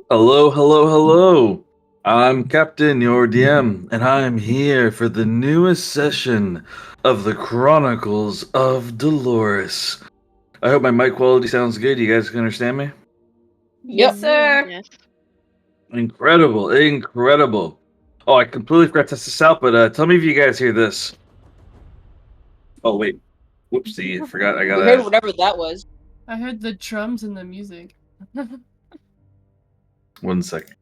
Hello, hello, hello. I'm Captain, your DM, and I'm here for the newest session of the Chronicles of Dolores. I hope my mic quality sounds good. You guys can understand me? Yes, sir. Yes. Incredible, incredible. Oh, I completely forgot to test this out, but tell me if you guys hear this. Oh, wait. Whoopsie, I forgot. I We heard gotta. whatever that was. I heard the drums and the music. 1 second.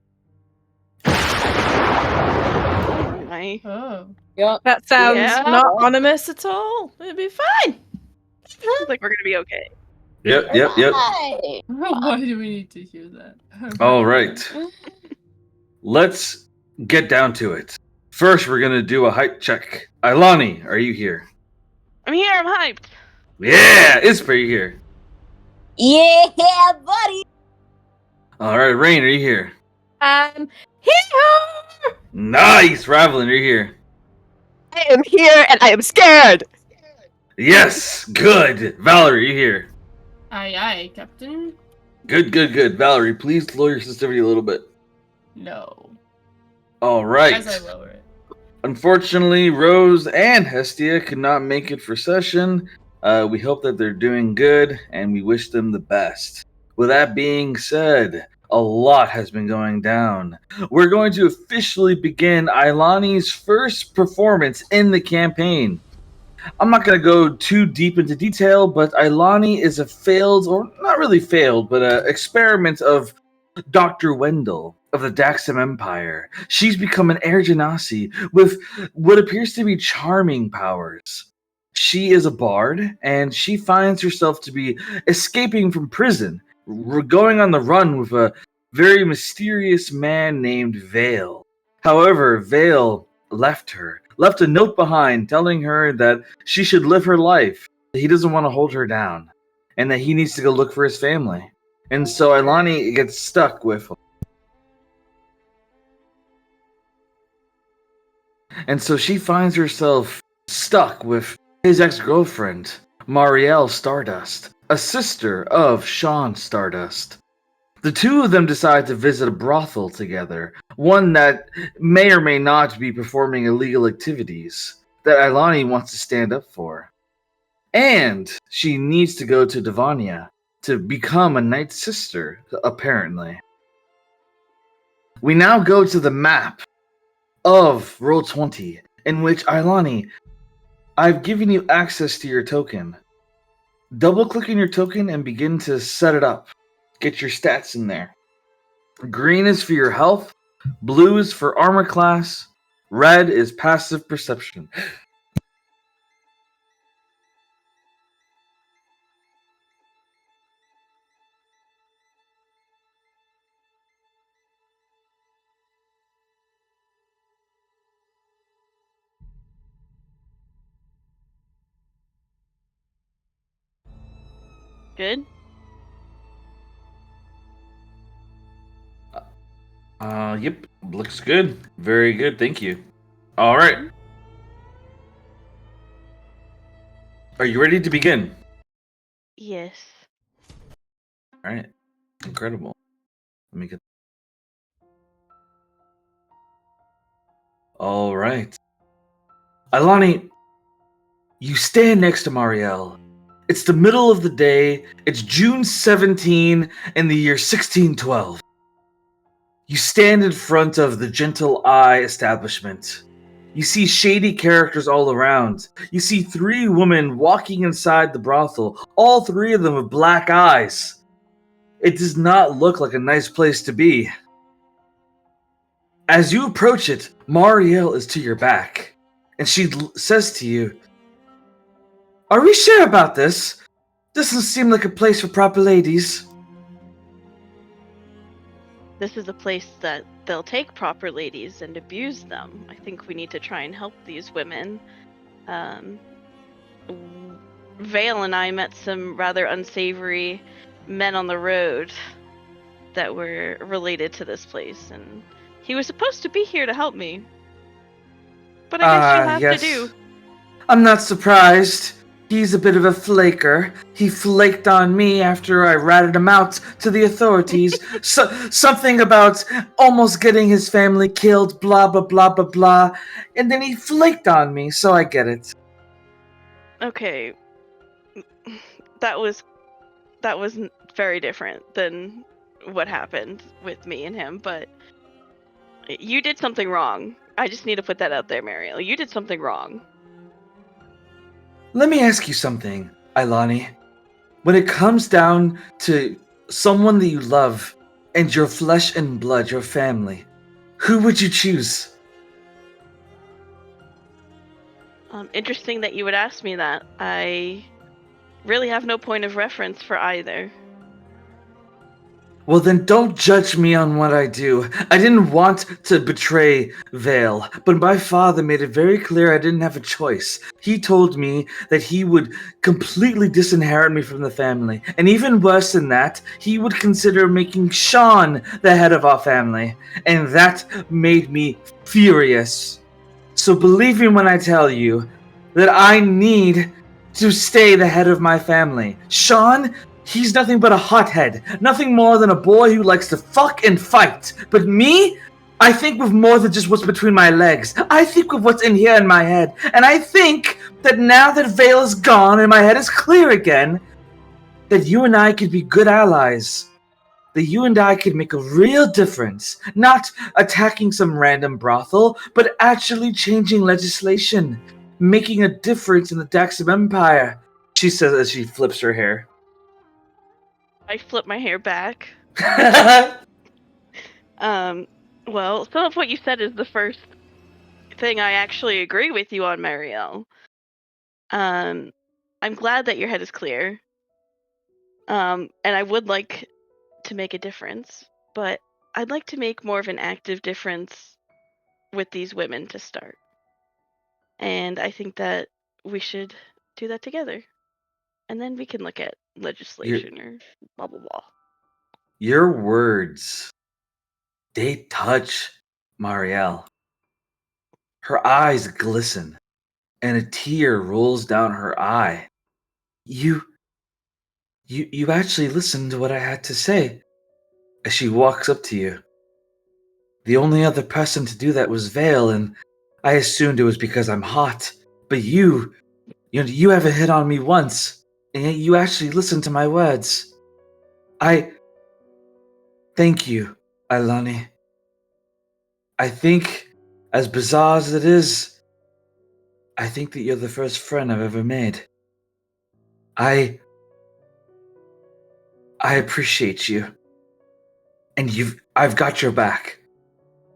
Nice. Oh. Yep. That sounds Yeah. not ominous at all. It'll be fine. Sounds like we're gonna be okay. Yep. Hey. Why do we need to hear that? All right. Let's get down to it. First, we're gonna do a height check. Ilani, are you here? I'm here. I'm hyped. Yeah, Ispa, are you here? Yeah, buddy. All right, Rain, are you here? Here! Nice, Ravelin, are you here? I am here and I am scared. Yes, good. Valerie, are you here? Aye, aye, Captain. Good. Valerie, please lower your sensitivity a little bit. No. All right. As I lower it. Unfortunately, Rose and Hestia could not make it for session. We hope that they're doing good, and we wish them the best. With that being said, a lot has been going down. We're going to officially begin Ilani's first performance in the campaign. I'm not going to go too deep into detail, but Ilani is a failed, or not really failed, but an experiment of Dr. Wendell of the Daxam Empire. She's become an Air Genasi with what appears to be charming powers. She is a bard, and she finds herself to be escaping from prison, going on the run with a very mysterious man named Vale. However, Vale left a note behind telling her that she should live her life, that he doesn't want to hold her down, and that he needs to go look for his family. And so Ilani gets stuck with him. And so she finds herself stuck with his ex-girlfriend, Marielle Stardust, a sister of Sean Stardust. The two of them decide to visit a brothel together, one that may or may not be performing illegal activities that Ilani wants to stand up for. And she needs to go to Davania to become a Night Sister, apparently. We now go to the map of Roll20, in which, Ilani, I've given you access to your token. Double-click on your token and begin to set it up. Get your stats in there. Green is for your health, blue is for armor class, red is passive perception. Good. Yep, looks good. Very good, thank you. All right. Are you ready to begin? Yes. All right. Incredible. Let me get. All right. Ilani, you stand next to Marielle. It's the middle of the day. It's June 17 in the year 1612. You stand in front of the Gentle Eye establishment. You see shady characters all around. You see three women walking inside the brothel, all three of them with black eyes. It does not look like a nice place to be. As you approach it, Marielle is to your back, and she says to you, "Are we sure about this? Doesn't seem like a place for proper ladies." This is a place that they'll take proper ladies and abuse them. I think we need to try and help these women. Vale and I met some rather unsavory men on the road that were related to this place, and he was supposed to be here to help me. But I guess you'll have yes. to do. I'm not surprised. He's a bit of a flaker. He flaked on me after I ratted him out to the authorities. Something about almost getting his family killed, blah, blah, blah, blah, blah. And then he flaked on me, so I get it. Okay. That was very different than what happened with me and him, but you did something wrong. I just need to put that out there, Mariel. You did something wrong. Let me ask you something, Ailani. When it comes down to someone that you love and your flesh and blood, your family, who would you choose? Interesting that you would ask me that. I really have no point of reference for either. Well, then don't judge me on what I do. I didn't want to betray Vale, but my father made it very clear I didn't have a choice. He told me that he would completely disinherit me from the family, and even worse than that, he would consider making Sean the head of our family, and that made me furious. So believe me when I tell you that I need to stay the head of my family. Sean, he's nothing but a hothead. Nothing more than a boy who likes to fuck and fight. But me? I think with more than just what's between my legs. I think with what's in here in my head. And I think that now that Vale is gone and my head is clear again, that you and I could be good allies. That you and I could make a real difference. Not attacking some random brothel, but actually changing legislation. Making a difference in the Daxam Empire, she says as she flips her hair. I flip my hair back. Well, some of what you said is the first thing I actually agree with you on, Mariel. I'm glad that your head is clear. And I would like to make a difference, but I'd like to make more of an active difference with these women to start. And I think that we should do that together. And then we can look at legislation or blah, blah, blah. Your words, they touch Marielle. Her eyes glisten, and a tear rolls down her eye. You actually listened to what I had to say. As she walks up to you. The only other person to do that was Vale, and I assumed it was because I'm hot. But you haven't hit on me once, and yet you actually listened to my words. Thank you, Ailani. I think, as bizarre as it is, I think that you're the first friend I've ever made. I appreciate you. And I've got your back.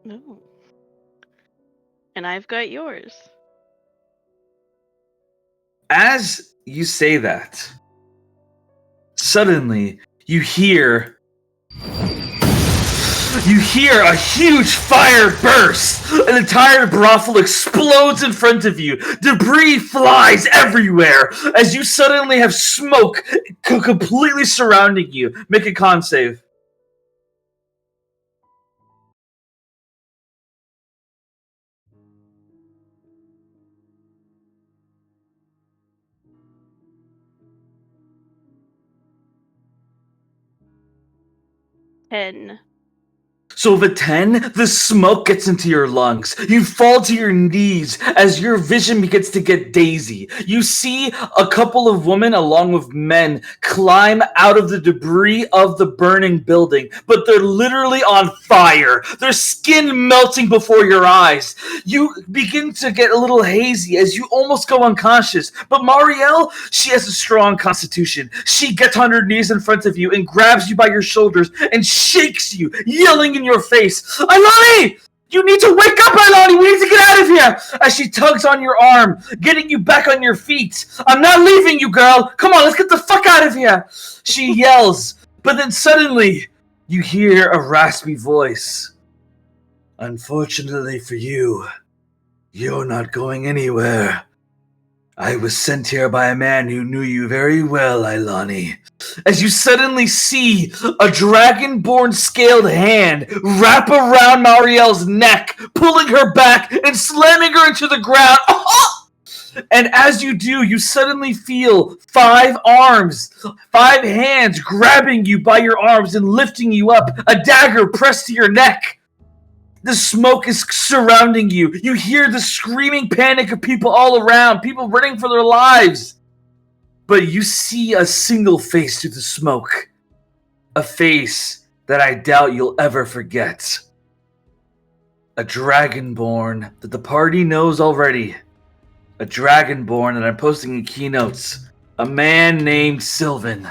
No. And I've got yours. As you say that, suddenly you hear a huge fire burst. An entire brothel explodes in front of you. Debris flies everywhere as you suddenly have smoke completely surrounding you. Make a con save. And So with a 10, the smoke gets into your lungs. You fall to your knees as your vision begins to get dazy. You see a couple of women along with men climb out of the debris of the burning building, but they're literally on fire. Their skin melting before your eyes. You begin to get a little hazy as you almost go unconscious. But Marielle, she has a strong constitution. She gets on her knees in front of you and grabs you by your shoulders and shakes you, yelling in your face, Ailani! You need to wake up, Ailani! We need to get out of here! As she tugs on your arm, getting you back on your feet. I'm not leaving you, girl! Come on, let's get the fuck out of here! She yells, but then suddenly, you hear a raspy voice. Unfortunately for you, you're not going anywhere. I was sent here by a man who knew you very well, Ailani. As you suddenly see a dragon-born scaled hand wrap around Marielle's neck, pulling her back and slamming her into the ground. And as you do, you suddenly feel 5 arms, 5 hands grabbing you by your arms and lifting you up, a dagger pressed to your neck. The smoke is surrounding you. You hear the screaming panic of people all around, people running for their lives. But you see a single face through the smoke. A face that I doubt you'll ever forget. A dragonborn that the party knows already. A dragonborn that I'm posting in keynotes. A man named Sylvan.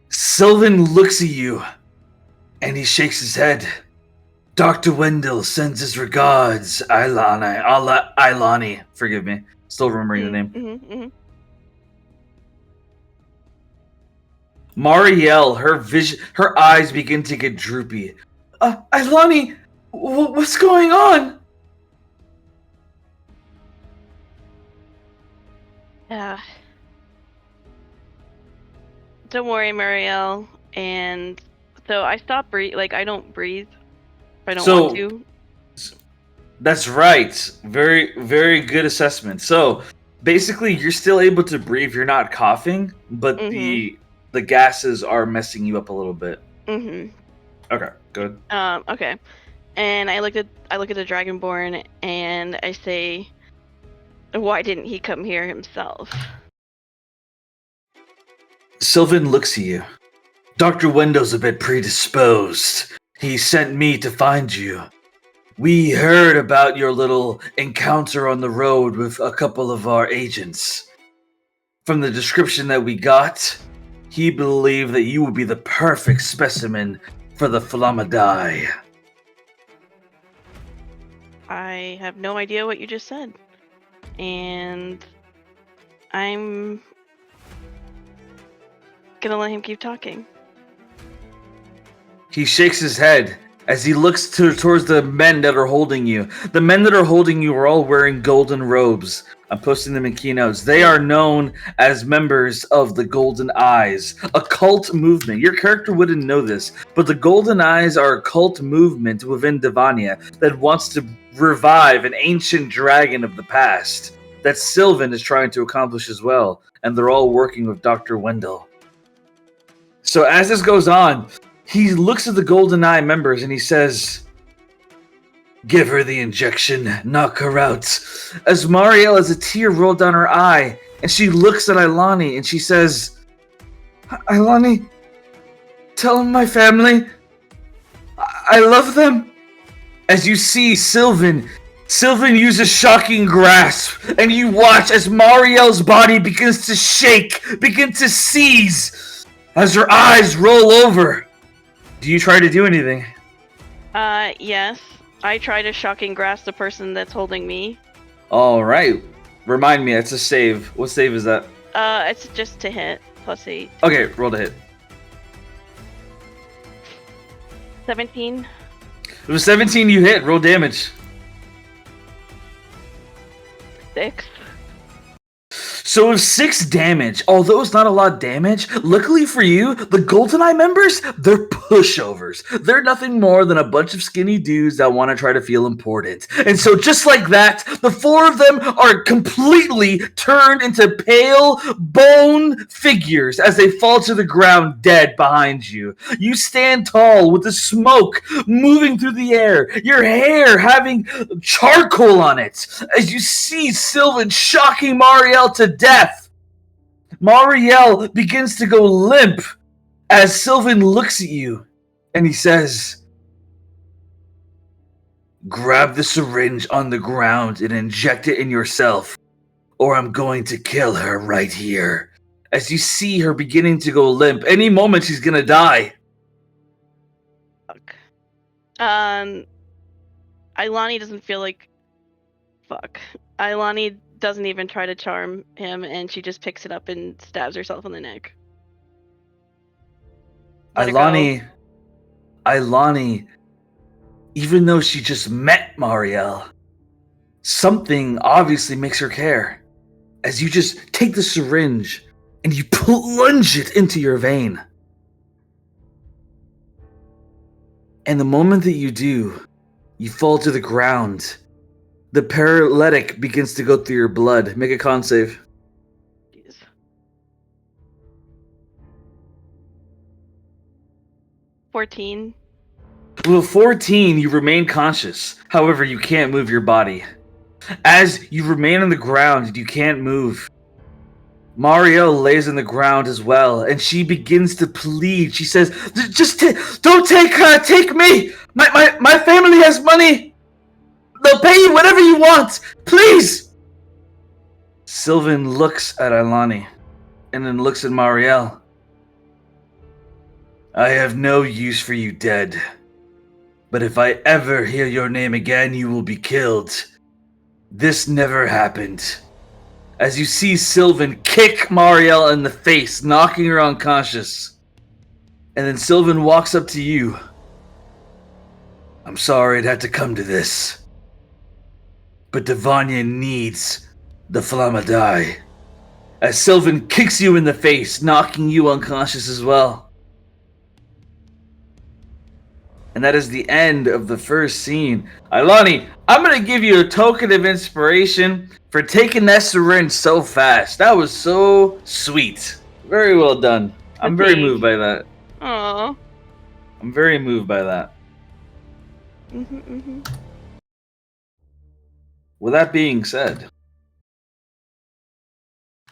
Sylvan looks at you, and he shakes his head. Dr. Wendell sends his regards, Ilani. Forgive me. Still remembering the name. Marielle, her eyes begin to get droopy. Ilani, what's going on? Yeah. Don't worry, Marielle. And so I stop breathe. Like, I don't breathe. If I don't want to. That's right. Very, very good assessment. So basically, you're still able to breathe. You're not coughing, but the gases are messing you up a little bit. Okay, good. Okay. And I look at the Dragonborn and I say, why didn't he come here himself? Sylvan looks at you. Dr. Wendell's a bit predisposed. He sent me to find you. We heard about your little encounter on the road with a couple of our agents. From the description that we got, he believed that you would be the perfect specimen for the Flamadai. I have no idea what you just said. And I'm gonna let him keep talking. He shakes his head as he looks towards the men that are holding you. The men that are holding you are all wearing golden robes. I'm posting them in keynotes. They are known as members of the Golden Eyes, a cult movement. Your character wouldn't know this, but the Golden Eyes are a cult movement within Davania that wants to revive an ancient dragon of the past that Sylvan is trying to accomplish as well, and they're all working with Dr. Wendell. So as this goes on, he looks at the Golden Eye members and he says, "Give her the injection, knock her out." As Marielle has a tear rolled down her eye, and she looks at Ilani and she says, "Ilani, tell my family I love them." As you see Sylvan uses shocking grasp, and you watch as Marielle's body begins to shake, begin to seize, as her eyes roll over. Do you try to do anything? Yes. I try to shocking grasp the person that's holding me. Alright. Remind me, it's a save. What save is that? It's just to hit, +8. Okay, roll to hit. 17. It was 17 you hit. Roll damage. 6. So with 6 damage, although it's not a lot of damage, luckily for you, the GoldenEye members, they're pushovers. They're nothing more than a bunch of skinny dudes that want to try to feel important. And so just like that, the 4 of them are completely turned into pale bone figures as they fall to the ground dead behind you. You stand tall with the smoke moving through the air, your hair having charcoal on it, as you see Sylvan shocking Marielle to death. Marielle begins to go limp as Sylvan looks at you and he says, "Grab the syringe on the ground and inject it in yourself, or I'm going to kill her right here." As you see her beginning to go limp, any moment she's gonna die. Fuck. Ilani doesn't feel like... Fuck. Ilani doesn't even try to charm him, and she just picks it up and stabs herself in the neck. Ilani, even though she just met Marielle, something obviously makes her care. As you just take the syringe and you plunge it into your vein. And the moment that you do, You fall to the ground. The paralytic begins to go through your blood. Make a con save. Jeez. 14. With 14, you remain conscious. However, you can't move your body. As you remain on the ground, you can't move. Marielle lays on the ground as well, and she begins to plead. She says, don't take her, take me! My family has money! They'll pay you whatever you want! Please! Sylvan looks at Ailani, and then looks at Marielle. I have no use for you dead. But if I ever hear your name again, you will be killed. This never happened. As you see Sylvan kick Marielle in the face, knocking her unconscious. And then Sylvan walks up to you. I'm sorry it had to come to this. But Davania needs the Flamadai. As Sylvan kicks you in the face, knocking you unconscious as well. And that is the end of the first scene. Ailani, I'm going to give you a token of inspiration for taking that syringe so fast. That was so sweet. Very well done. I'm very moved by that. Aww. I'm very moved by that. With that being said,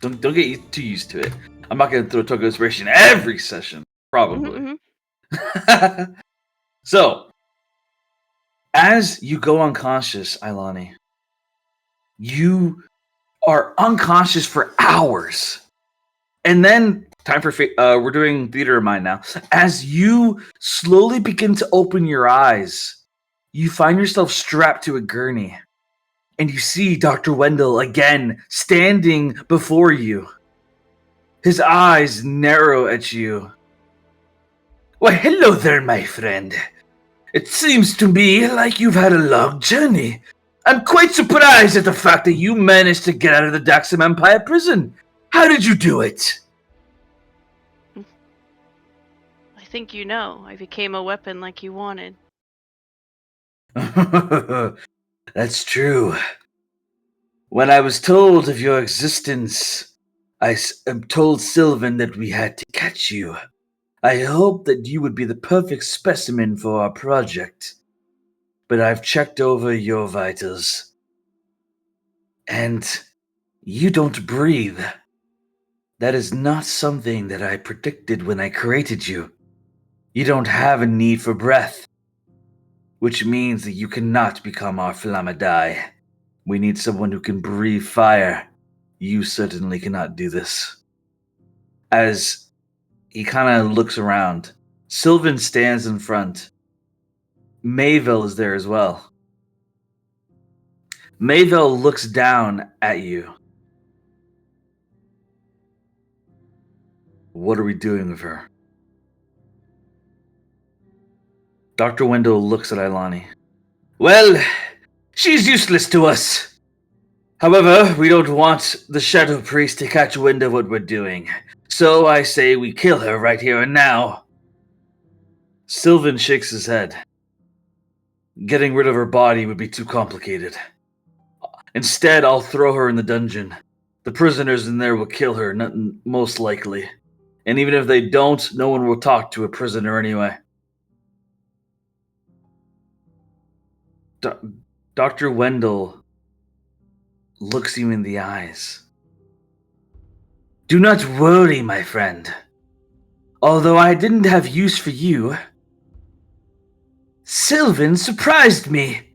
don't get too used to it. I'm not going to throw token of inspiration every session. Probably. So, as you go unconscious, Ailani, you are unconscious for hours. And then, time for we're doing theater of mind now. As you slowly begin to open your eyes, you find yourself strapped to a gurney. And you see Dr. Wendell again standing before you. His eyes narrow at you. Why, hello there, my friend. It seems to me like you've had a long journey. I'm quite surprised at the fact that you managed to get out of the Daxam Empire prison. How did you do it? I think you know. I became a weapon like you wanted. That's true. When I was told of your existence, I told Sylvan that we had to catch you. I hoped that you would be the perfect specimen for our project. But I've checked over your vitals. And you don't breathe. That is not something that I predicted when I created you. You don't have a need for breath. Which means that you cannot become our Flamadai. We need someone who can breathe fire. You certainly cannot do this. As he kind of looks around, Sylvan stands in front. Mayville is there as well. Mayville looks down at you. What are we doing with her? Dr. Wendell looks at Ailani. Well, she's useless to us. However, we don't want the Shadow Priest to catch wind of what we're doing. So I say we kill her right here and now. Sylvan shakes his head. Getting rid of her body would be too complicated. Instead, I'll throw her in the dungeon. The prisoners in there will kill her, most likely. And even if they don't, no one will talk to a prisoner anyway. Dr. Wendell looks you in the eyes. Do not worry, my friend. Although I didn't have use for you, Sylvan surprised me.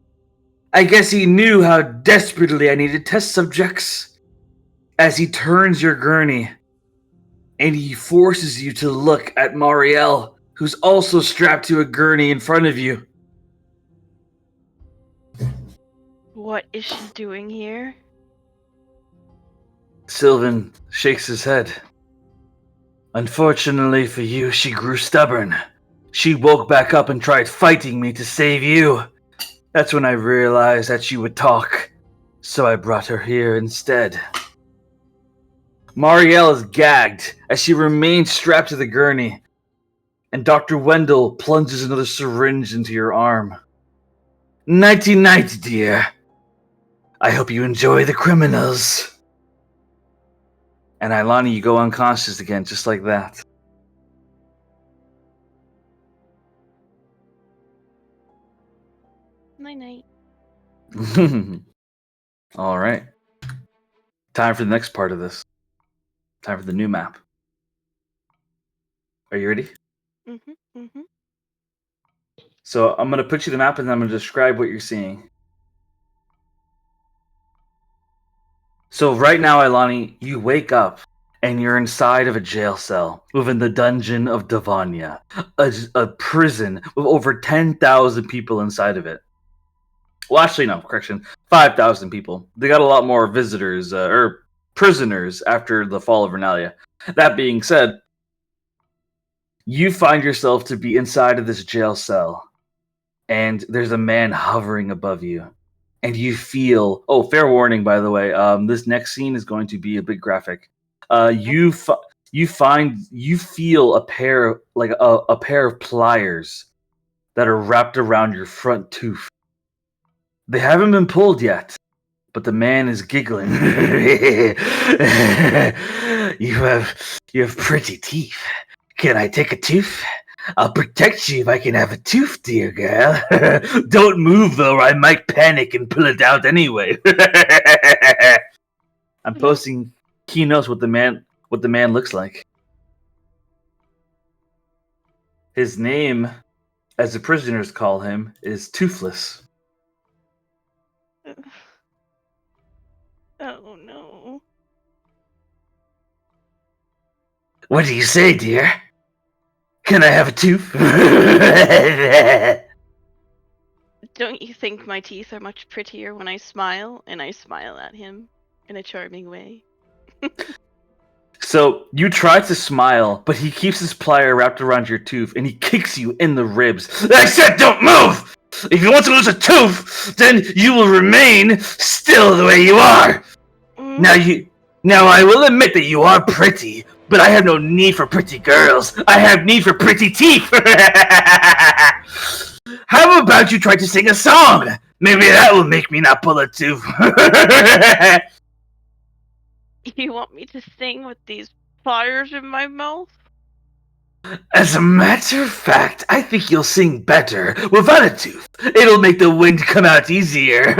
I guess he knew how desperately I needed test subjects. As he turns your gurney, and he forces you to look at Marielle, who's also strapped to a gurney in front of you. What is she doing here? Sylvan shakes his head. Unfortunately for you, she grew stubborn. She woke back up and tried fighting me to save you. That's when I realized that she would talk, so I brought her here instead. Marielle is gagged as she remains strapped to the gurney, and Dr. Wendell plunges another syringe into your arm. Nighty-night, dear. I hope you enjoy the criminals. And Ilani, you go unconscious again, just like that. Night-night. All right. Time for the next part of this. Time for the new map. Are you ready? Mm-hmm. Mm-hmm. So I'm going to put you the map and I'm going to describe what you're seeing. So right now, Ilani, you wake up and you're inside of a jail cell within the dungeon of Davania, a prison with over 10,000 people inside of it. Well, actually, no, correction, 5,000 people. They got a lot more visitors, or prisoners, after the fall of Renalia. That being said, you find yourself to be inside of this jail cell, and there's a man hovering above you. And you feel, oh, fair warning, by the way, this next scene is going to be a bit graphic. You feel a pair, like a pair of pliers that are wrapped around your front tooth. They haven't been pulled yet, but the man is giggling. You have pretty teeth. Can I take a tooth? I'll protect you if I can have a tooth, dear girl. Don't move, though, or I might panic and pull it out anyway. I'm posting keynotes what the man looks like. His name, as the prisoners call him, is Toothless. Oh no. What do you say, dear? Can I have a tooth? Don't you think my teeth are much prettier when I smile? And I smile at him in a charming way. So you try to smile, but he keeps his plier wrapped around your tooth and he kicks you in the ribs. I said don't move! If you want to lose a tooth, then you will remain still the way you are. Now I will admit that you are pretty, but I have no need for pretty girls. I have need for pretty teeth. How about you try to sing a song? Maybe that will make me not pull a tooth. You want me to sing with these pliers in my mouth? As a matter of fact, I think you'll sing better without a tooth. It'll make the wind come out easier.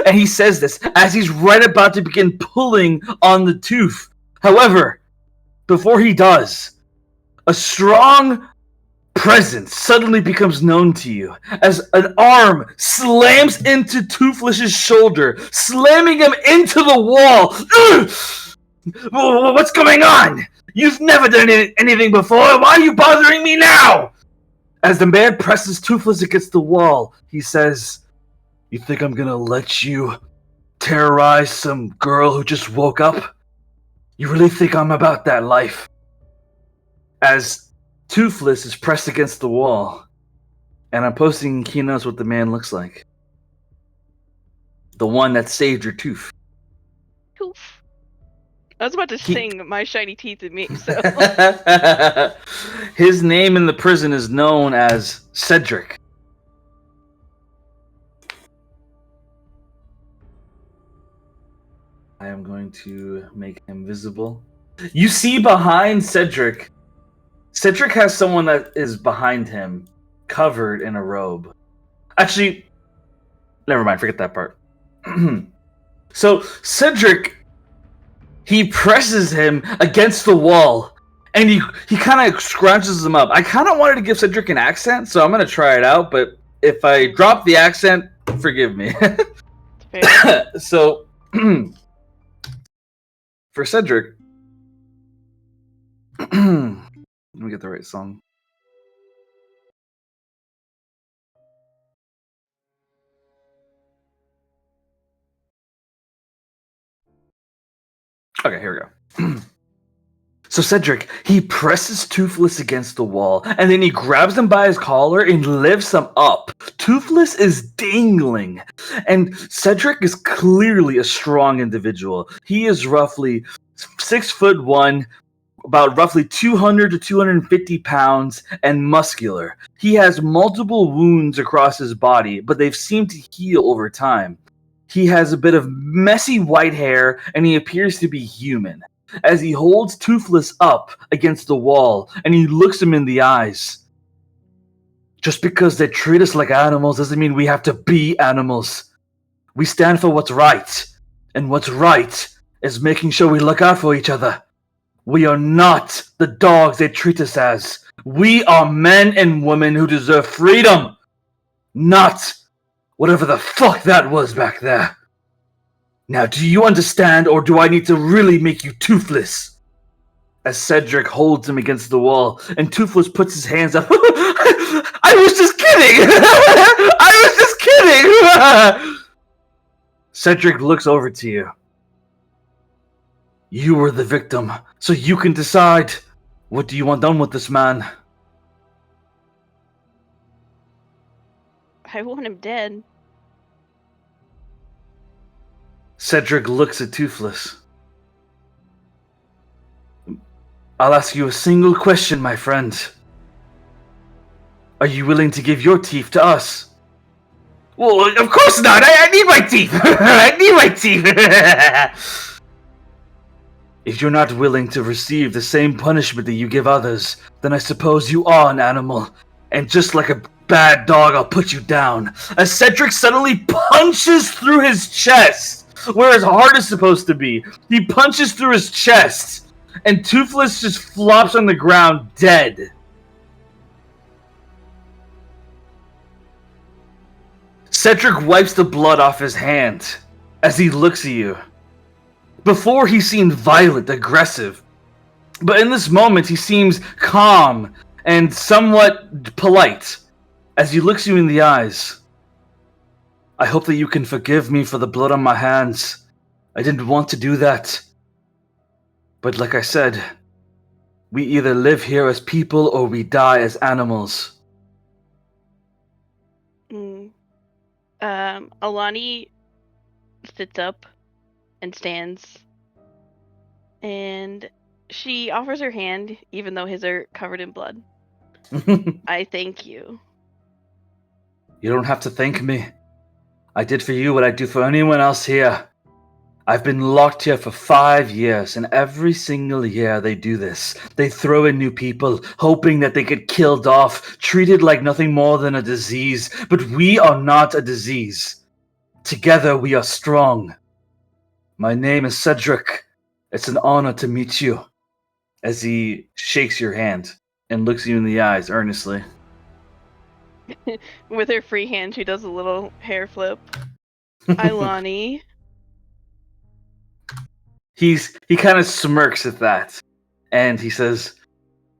And he says this as he's right about to begin pulling on the tooth. However, before he does, a strong presence suddenly becomes known to you as an arm slams into Toothless's shoulder, slamming him into the wall. What's going on? You've never done anything before. Why are you bothering me now? As the man presses Toothless against the wall, he says, "You think I'm gonna let you terrorize some girl who just woke up? You really think I'm about that life?" As Toothless is pressed against the wall, and I'm posting keynotes what the man looks like. The one that saved your tooth. Tooth. I was about to sing My Shiny Teeth in Me, so. His name in the prison is known as Cedric. I am going to make him visible. You see behind Cedric has someone that is behind him, covered in a robe. Actually, never mind, forget that part. So, Cedric, he presses him against the wall, and he kind of scrunches him up. I kind of wanted to give Cedric an accent, so I'm going to try it out, but if I drop the accent, forgive me. So, for Cedric, let me get the right song. Okay, here we go. So Cedric, he presses Toothless against the wall, and then he grabs him by his collar and lifts him up. Toothless is dangling, and Cedric is clearly a strong individual. He is roughly 6'1", about roughly 200 to 250 pounds and muscular. He has multiple wounds across his body, but they've seemed to heal over time. He has a bit of messy white hair, and he appears to be human. As he holds Toothless up against the wall, and he looks him in the eyes. Just because they treat us like animals doesn't mean we have to be animals. We stand for what's right, and what's right is making sure we look out for each other. We are not the dogs they treat us as. We are men and women who deserve freedom, not whatever the fuck that was back there. Now, do you understand, or do I need to really make you toothless? As Cedric holds him against the wall, and Toothless puts his hands up. I was just kidding! I was just kidding! Cedric looks over to you. You were the victim, so you can decide. What do you want done with this man? I want him dead. Cedric looks at Toothless. I'll ask you a single question, my friend. Are you willing to give your teeth to us? Well, of course not! I need my teeth! I need my teeth! If you're not willing to receive the same punishment that you give others, then I suppose you are an animal. And just like a bad dog, I'll put you down. As Cedric suddenly punches through his chest, where his heart is supposed to be. He punches through his chest, and Toothless just flops on the ground, dead. Cedric wipes the blood off his hand as he looks at you. Before he seemed violent, aggressive, but in this moment he seems calm and somewhat polite as he looks you in the eyes. I hope that you can forgive me for the blood on my hands. I didn't want to do that. But like I said, we either live here as people or we die as animals. Alani sits up and stands, and she offers her hand, even though his are covered in blood. I thank you. You don't have to thank me. I did for you what I do for anyone else here. I've been locked here for 5 years, and every single year they do this. They throw in new people, hoping that they get killed off, treated like nothing more than a disease. But we are not a disease. Together we are strong. My name is Cedric. It's an honor to meet you. As he shakes your hand and looks you in the eyes earnestly. With her free hand, she does a little hair flip. Ilani. He kind of smirks at that, and he says,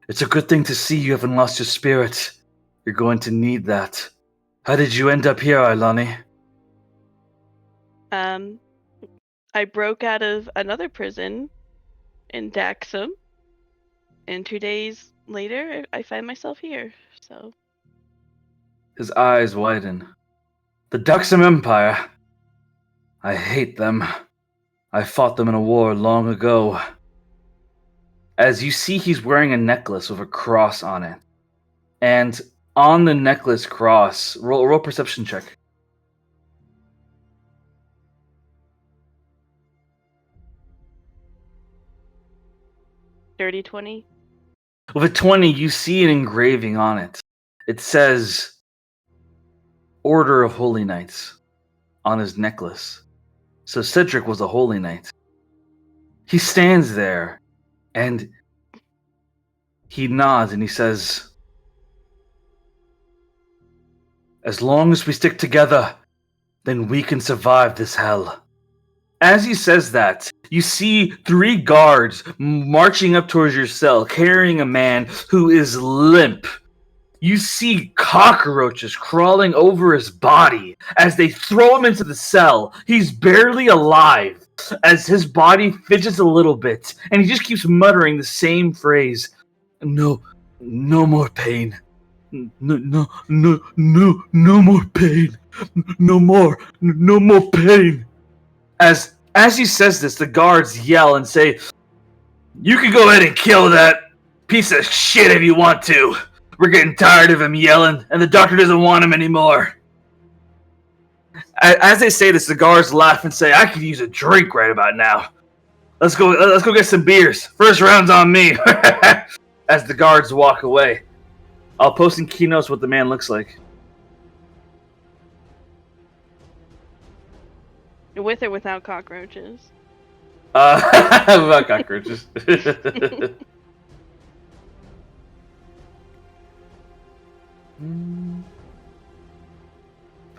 "It's a good thing to see you haven't lost your spirit. You're going to need that. How did you end up here, Ilani?" I broke out of another prison in Daxam, and 2 days later, I find myself here, so... His eyes widen. The Daxam Empire. I hate them. I fought them in a war long ago. As you see, he's wearing a necklace with a cross on it. And on the necklace cross, roll perception check. Dirty 20. With a 20, you see an engraving on it. It says, Order of Holy Knights, on his necklace. So Cedric was a Holy Knight. He stands there, and he nods and he says, as long as we stick together, then we can survive this hell. As he says that, you see 3 guards marching up towards your cell, carrying a man who is limp. You see cockroaches crawling over his body as they throw him into the cell. He's barely alive as his body fidgets a little bit, and he just keeps muttering the same phrase. No more pain. No more pain. No more pain. As he says this, the guards yell and say, You can go ahead and kill that piece of shit if you want to. We're getting tired of him yelling, and the doctor doesn't want him anymore. As they say this, the guards laugh and say, I could use a drink right about now. Let's go get some beers. First round's on me. As the guards walk away. I'll post in keynotes what the man looks like. With or without cockroaches? Without cockroaches. If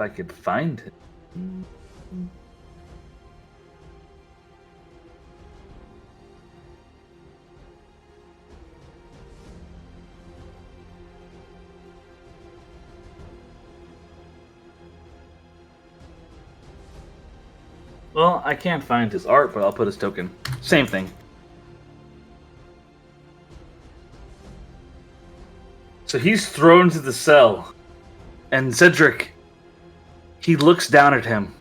I could find it. Well, I can't find his art, but I'll put his token. Same thing. So he's thrown into the cell. And Cedric, he looks down at him.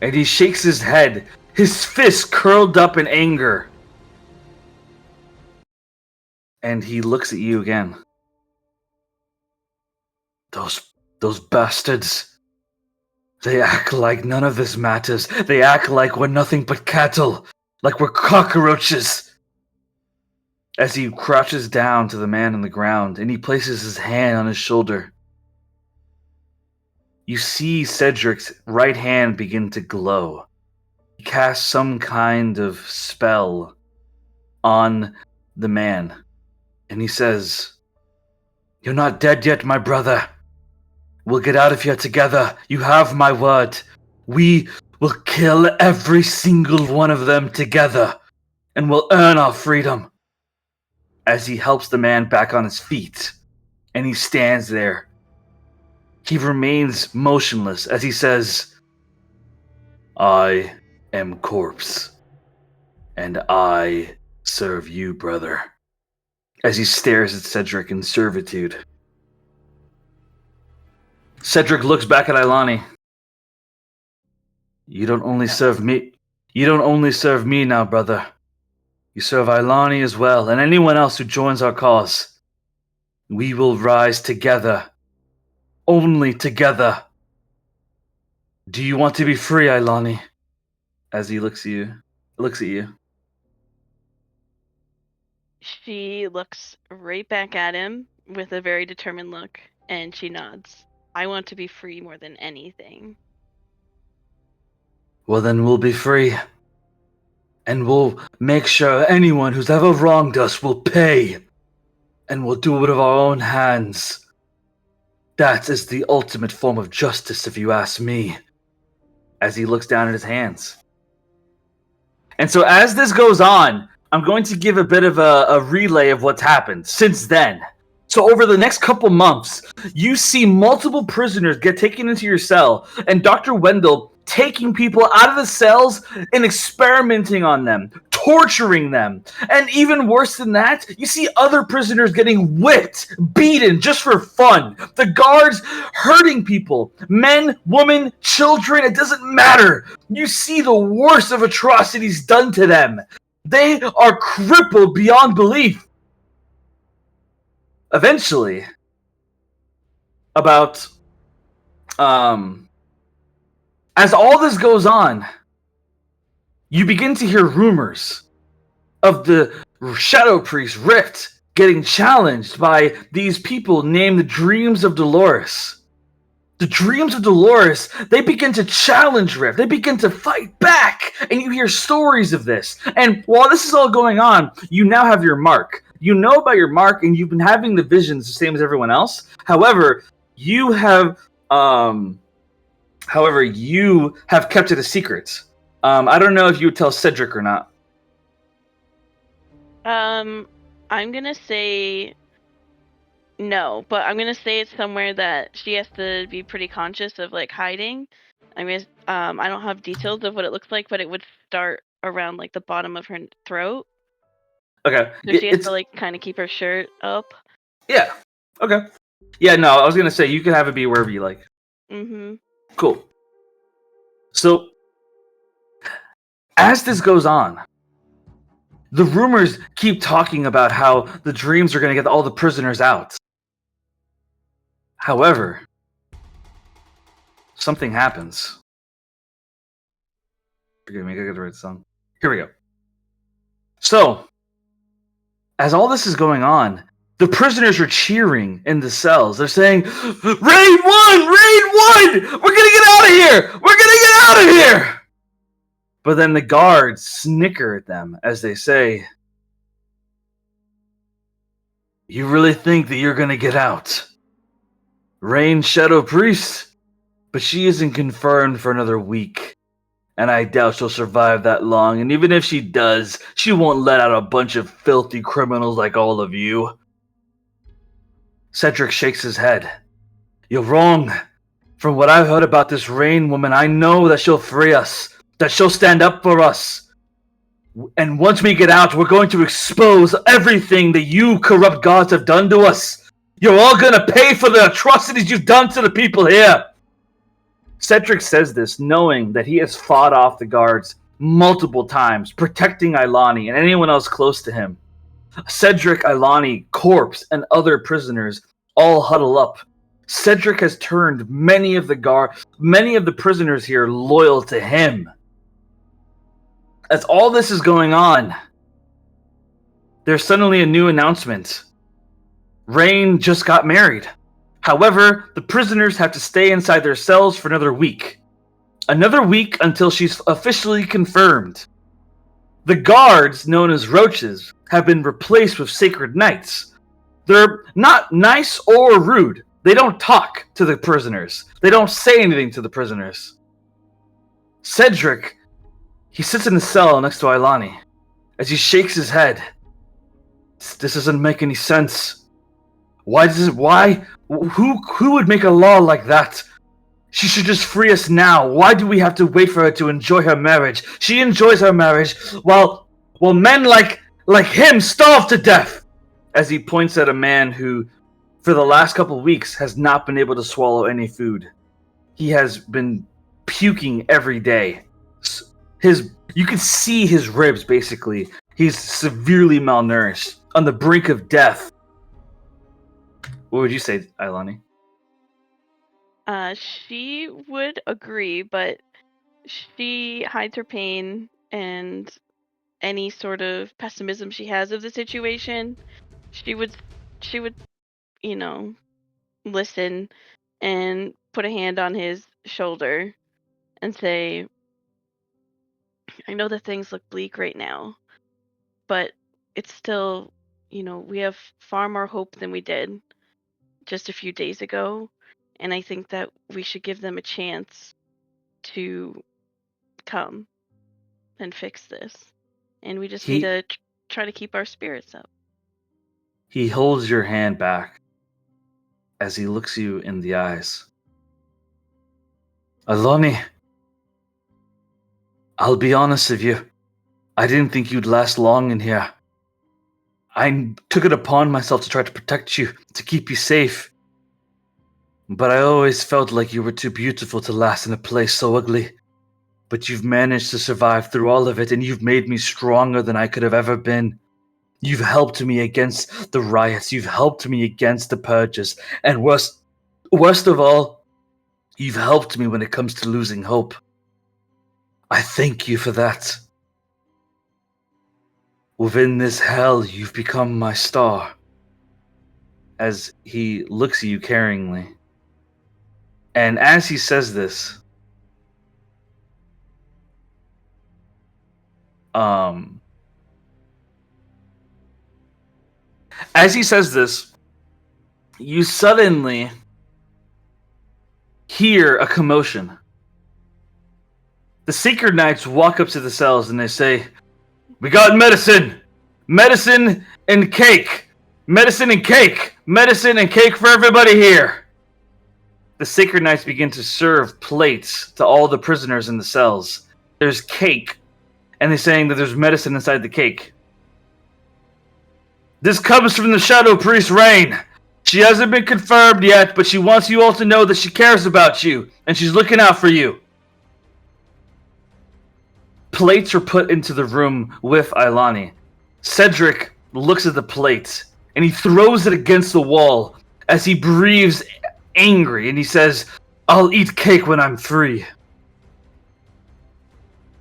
And he shakes his head, his fist curled up in anger. And he looks at you again. Those bastards. They act like none of this matters. They act like we're nothing but cattle. Like we're cockroaches. As he crouches down to the man on the ground, and he places his hand on his shoulder. You see Cedric's right hand begin to glow. He casts some kind of spell on the man. And he says, You're not dead yet, my brother. We'll get out of here together. You have my word. We will kill every single one of them together. And we'll earn our freedom. As he helps the man back on his feet. And he stands there. He remains motionless as he says, I am corpse. And I serve you, brother. As he stares at Cedric in servitude. Cedric looks back at Ilani. You don't only serve me. You don't only serve me now, brother. You serve Ilani as well, and anyone else who joins our cause. We will rise together. Only together. Do you want to be free, Ilani? As he looks at you. She looks right back at him with a very determined look, and she nods. I want to be free more than anything. Well, then we'll be free. And we'll make sure anyone who's ever wronged us will pay. And we'll do it with our own hands. That is the ultimate form of justice, if you ask me. As he looks down at his hands. And so as this goes on, I'm going to give a bit of a relay of what's happened since then. So over the next couple months, you see multiple prisoners get taken into your cell, and Dr. Wendell taking people out of the cells and experimenting on them, torturing them. And even worse than that, you see other prisoners getting whipped, beaten just for fun. The guards hurting people, men, women, children, it doesn't matter. You see the worst of atrocities done to them. They are crippled beyond belief. Eventually, as all this goes on, you begin to hear rumors of the Shadow Priest Rift getting challenged by these people named the Dreams of Dolores. The Dreams of Dolores, they begin to challenge Rift. They begin to fight back. And you hear stories of this. And while this is all going on, you now have your mark. You know about your mark, and you've been having the visions the same as everyone else. However, you have kept it a secret. I don't know if you would tell Cedric or not. I'm gonna say no, but I'm gonna say it's somewhere that she has to be pretty conscious of, like, hiding. I mean, I don't have details of what it looks like, but it would start around, like, the bottom of her throat. Okay. So she has to, like, kind of keep her shirt up. Yeah. Okay. Yeah, no, I was gonna say you can have it be wherever you like. Mm-hmm. Cool. So, as this goes on, The rumors keep talking about how the dreams are going to get all the prisoners out. However, something happens. Forgive me, I gotta write the song. Here we go. So, as all this is going on, the prisoners are cheering in the cells. They're saying, Raid 1! Raid 1! We're gonna get out of here! We're gonna get out of here! But then the guards snicker at them as they say, you really think that you're gonna get out? Rain Shadow Priest? But she isn't confirmed for another week. And I doubt she'll survive that long, and even if she does, she won't let out a bunch of filthy criminals like all of you. Cedric shakes his head. You're wrong. From what I've heard about this Rain woman, I know that she'll free us, that she'll stand up for us. And once we get out, we're going to expose everything that you corrupt gods have done to us. You're all gonna pay for the atrocities you've done to the people here. Cedric says this knowing that he has fought off the guards multiple times, protecting Ilani and anyone else close to him. Cedric, Ilani, Corpse, and other prisoners all huddle up. Cedric has turned many of the prisoners here loyal to him. As all this is going on, there's suddenly a new announcement. Rain just got married. However, the prisoners have to stay inside their cells for another week. Another week until she's officially confirmed. The guards, known as roaches, have been replaced with sacred knights. They're not nice or rude. They don't talk to the prisoners. They don't say anything to the prisoners. Cedric, he sits in the cell next to Ilani. As he shakes his head. This doesn't make any sense. Why? Who would make a law like that? She should just free us now. Why do we have to wait for her to enjoy her marriage? She enjoys her marriage while men like him starve to death. As he points at a man who, for the last couple weeks, has not been able to swallow any food. He has been puking every day. You can see his ribs, basically. He's severely malnourished, on the brink of death. What would you say, Ilani? She would agree, but she hides her pain and any sort of pessimism she has of the situation. She would, listen and put a hand on his shoulder and say, I know that things look bleak right now, but it's still, we have far more hope than we did just a few days ago, and I think that we should give them a chance to come and fix this. And we just need to try to keep our spirits up. He holds your hand back as he looks you in the eyes. Ilani, I'll be honest with you. I didn't think you'd last long in here. I took it upon myself to try to protect you, to keep you safe. But I always felt like you were too beautiful to last in a place so ugly. But you've managed to survive through all of it, and you've made me stronger than I could have ever been. You've helped me against the riots, you've helped me against the purges, and worst of all, you've helped me when it comes to losing hope. I thank you for that. Within this hell, you've become my star. As he looks at you caringly. And as he says this, you suddenly hear a commotion. The Sacred Knights walk up to the cells and they say, we got medicine! Medicine and cake! Medicine and cake! Medicine and cake for everybody here! The Sacred Knights begin to serve plates to all the prisoners in the cells. There's cake, and they're saying that there's medicine inside the cake. This comes from the Shadow Priest Rain. She hasn't been confirmed yet, but she wants you all to know that she cares about you, and she's looking out for you. Plates are put into the room with Ilani, Cedric looks at the plate and he throws it against the wall as he breathes angry and he says, "I'll eat cake when I'm free."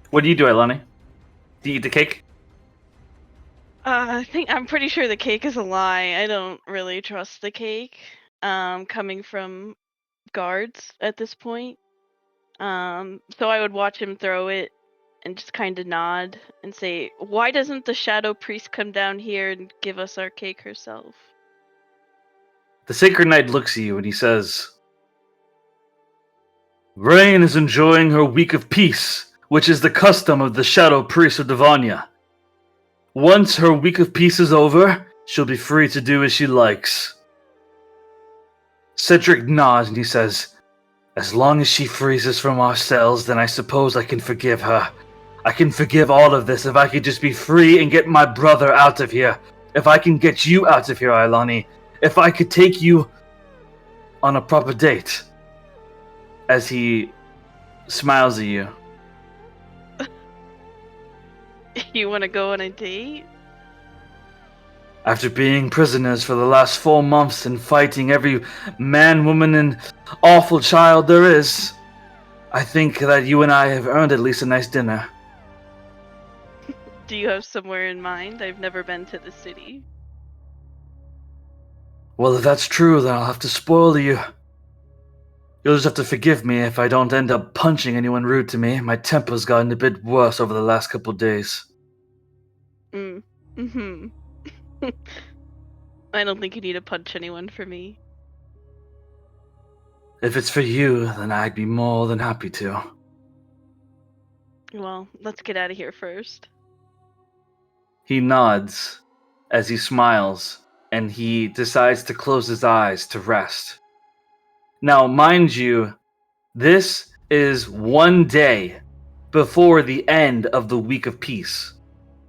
What do you do, Ilani? Do you eat the cake? I'm pretty sure the cake is a lie. I don't really trust the cake. Coming from guards at this point. So I would watch him throw it and just kind of nod and say, "Why doesn't the shadow priest come down here and give us our cake herself?" The Sacred Knight looks at you and he says, "Rain is enjoying her week of peace, which is the custom of the Shadow Priest of Davania. Once her week of peace is over, she'll be free to do as she likes." Cedric nods and he says, "As long as she frees us from our cells, then I suppose I can forgive her. I can forgive all of this if I could just be free and get my brother out of here. If I can get you out of here, Ilani. If I could take you on a proper date." As he smiles at you. You want to go on a date? After being prisoners for the last 4 months and fighting every man, woman, and awful child there is, I think that you and I have earned at least a nice dinner. Do you have somewhere in mind? I've never been to the city. Well, if that's true, then I'll have to spoil you. You'll just have to forgive me if I don't end up punching anyone rude to me. My temper's gotten a bit worse over the last couple days. Mm-hmm. I don't think you need to punch anyone for me. If it's for you, then I'd be more than happy to. Well, let's get out of here first. He nods as he smiles, and he decides to close his eyes to rest. Now, mind you, this is 1 day before the end of the Week of Peace.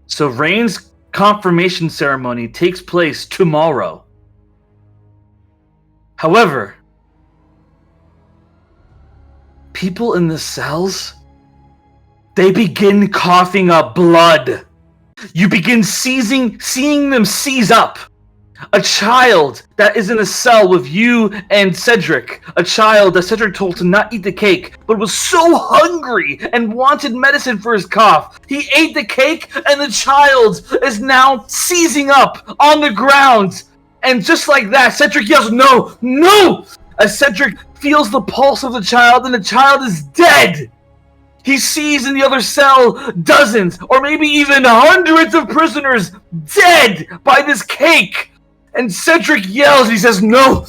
So Rain's confirmation ceremony takes place tomorrow. However, people in the cells, they begin coughing up blood. You begin seeing them seize up. A child that is in a cell with you and Cedric. A child that Cedric told to not eat the cake, but was so hungry and wanted medicine for his cough. He ate the cake, and the child is now seizing up on the ground. And just like that, Cedric yells, "No! No!" As Cedric feels the pulse of the child, and the child is dead. He sees in the other cell dozens, or maybe even hundreds of prisoners dead by this cake. And Cedric yells, he says, "No,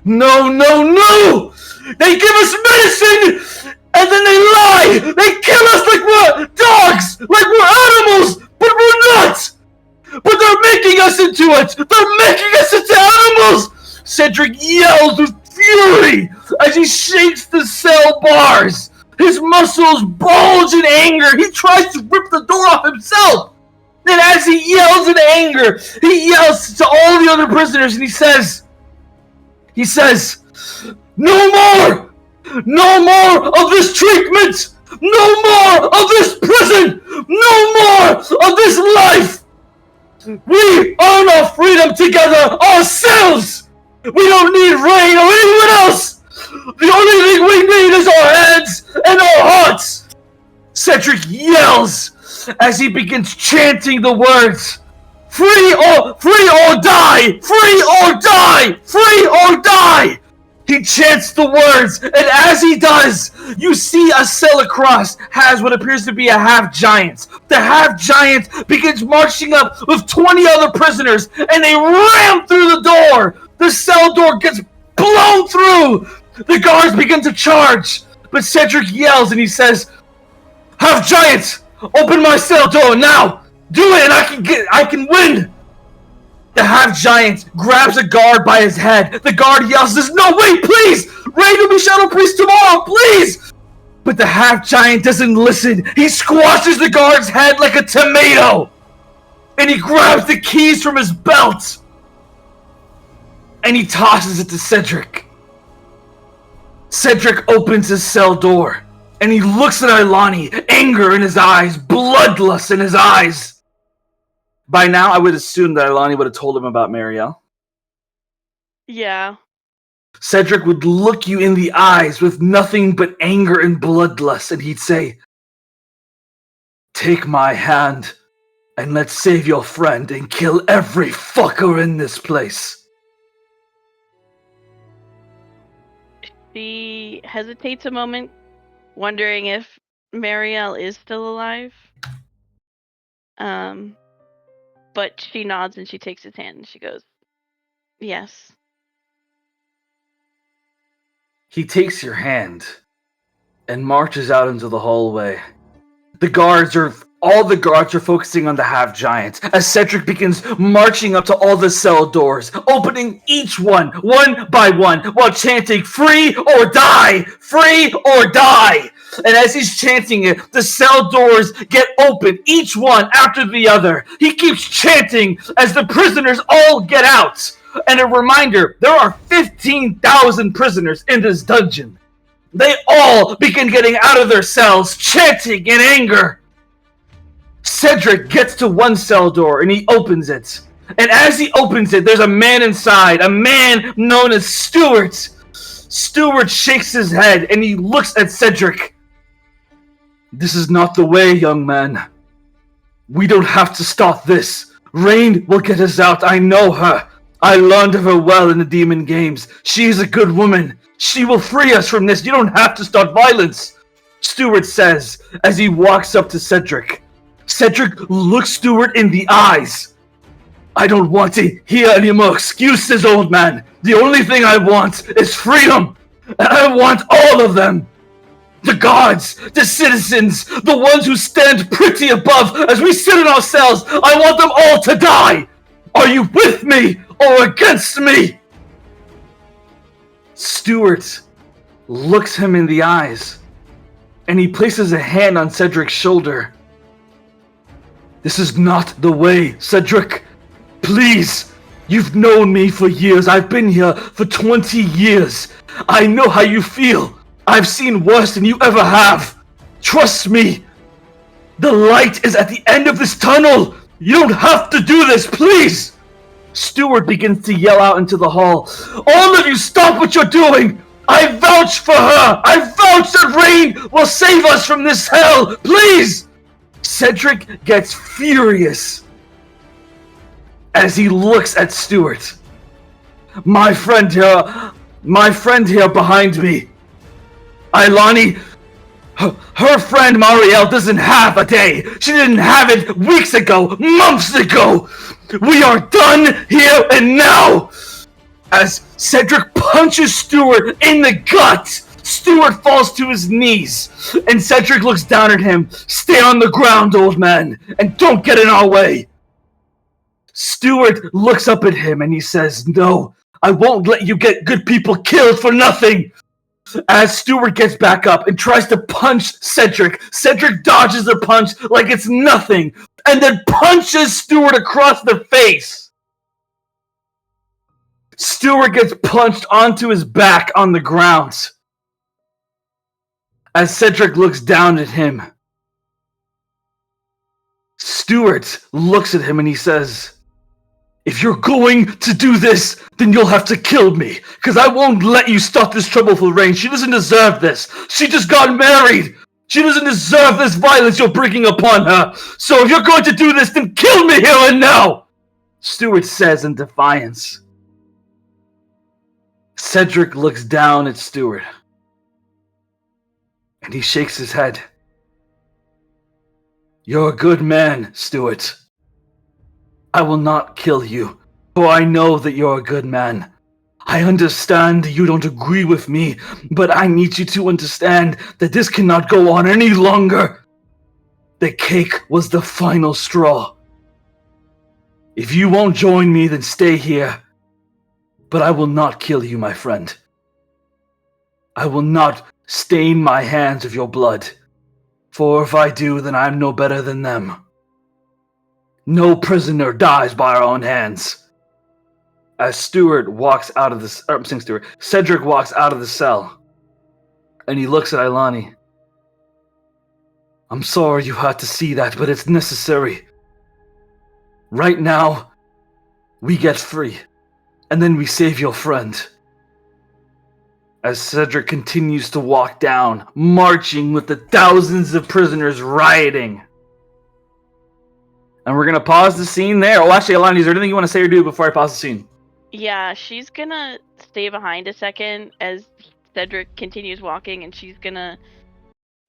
no, no, no! They give us medicine, and then they lie! They kill us like we're dogs! Like we're animals! But we're not! But they're making us into it! They're making us into animals!" Cedric yells with fury as he shakes the cell bars. His muscles bulge in anger. He tries to rip the door off himself. And as he yells in anger, he yells to all the other prisoners and he says, "No more! No more of this treatment! No more of this prison! No more of this life! We earn our freedom together ourselves! We don't need Rain or anyone else! The only thing we need is our heads and our hearts!" Cedric yells as he begins chanting the words, free or die! Free or die! Free or die! He chants the words, and as he does, you see a cell across has what appears to be a half-giant. The half-giant begins marching up with 20 other prisoners, and they ram through the door! The cell door gets blown through! The guards begin to charge, but Cedric yells and he says, "Half-giant! Open my cell door now! Do it and I can win!" The half-giant grabs a guard by his head. The guard yells, says, "No, wait, please! Rain will be Shadow Priest tomorrow, please!" But the half-giant doesn't listen. He squashes the guard's head like a tomato! And he grabs the keys from his belt! And he tosses it to Cedric. Cedric opens his cell door. And he looks at Ilani, anger in his eyes, bloodlust in his eyes. By now, I would assume that Ilani would have told him about Marielle. Yeah. Cedric would look you in the eyes with nothing but anger and bloodlust, and he'd say, "Take my hand, and let's save your friend and kill every fucker in this place." She hesitates a moment, wondering if Marielle is still alive. But she nods and she takes his hand and she goes, "Yes." He takes your hand and marches out into the hallway. All the guards are focusing on the half-giant as Cedric begins marching up to all the cell doors, opening each one by one, while chanting, "Free or die! Free or die!" And as he's chanting it, the cell doors get open, each one after the other. He keeps chanting as the prisoners all get out. And a reminder, there are 15,000 prisoners in this dungeon. They all begin getting out of their cells, chanting in anger. Cedric gets to one cell door and he opens it. And as he opens it, there's a man inside, a man known as Stuart. Stuart shakes his head and he looks at Cedric. "This is not the way, young man. We don't have to stop this. Rain will get us out. I know her. I learned of her well in the Demon Games. She is a good woman. She will free us from this. You don't have to start violence," Stuart says as he walks up to Cedric. Cedric looks Stuart in the eyes. "I don't want to hear any more excuses, old man. The only thing I want is freedom. And I want all of them. The guards, the citizens, the ones who stand pretty above as we sit in our cells. I want them all to die. Are you with me or against me?" Stuart looks him in the eyes, and he places a hand on Cedric's shoulder. "This is not the way, Cedric. Please, you've known me for years. I've been here for 20 years. I know how you feel. I've seen worse than you ever have. Trust me. The light is at the end of this tunnel. You don't have to do this, please." Stuart begins to yell out into the hall. "All of you, stop what you're doing! I vouch for her! I vouch that Rain will save us from this hell! Please!" Cedric gets furious as he looks at Stuart. My friend here behind me. Ilani, her friend Marielle doesn't have a day. She didn't have it weeks ago, months ago. We are done here and now." As Cedric punches Stuart in the gut, Stuart falls to his knees, and Cedric looks down at him. "Stay on the ground, old man, and don't get in our way." Stuart looks up at him and he says, "No, I won't let you get good people killed for nothing." As Stuart gets back up and tries to punch Cedric, Cedric dodges the punch like it's nothing, and then punches Stuart across the face. Stuart gets punched onto his back on the ground. As Cedric looks down at him, Stuart looks at him and he says, "If you're going to do this, then you'll have to kill me, because I won't let you start this trouble for Rain. She doesn't deserve this. She just got married. She doesn't deserve this violence you're bringing upon her. So if you're going to do this, then kill me here and now," Stuart says in defiance. Cedric looks down at Stuart, and he shakes his head. "You're a good man, Stuart. I will not kill you, for I know that you're a good man. I understand you don't agree with me, but I need you to understand that this cannot go on any longer. The cake was the final straw. If you won't join me, then stay here. But I will not kill you, my friend. I will not stain my hands with your blood, for if I do, then I'm no better than them. No prisoner dies by our own hands." As Cedric walks out of the cell, and he looks at Ilani. "I'm sorry you had to see that, but it's necessary. Right now, we get free, and then we save your friend. As Cedric continues to walk down, marching with the thousands of prisoners rioting. And we're going to pause the scene there. Oh, actually, Alani, is there anything you want to say or do before I pause the scene? Yeah, she's gonna stay behind a second as Cedric continues walking, and she's gonna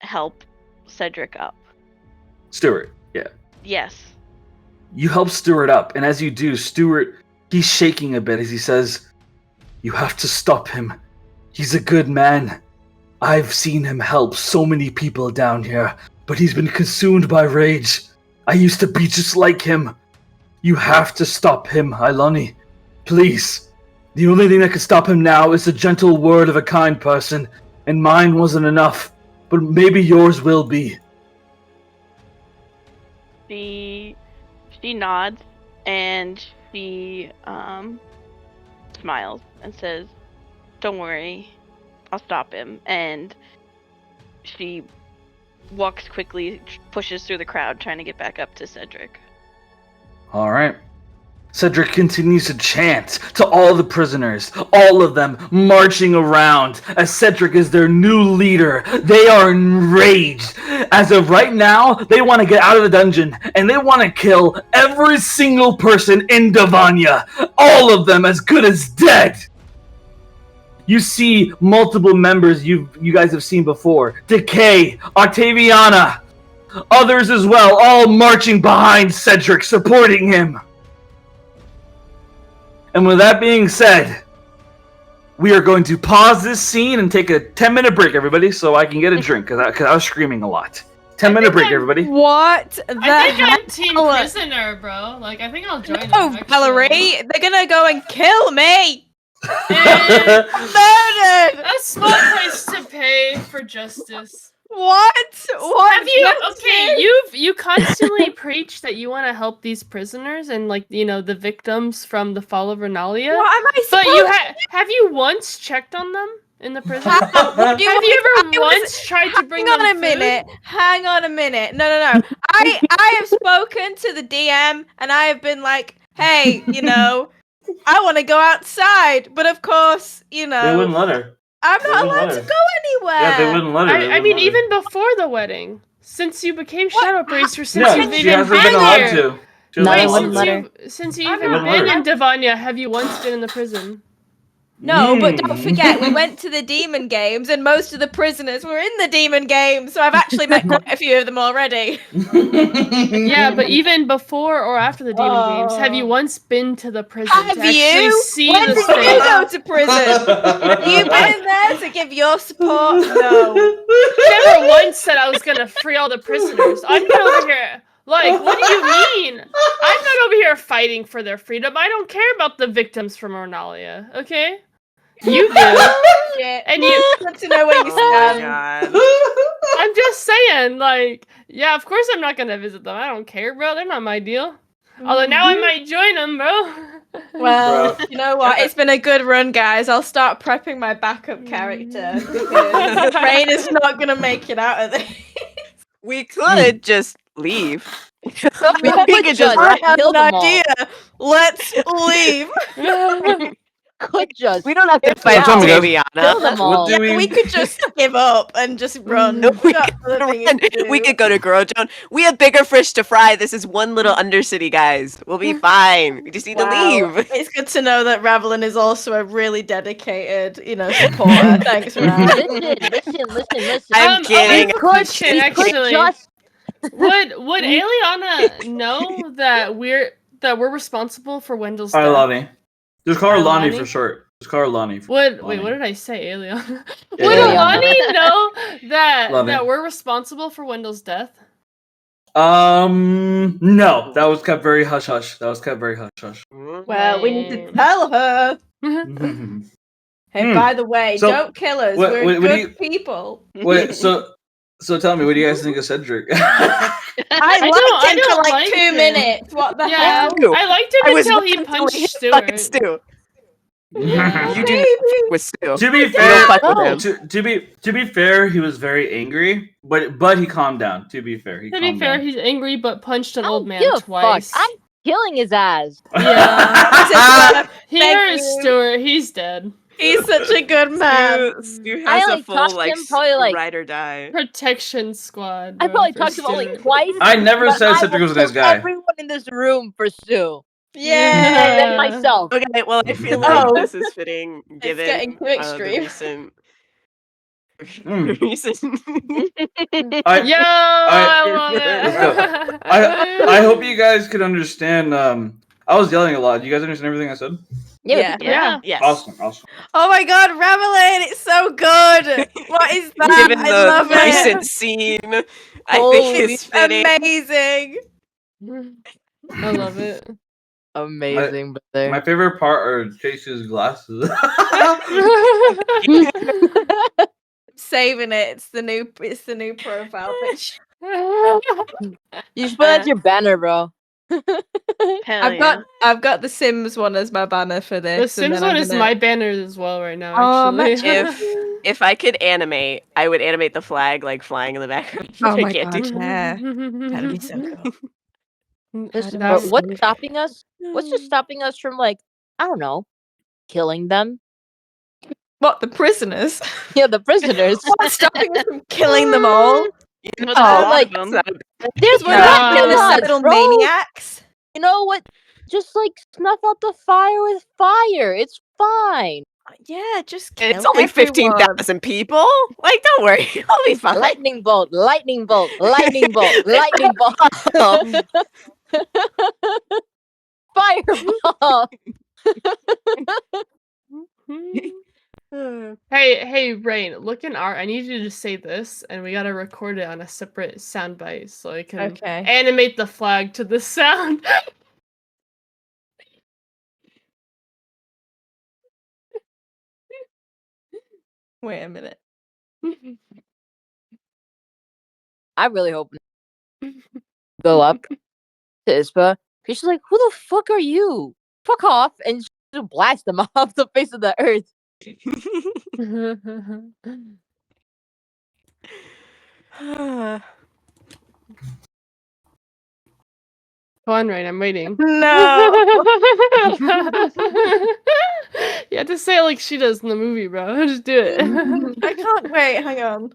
help Cedric up. Stuart, yeah. Yes. You help Stuart up, and as you do, Stuart, he's shaking a bit as he says, "You have to stop him. He's a good man. I've seen him help so many people down here, but he's been consumed by rage. I used to be just like him. You have to stop him, Ilani. Please. The only thing that can stop him now is the gentle word of a kind person, and mine wasn't enough, but maybe yours will be." She nods and she smiles and says, "Don't worry, I'll stop him." And she walks quickly, pushes through the crowd, trying to get back up to Cedric. All right. Cedric continues to chant to all the prisoners, all of them marching around as Cedric is their new leader. They are enraged. As of right now, they want to get out of the dungeon and they want to kill every single person in Davania. All of them as good as dead. You see multiple members you guys have seen before. Decay, Octaviana, others as well, all marching behind Cedric, supporting him. And with that being said, we are going to pause this scene and take a 10-minute break, everybody, so I can get a drink, because I was screaming a lot. 10-minute break, everybody. What? I think I'm team prisoner, bro. Like, I think I'll join them. Oh, Valerie, they're gonna go and kill me! And Murdered! a small price to pay for justice. What? What? Have you? Okay, you constantly preach that you want to help these prisoners and, like, you know, the victims from the fall of Renalia. What am I But supposed you have you once checked on them in the prison? Have you ever once tried to bring them Hang on a food? minute. Hang on a minute. No. I have spoken to the DM and I have been like, hey, you know, I want to go outside, but of course, you know, They wouldn't let her. I'm not allowed to go anywhere. Yeah, they wouldn't let her. I mean, even before the wedding, since you became Shadow Bracer, since Yeah, you've she even hasn't been been allowed here. to. She No, hasn't they been allowed wouldn't to. let her. Since you've I even wouldn't been let in Davania, have you once been in the prison? No, but don't forget, we went to the demon games and most of the prisoners were in the demon games, so I've actually met quite a few of them already. Yeah, but even before or after the demon games, have you once been to the prison Have to actually you? see When the did state? you go to prison? Have you been there to give your support? No. Never once said I was gonna free all the prisoners. I'm not over here. Like, what do you mean? I'm not over here fighting for their freedom. I don't care about the victims from Ornalia, okay? You do. Shit. And you... Good to know where you stand. I'm just saying, like, yeah, of course I'm not gonna visit them. I don't care, bro. They're not my deal. Although now I might join them, bro. Well, Bro. you know what? It's been a good run, guys. I'll start prepping my backup character because Rain is not gonna make it out of this. We could just leave. we could could just just. I have kill an them all. idea. Let's leave. Could just We don't have to Yeah. fight Tell me, guys. kill Taviana. them all. do Yeah, we could just give up and just run. No, we Got could other things run. to do. We could go to Growtown. We have bigger fish to fry. This is one little undercity, guys. We'll be fine. We just need to Wow. leave. It's good to know that Ravelin is also a really dedicated, you know, supporter. Thanks, Rav. Listen. I'm kidding. Question, We could actually. just Would Eliana know that we're responsible for Wendell's death? Lonnie. Just call her Lonnie Lonnie? for short. Just call her Lonnie. Wait, Lonnie. what did I say, Eliana? Yeah, Would yeah, Alani know that Lonnie. we're responsible for Wendell's death? No. That was kept very hush hush. Well, we need to tell her. Hey, by the way, So, don't kill us. what- We're what do good you- people. Wait, so tell me, what do you guys think of Cedric? I I liked him for don't like like 2 him. minutes. What the Yeah, hell? Stu. I liked him I was until he waiting till punched he hit fucking Stuart. Stu. Yeah. You do Baby. not with Stu. To be You fair, don't fuck with Oh. him. to be fair, he was very angry, but he calmed down. To be fair, he To be calmed fair, down. he's angry but punched an I old don't man give a fuck. twice. I killing his ass. Yeah. Thank Here's you. Stuart. He's dead. He's such a good man. Stu I has a only full talked to like him probably, like- ride or die. Protection squad. I bro, probably for talked to him only Stuart. twice. I never but said I Cedric will was a nice kill guy. everyone in this room for Stu. Yay! And then myself. Okay, well, I feel like Oh. this is fitting given getting too the extreme. recent. Mm. recent. I, Yo, I- I love it. I hope you guys could understand. I was yelling a lot. Do you guys understand everything I said? Yeah. Yeah. Yes. Awesome. Oh my god, Ramelin, it's so good. What is that? Given I the love recent it. scene, I Holy think it's fitting. Amazing. I love it. Amazing, brother. My favorite part are Chase's glasses. Saving it. It's the new profile picture. You should put that as your banner, bro. Hell yeah. I've got the Sims one as my banner for this. The and Sims then one I'm is gonna- my banner as well right now. Oh, Actually, If I could animate, I would animate the flag like flying in the background. Oh I my can't God. do Yeah. That'd be so cool. Listen, That's- bro, what's stopping us? What's just stopping us from, like, I don't know, killing them? What, the prisoners? Yeah, the prisoners. What's stopping us from killing them all? You know, Well, there's a a lot like- of them. There's We're Yeah. not nothing else, genocidal bro. maniacs. You know what? Just, like, snuff out the fire with fire. It's fine. Yeah, just kill It's only everyone. 15,000 people. Like, don't worry, I'll be fine. Lightning bolt, lightning bolt, lightning bolt, lightning bolt. Fireball. Hey, Rain, look in art. I need you to say this, and we gotta record it on a separate soundbite so I can Okay. animate the flag to the sound. Wait a minute. I really hope go up to Ispa. She's like, "Who the fuck are you? Fuck off!" And she'll blast them off the face of the earth. Go on, Rain. I'm waiting. No. You have to say it like she does in the movie, bro. Just do it. I can't wait, hang on.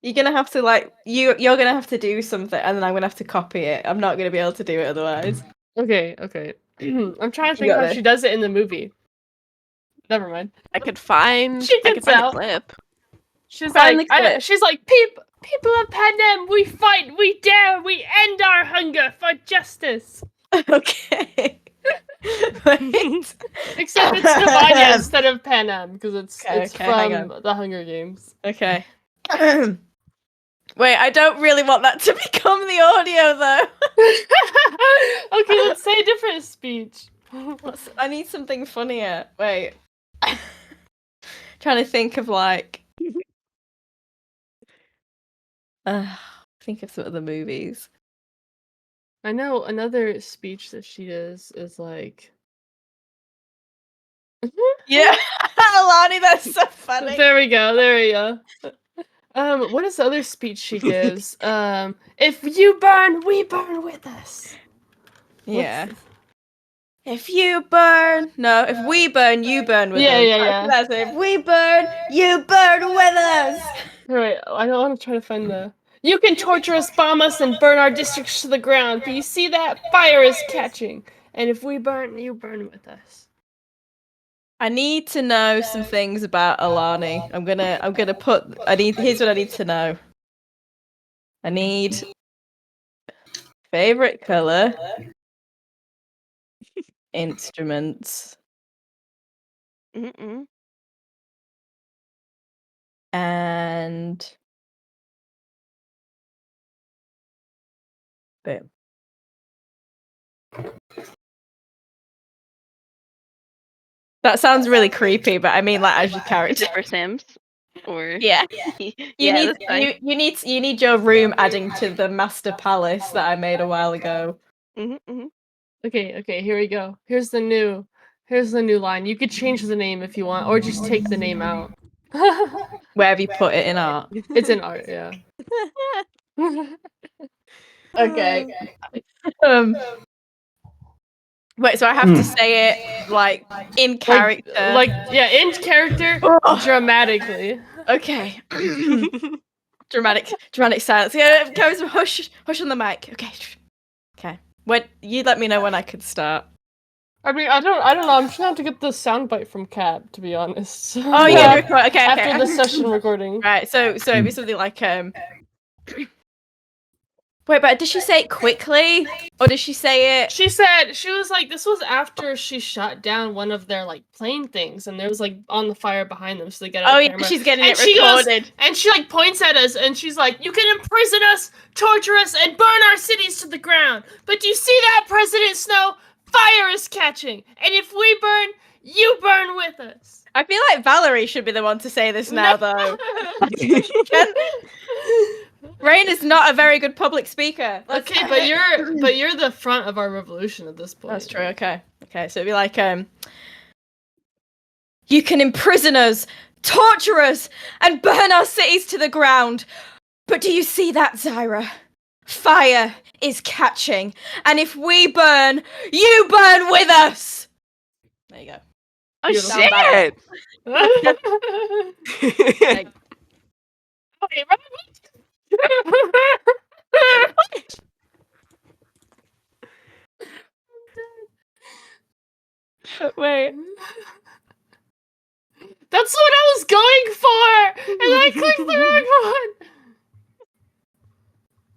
You're gonna have to you're gonna have to do something and then I'm gonna have to copy it. I'm not gonna be able to do it otherwise. Okay. I'm trying to You think got how this. she does it in the movie. Never mind. I could find. She I could gets find a out. clip. She's Find like, the clip. she's like, people of Panem, we fight, we dare, we end our hunger for justice. Okay. Wait. Except it's Davania instead of Panem because it's Okay, hang from the Hunger Games. Okay. Wait, I don't really want that to become the audio though. Okay, let's say a different speech. I need something funnier. Wait. Trying to think of think of some of the movies. I know another speech that she does is like, Yeah. Alani, that's so funny. there we go. What is the other speech she gives? If you burn, we burn with us. Yeah. If you burn, no. If we burn, you burn with Yeah, us. yeah. That's it. If we burn, you burn with us. Right, I don't want to try to find the. You can torture us, bomb us, and burn our districts to the ground, but you see that? Fire is catching. And if we burn, you burn with us. I need to know some things about Alani. I'm gonna put. Here's what I need to know. I need favorite color, instruments, Mm-mm. and boom. That sounds really creepy, but I mean, as your character. For Sims, or Yeah. yeah, that's fine. You need your room adding to the master palace that I made a while ago. Mm-hmm. Okay, here we go. Here's the new line. You could change the name if you want, or just take the name out. Where have you put it in art? It's in art, yeah. Okay. Wait, so I have to say it like in character. In character, dramatically. Okay. dramatic silence. Yeah, guys, hush on the mic. Okay. When you let me know when I could start. I mean, I don't know. I'm just gonna have to get the soundbite from Cat, to be honest. Oh, yeah. Okay. After the session recording. Right. So it'd be something like Wait, but did she say it quickly, or did she say it? She said she was like, this was after she shot down one of their like plane things, and there was like on the fire behind them, so they get out camera. She's getting and it recorded. And she like points at us, and she's like, "You can imprison us, torture us, and burn our cities to the ground. But do you see that, President Snow? Fire is catching, and if we burn, you burn with us." I feel like Valerie should be the one to say this now, though. Rain is not a very good public speaker. Okay, but you're the front of our revolution at this point. That's true. Okay, so it'd be like, you can imprison us, torture us, and burn our cities to the ground. But do you see that, Zyra? Fire is catching, and if we burn, you burn with us. There you go. Oh shit! Wait. That's what I was going for, and I clicked the wrong one.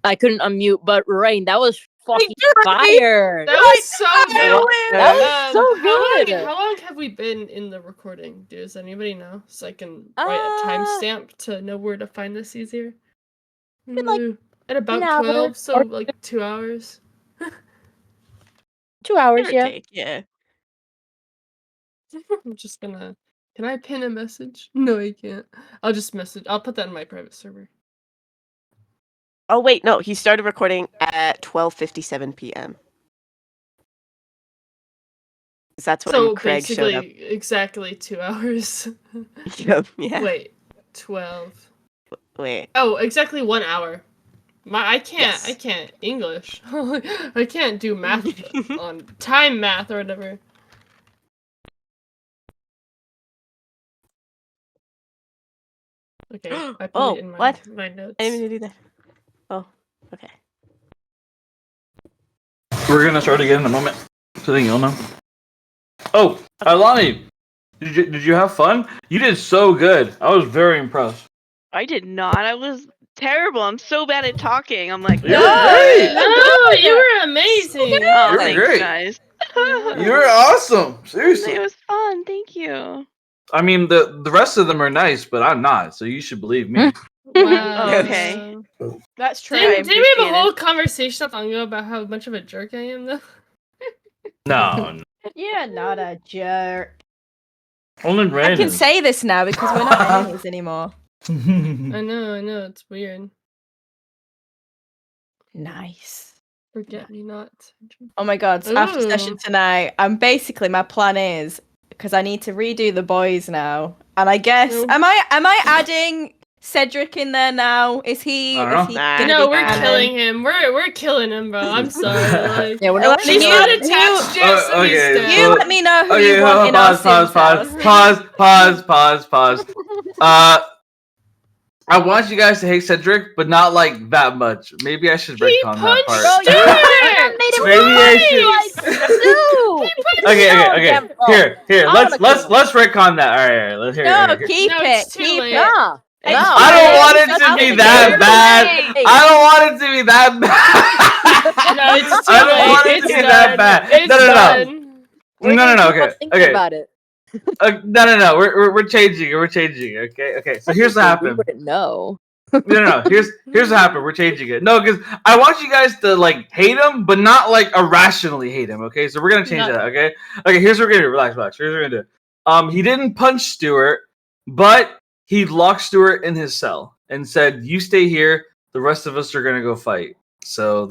I couldn't unmute, but Rain, that was fucking fire. That was so good. That was so good. How long have we been in the recording? Does anybody know? So I can write a timestamp to know where to find this easier. At about 12, so like 2 hours. 2 hours, yeah. Yeah. I'm just gonna. Can I pin a message? No, I can't. I'll just message. I'll put that in my private server. Oh wait, no. He started recording at 12:57 p.m. That's when Craig showed up. Exactly 2 hours. Yep, yeah. Wait, 12. Wait. Oh, exactly 1 hour. I can't. Yes. I can't English. I can't do math on time math or whatever. Okay, I put it in my notes. I didn't mean to do that. Oh, okay. We're gonna start again in a moment, so then you'll know. Oh, Alani, did you have fun? You did so good. I was very impressed. I did not. I was terrible. I'm so bad at talking. I'm like, You're great. No, you were amazing. Oh, You're thanks, great. guys. You're awesome. Seriously. It was fun. Thank you. I mean, the rest of them are nice, but I'm not. So you should believe me. Wow. Okay. That's true. Didn't we have a whole conversation not long ago about how much of a jerk I am, though? No. You're not a jerk. Only I Brandon. can say this now because we're not enemies anymore. I know, it's weird. Nice. Forget me not. Oh my god, so after session tonight, my plan is, because I need to redo the boys now, and I guess, am I adding Cedric in there now? Is he I don't know. gonna No, be we're canon? killing him. We're killing him, bro. I'm sorry. Like, Yeah, we're not. she's not attached yet, so he's okay, dead. You let me know who you want in our pause. I want you guys to hate Cedric, but not like that much. Maybe I should retcon that part. Okay. Here. Let's retcon that. All right. Here. Keep it. No. I don't want it to be that bad. I don't want it to be that bad. No, it's too I don't late. want it It's to be done. that bad. It's done. No. Okay. About it. No. We're changing it. Okay. So here's what We happened. wouldn't know. No. Here's what happened. We're changing it. No, because I want you guys to like hate him, but not like irrationally hate him. Okay. So we're gonna change that. Okay. Here's what we're gonna do. Relax. Here's what we're gonna do. He didn't punch Stuart, but he locked Stuart in his cell and said, "You stay here. The rest of us are gonna go fight." So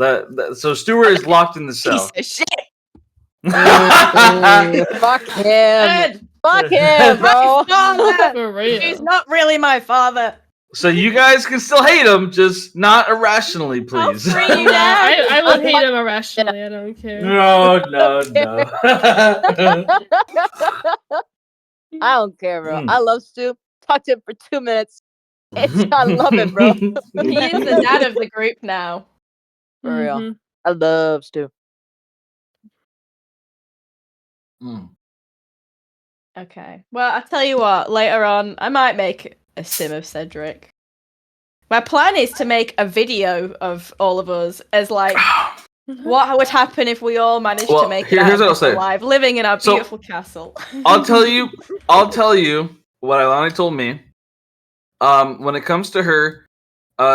so Stuart is locked in the cell. Piece of shit. Fuck him. Fuck him, bro. Father. For real. He's not really my father. So you guys can still hate him, just not irrationally, I'll please. free you now. I will hate him irrationally. I don't care. No. I don't care, bro. Mm. I love Stu. Talk to him for 2 minutes. I love it, bro. He is the dad of the group now. For real. Mhm. I love Stu. Mm. Okay. Well, I'll tell you what, later on, I might make a sim of Cedric. My plan is to make a video of all of us as like what would happen if we all managed Well, to make here's it out what I'll of say. this alive, living in our So- beautiful castle. I'll tell you what Ilani told me. When it comes to her,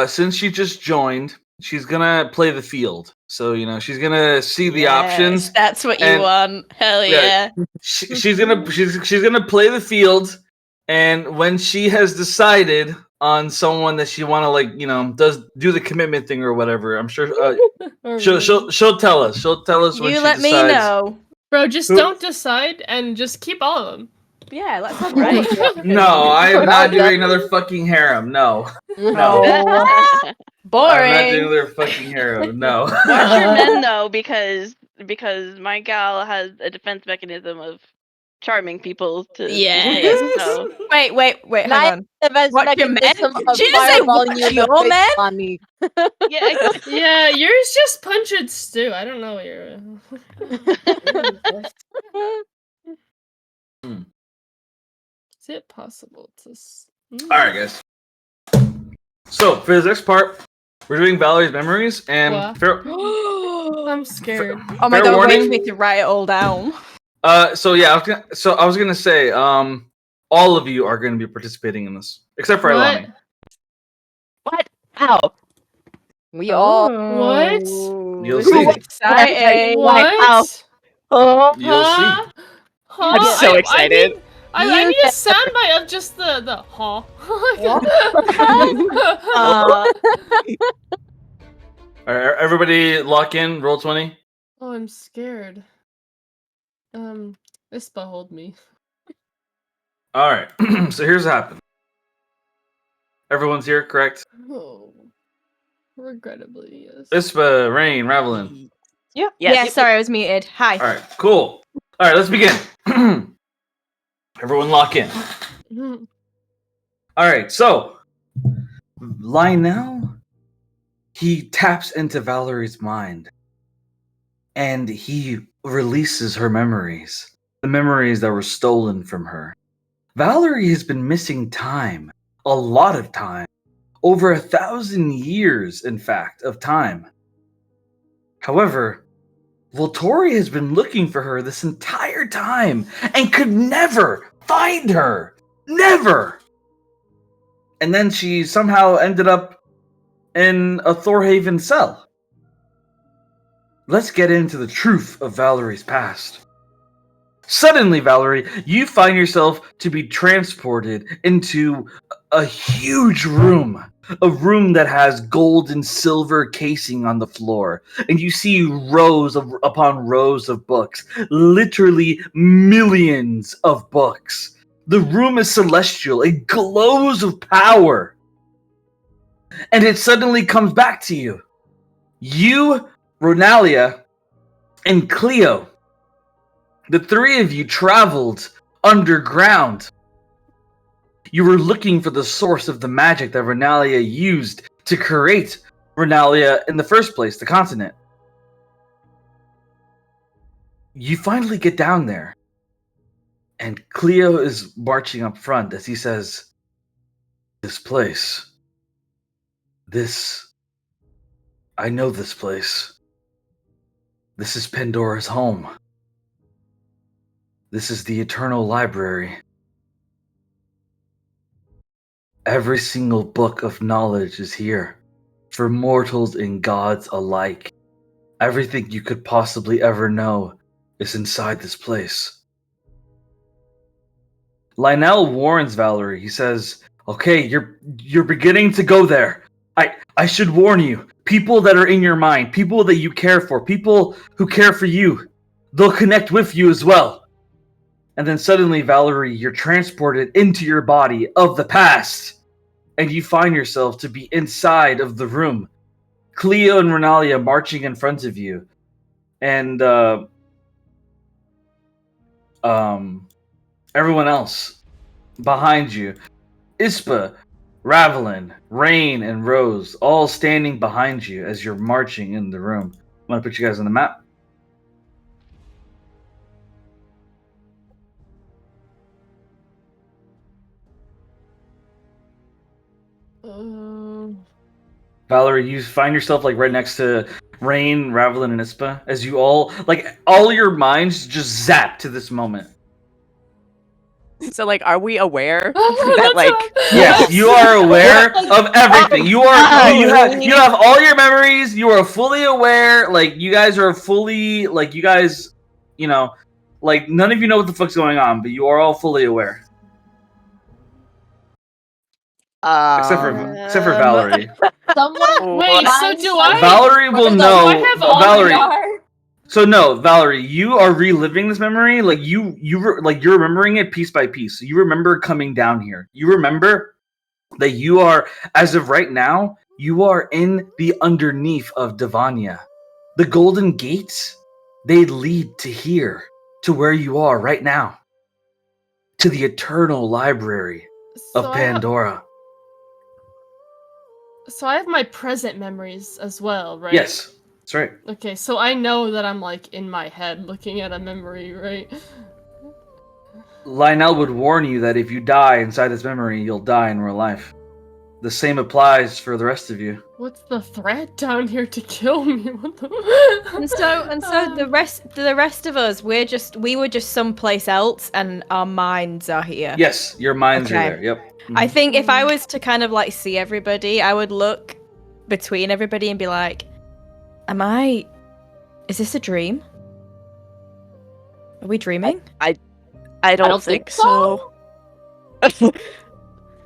since she just joined, she's gonna play the field. So she's gonna see the options. Yes, that's what you and- want. Hell yeah. She's gonna play the field, and when she has decided on someone that she does do the commitment thing or whatever, I'm sure Or she'll tell us. She'll tell us when You she let me decides. know. Bro, just Who- don't decide and just keep all of them. Yeah, let's have Right. No, I am not Right. doing another fucking harem. No, No. I'm Boring. not doing another fucking harem. No. Watch your men though, because my gal has a defense mechanism of charming people to. Yes. So. Wait, hang Nice on. events Watch your mechanism men? of She didn't say fireballing watch you in your the face men? on me. Yeah, Yeah, yours just punched Stu. I don't know what you're. Is it possible to? All right, guys. So for this next part, we're doing Valerie's memories, and What? I'm scared. Oh my Fair god, warning. wait for me to write it all down. So yeah, I was gonna say, all of you are gonna be participating in this, except for What? Ilani. What? How? We all. What? You'll This see. is exciting. What? Oh. You'll see. Huh? I'm so excited. I You need a soundbite of just the huh. All right, everybody, lock in. Roll 20. Oh, I'm scared. Ispa, hold me. All right. So here's what happened. Everyone's here, correct? Oh, regrettably, yes. Ispa, Rain, Ravelin. Yep. Yeah, sorry, I was muted. Hi. All right, cool. All right, let's begin. Everyone, lock in. Mhm. All right, so Lionel, he taps into Valerie's mind, and he releases her memories, the memories that were stolen from her. Valerie has been missing time, a lot of time, over 1,000 years, in fact, of time. However, Voltori has been looking for her this entire time and could never find her. Never! And then she somehow ended up in a Thorhaven cell. Let's get into the truth of Valerie's past. Suddenly, Valerie, you find yourself to be transported into a huge room. A room that has gold and silver casing on the floor. And you see rows upon rows of books. Literally millions of books. The room is celestial. It glows of power. And it suddenly comes back to you. You, Ronalia, and Cleo, the three of you traveled underground. You were looking for the source of the magic that Ronalia used to create Ronalia in the first place, the continent. You finally get down there. And Cleo is marching up front as he says, "This place. I know this place. This is Pandora's home. This is the Eternal Library. Every single book of knowledge is here, for mortals and gods alike. Everything you could possibly ever know is inside this place." Lionel warns Valerie. He says, "Okay, you're beginning to go there. I should warn you. People that are in your mind, people that you care for, people who care for you, they'll connect with you as well." And then suddenly, Valerie, you're transported into your body of the past. and you find yourself to be inside of the room. Cleo and Renalia marching in front of you, and everyone else behind you. Ispa, Ravelin, Rain, and Rose all standing behind you as you're marching in the room. I'm gonna put you guys on the map. Valerie, you find yourself like right next to Rain, Ravelin, and Ispa as you all your minds just zap to this moment. So, like, are we aware that, like... Yes, you are aware of everything. You have all your memories. You are fully aware. Like, you guys are fully, like, you guys, you know, like, none of you know what the fuck's going on, but you are all fully aware. Except for Valerie. Someone Wait, so do I? Valerie will know. Do I have all Valerie. So no, Valerie, you are reliving this memory. Like you're remembering it piece by piece. So you remember coming down here. You remember that you are, as of right now, you are in the underneath of Davania. The golden gates, they lead to here, to where you are right now, to the eternal library of Pandora. So I have my present memories as well, right? Yes, that's right. Okay, so I know that I'm like in my head looking at a memory, right? Lionel would warn you that if you die inside this memory, you'll die in real life. The same applies for the rest of you. What's the threat down here to kill me? What the... And so the rest of us, we were just someplace else, and our minds are here. Yes, your minds are Okay. there. Yep. I think if I was to kind of like see everybody, I would look between everybody and be like, is this a dream? Are we dreaming? I don't think so.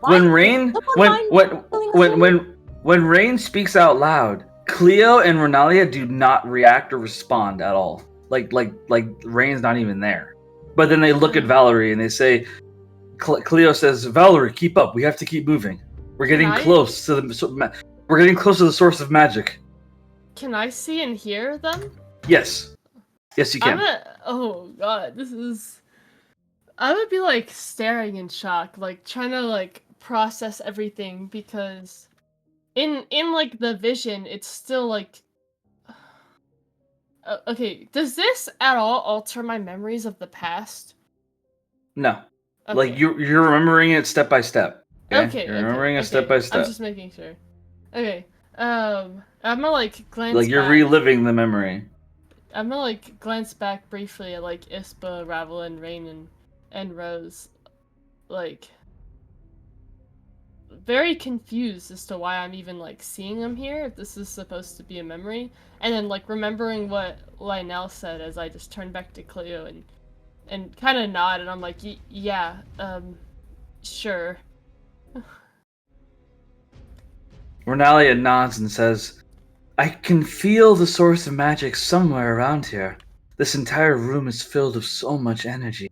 When Rain when Rain speaks out loud, Cleo and Renalia do not react or respond at all. Like Rain's not even there. But then they look at Valerie and they say, Cleo says, "Valerie, keep up. We have to keep moving. We're getting close to the source of magic." Can I see and hear them? Yes, you can. Oh god, I would be like staring in shock, like trying to like process everything, because in like the vision, it's still like okay, does this at all alter my memories of the past? No. Okay. Like you're remembering it step by step. Okay. You're remembering it step by step. I'm just making sure. Okay. I'm gonna like glance like you're back. reliving the memory. I'm gonna like glance back briefly at like Ispa, Ravelin, Rain, and Rose, like very confused as to why I'm even like seeing them here, if this is supposed to be a memory, and then like remembering what Lionel said as I just turned back to Cleo and kind of nod, and I'm like, yeah, sure. Renalia nods and says, "I can feel the source of magic somewhere around here. This entire room is filled with so much energy."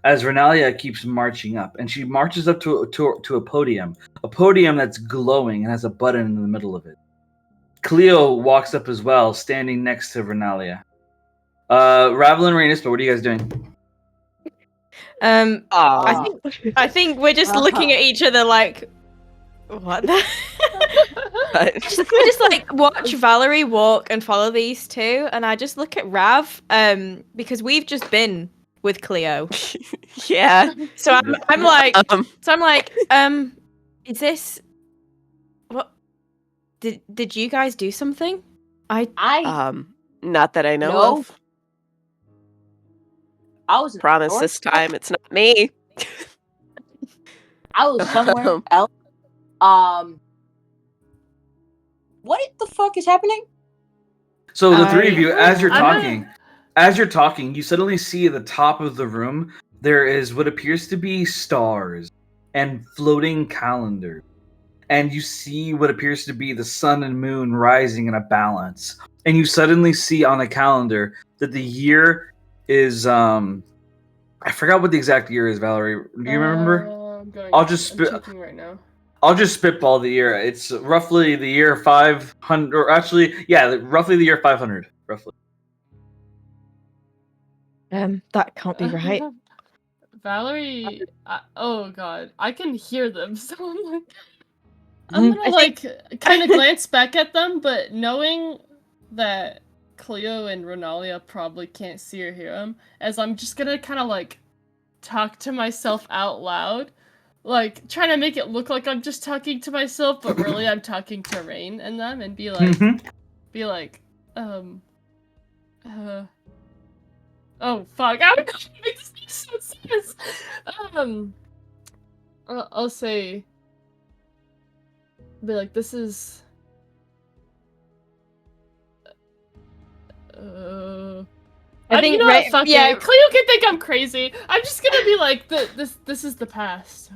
As Renalia keeps marching up, and she marches up to a podium that's glowing and has a button in the middle of it. Cleo walks up as well, standing next to Renalia. Ravelin, Rain, Ispa, what are you guys doing? I think we're just looking at each other like, what the? I just like watch Valerie walk and follow these two, and I just look at Rav, because we've just been with Cleo. Yeah. So I'm like, is this what? Did you guys do something? Not that I know of. I was Promise this time it's not me. I was somewhere else. What the fuck is happening? So the three of you, as you're talking, you suddenly see at the top of the room there is what appears to be stars and floating calendars. And you see what appears to be the sun and moon rising in a balance. And you suddenly see on the calendar that the year is I forgot what the exact year is, Valerie. Do you remember? I'm I'll just checking right now. I'll just spitball the year. It's roughly the year 500, or actually, yeah, roughly the year 500, roughly. That can't be right. Valerie, oh god, I can hear them, so I'm gonna like kind of glance back at them, but knowing that Cleo and Ronalia probably can't see or hear them, as I'm just gonna kind of like talk to myself out loud, like trying to make it look like I'm just talking to myself, but really I'm talking to Rain and them, and be like, oh fuck, I don't know how to make this make sense. I'll say, be like, this is, I think, you know right, what, fuck yeah. it. Cleo can think I'm crazy. I'm just gonna be like, this is the past.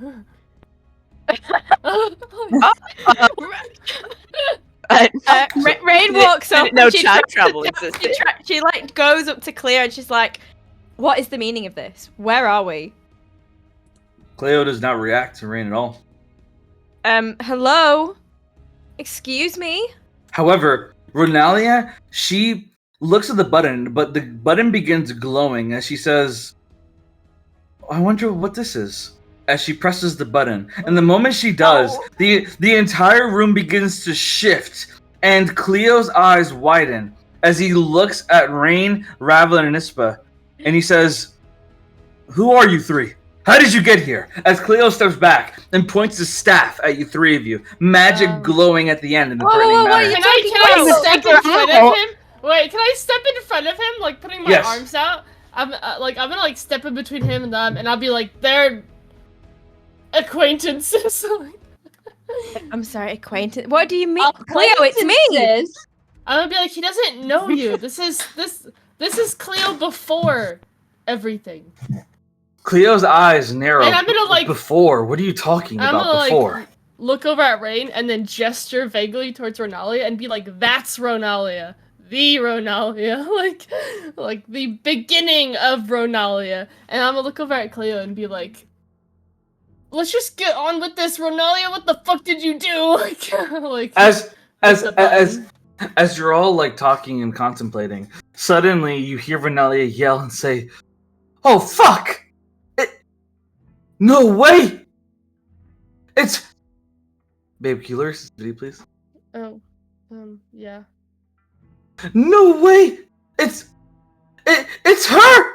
Rain walks up. No And she chat tries trouble to- existed. she like goes up to Cleo and she's like, "What is the meaning of this? Where are we?" Cleo does not react to Rain at all. Hello? Excuse me? However, Ronalia, she looks at the button, but the button begins glowing as she says, I wonder what this is. As she presses the button. And the moment she does, the entire room begins to shift, and Cleo's eyes widen as he looks at Rain, Ravlin, and Ispa, and he says, Who are you three? How did you get here? As Cleo steps back and points his staff at you three of you, magic glowing at the end in the threatening manner. Can I step in front of him? Wait, can I step in front of him, like putting my arms out? I'm gonna like step in between him and them, and I'll be like, they're acquaintances. I'm sorry, acquaintance. What do you mean? Cleo, it's me! I'm gonna be like, he doesn't know you. This is Cleo before everything. Cleo's eyes narrow. And I'm gonna like before. What are you talking about before? Like, look over at Rain and then gesture vaguely towards Ronalia and be like, "That's Ronalia, the Ronalia, like the beginning of Ronalia." And I'm gonna look over at Cleo and be like, "Let's just get on with this, Ronalia. What the fuck did you do?" like as you're all like talking and contemplating, suddenly you hear Ronalia yell and say, "Oh fuck! No way! It's Babe Keylers, please." Oh, yeah. No way! It's her!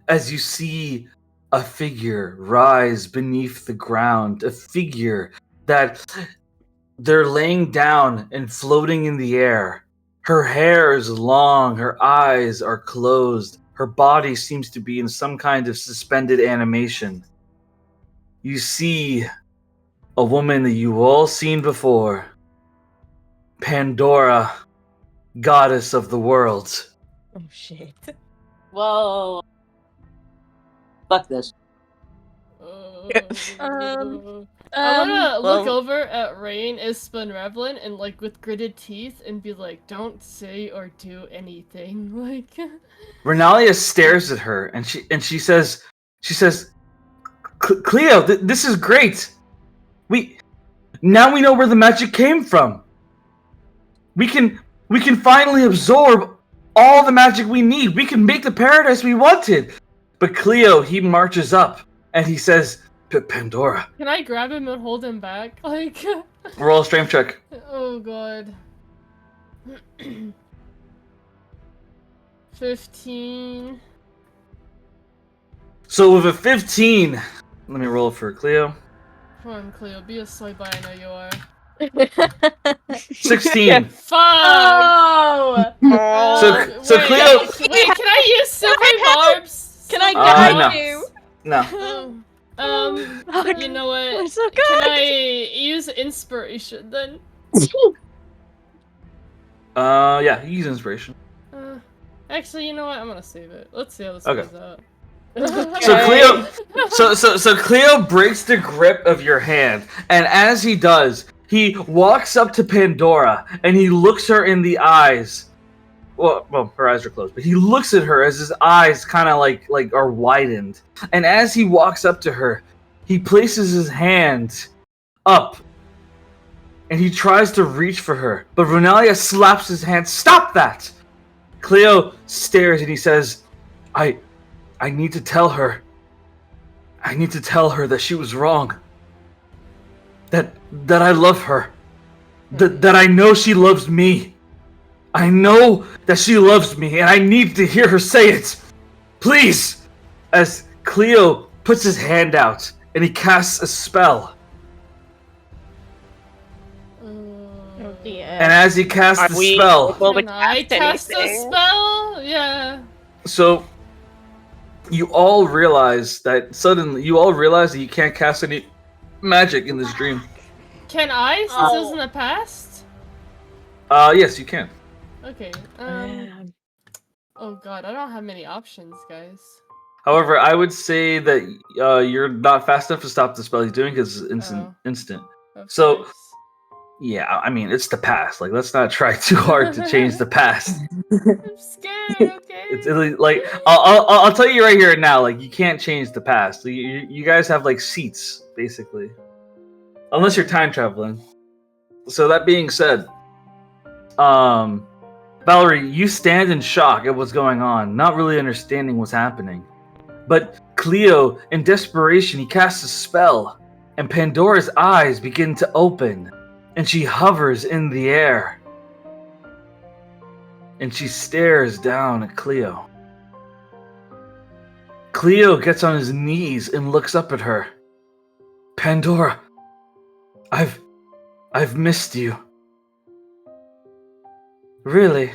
As you see a figure rise beneath the ground, a figure that they're laying down and floating in the air. Her hair is long, her eyes are closed, her body seems to be in some kind of suspended animation. You see a woman that you've all seen before. Pandora, goddess of the world. Oh shit. Whoa. Fuck this. I'm gonna look over at Rain, Ispa, and Revlin and like with gritted teeth and be like, "Don't say or do anything." Like Renalia stares at her and she says, Cleo, this is great. Now we know where the magic came from. We can finally absorb all the magic we need. We can make the paradise we wanted. But Cleo, he marches up and he says, Pandora. Can I grab him and hold him back? Like Roll a strength check. Oh god. 15. So with a 15, let me roll for Cleo. Come on, Cleo, be a soy boy, I know you are. 16. Fuck! Oh! So Cleo. Wait, can I use silver barbs? Can I guide no. you? No. You know what? We're so good. Can I use inspiration then? Yeah, you use inspiration. Actually, you know what? I'm gonna save it. Let's see how this Okay. goes out. So Cleo, so Cleo breaks the grip of your hand, and as he does, he walks up to Pandora and he looks her in the eyes. Well, her eyes are closed, but he looks at her as his eyes kind of like are widened. And as he walks up to her, he places his hand up and he tries to reach for her, but Ronalia slaps his hand. Stop that! Cleo stares and he says, I need to tell her. I need to tell her that she was wrong. That I love her. That I know she loves me. I know that she loves me, and I need to hear her say it. Please! As Cleo puts his hand out, and he casts a spell. Oh dear. And as he casts the spell... Can I cast a spell? Yeah. So, you all realize that suddenly, you can't cast any magic in this dream. Can I, since it was in the past? Yes, you can. Okay. Oh god, I don't have many options, guys. However, I would say that you're not fast enough to stop the spell he's doing because it's instant. Of So, course. yeah, I mean, it's the past. Like, let's not try too hard to change the past. I'm scared. Okay. It's like I'll tell you right here and now. Like, you can't change the past. You guys have like seats basically, unless you're time traveling. So that being said, Valerie, you stand in shock at what's going on, not really understanding what's happening. But Cleo, in desperation, he casts a spell, and Pandora's eyes begin to open, and she hovers in the air. And she stares down at Cleo. Cleo gets on his knees and looks up at her. Pandora, I've missed you. Really?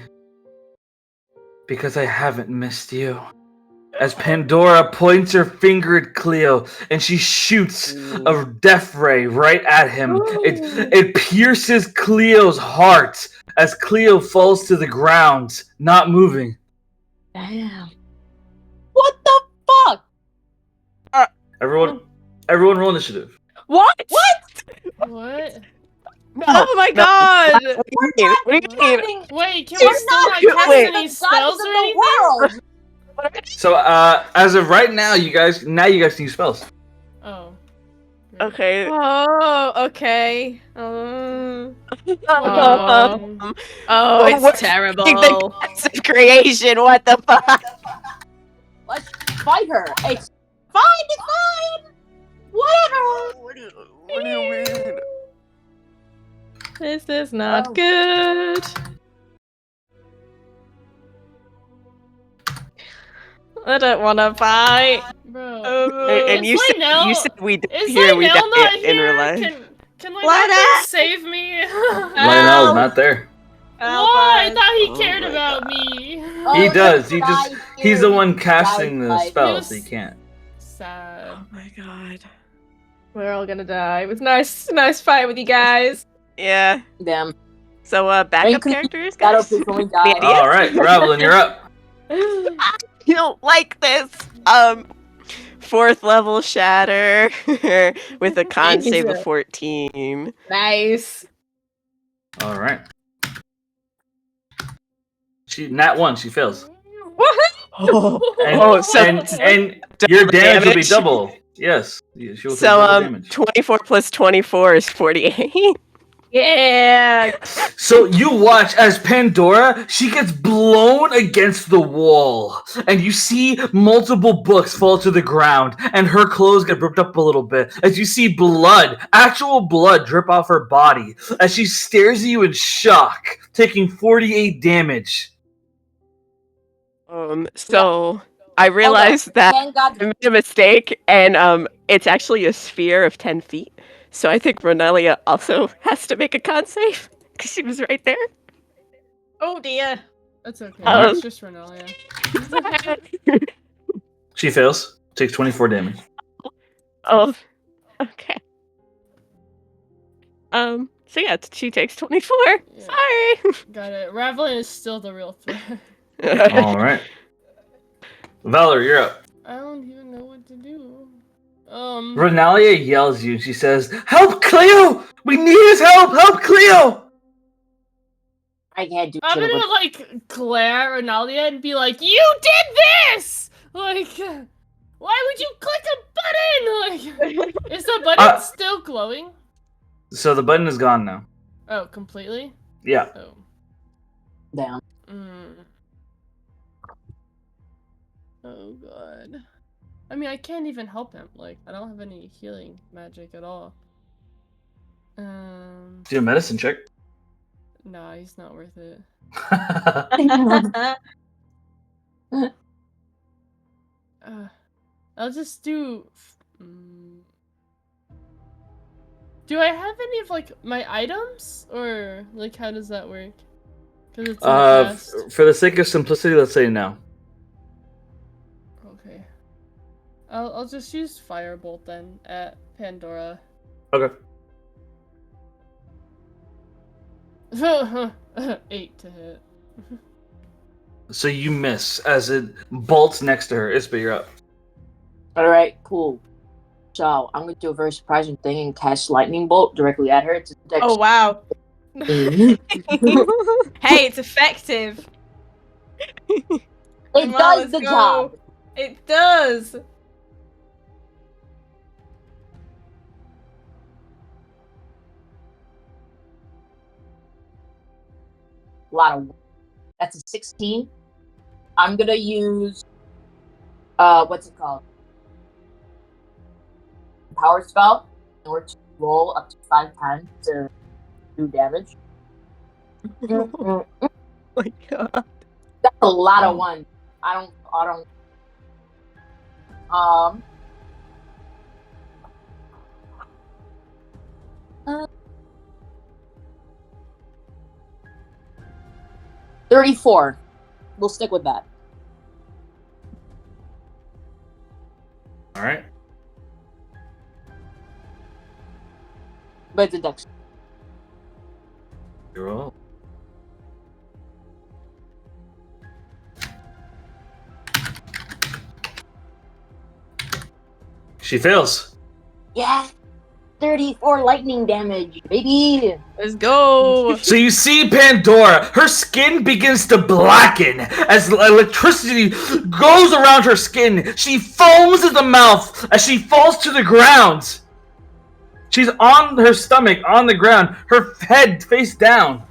Because I haven't missed you. As Pandora points her finger at Cleo and she shoots a death ray right at him. It pierces Cleo's heart as Cleo falls to the ground, not moving. Damn. What the fuck? Everyone roll initiative. What? What? Oh my god! What do you mean? Wait, can we still not cast any spells or anything? So, as of right now, you guys can use spells. Oh. Okay. Oh, okay. Um, Oh, What- it's terrible. The gods of creation, what the fuck? Let's fight her. It's fine. It's fine. Whatever. What do you mean? This is not good. I don't want to fight. bro. And you Is said Lionel- we did Is here we Lionel not die in here? real life. Can Why Lionel not? save me? Lionel's not there. Why? I thought he Oh cared my about God. me. He does. He's the one casting the Guys, spell, so he can't. Sad. Oh my god. We're all gonna die. It was nice fight with you guys. Yeah. Damn. So backup characters, That'll guys. be when we Any die. ideas? All right, Ravelin, you're up. You don't like this. Fourth level shatter with a con save of 14. Nice. All right. Nat 1, she fails. And, So and your damage will be double. Yes, she will take double damage. 24 plus 24 is 48. Yeah. So you watch as Pandora, she gets blown against the wall, and you see multiple books fall to the ground, and her clothes get ripped up a little bit, as you see blood, actual blood drip off her body, as she stares at you in shock, taking 48 damage. So I realized that Thank God. I made a mistake, and it's actually a sphere of 10 feet. So I think Ronelia also has to make a con save because she was right there. Oh dear. That's okay. Um, It's just Renelia. She fails, takes 24 damage. Oh, okay. So yeah, she takes 24. Yeah. Sorry. Got it. Ravelin is still the real threat. All right. Valor, you're up. I don't even know what to do. Renalia yells at you. She says, "Help, Cleo! We need his help! Help, Cleo!" I can't do I'm shit gonna with- like glare at Renalia and be like, "You did this!" Like, why would you click a button? Like, is the button still glowing? So the button is gone now. Oh, completely? Yeah. Oh. Down. Oh god. I mean, I can't even help him. Like, I don't have any healing magic at all. Do a medicine check. Nah, he's not worth it. I'll just do. Do I have any of like my items, or like how does that work? Because it's in the past. For the sake of simplicity, let's say no. Okay. I'll just use Firebolt then at Pandora. Okay. 8 to hit. So you miss as it bolts next to her. Ispa, you're up. Alright, cool. So I'm gonna do a very surprising thing and cast lightning bolt directly at her. It's a dex. Oh wow. Mhm. Hey, it's effective. It Come on, does let's the go. job. It does. A lot of. That's a 16. I'm gonna use. What's it called? Power spell in order to roll up to 5 times to do damage. Oh my god. That's a lot of ones. I don't. 34. We'll stick with that. All right. But it's a dex. You're all. She fails. Yeah. 34 lightning damage, baby. Let's go. So you see Pandora, her skin begins to blacken as electricity goes around her skin. She foams at the mouth as she falls to the ground. She's on her stomach, on the ground, her head face down.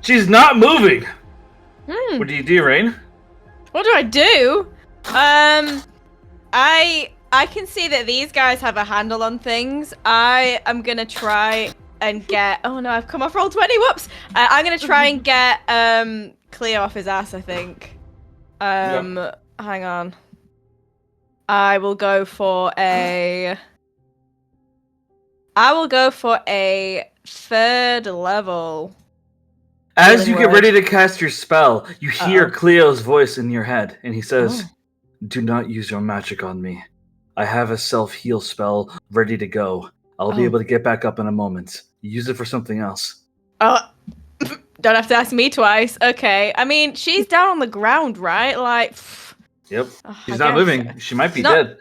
She's not moving. What do you do, Rain? What do I do? I can see that these guys have a handle on things. I am gonna try and get. Oh no, I've come off roll 20. Whoops. I'm gonna try and get Cleo off his ass. I think. Hang on. I will go for a 3rd level. As you get ready to cast your spell, you hear Cleo's voice in your head, and he says, "Do not use your magic on me. I have a self-heal spell ready to go. I'll be able to get back up in a moment. Use it for something else." Oh, don't have to ask me twice. Okay. I mean, she's down on the ground, right? Like. Yep. She's not moving. She might be dead.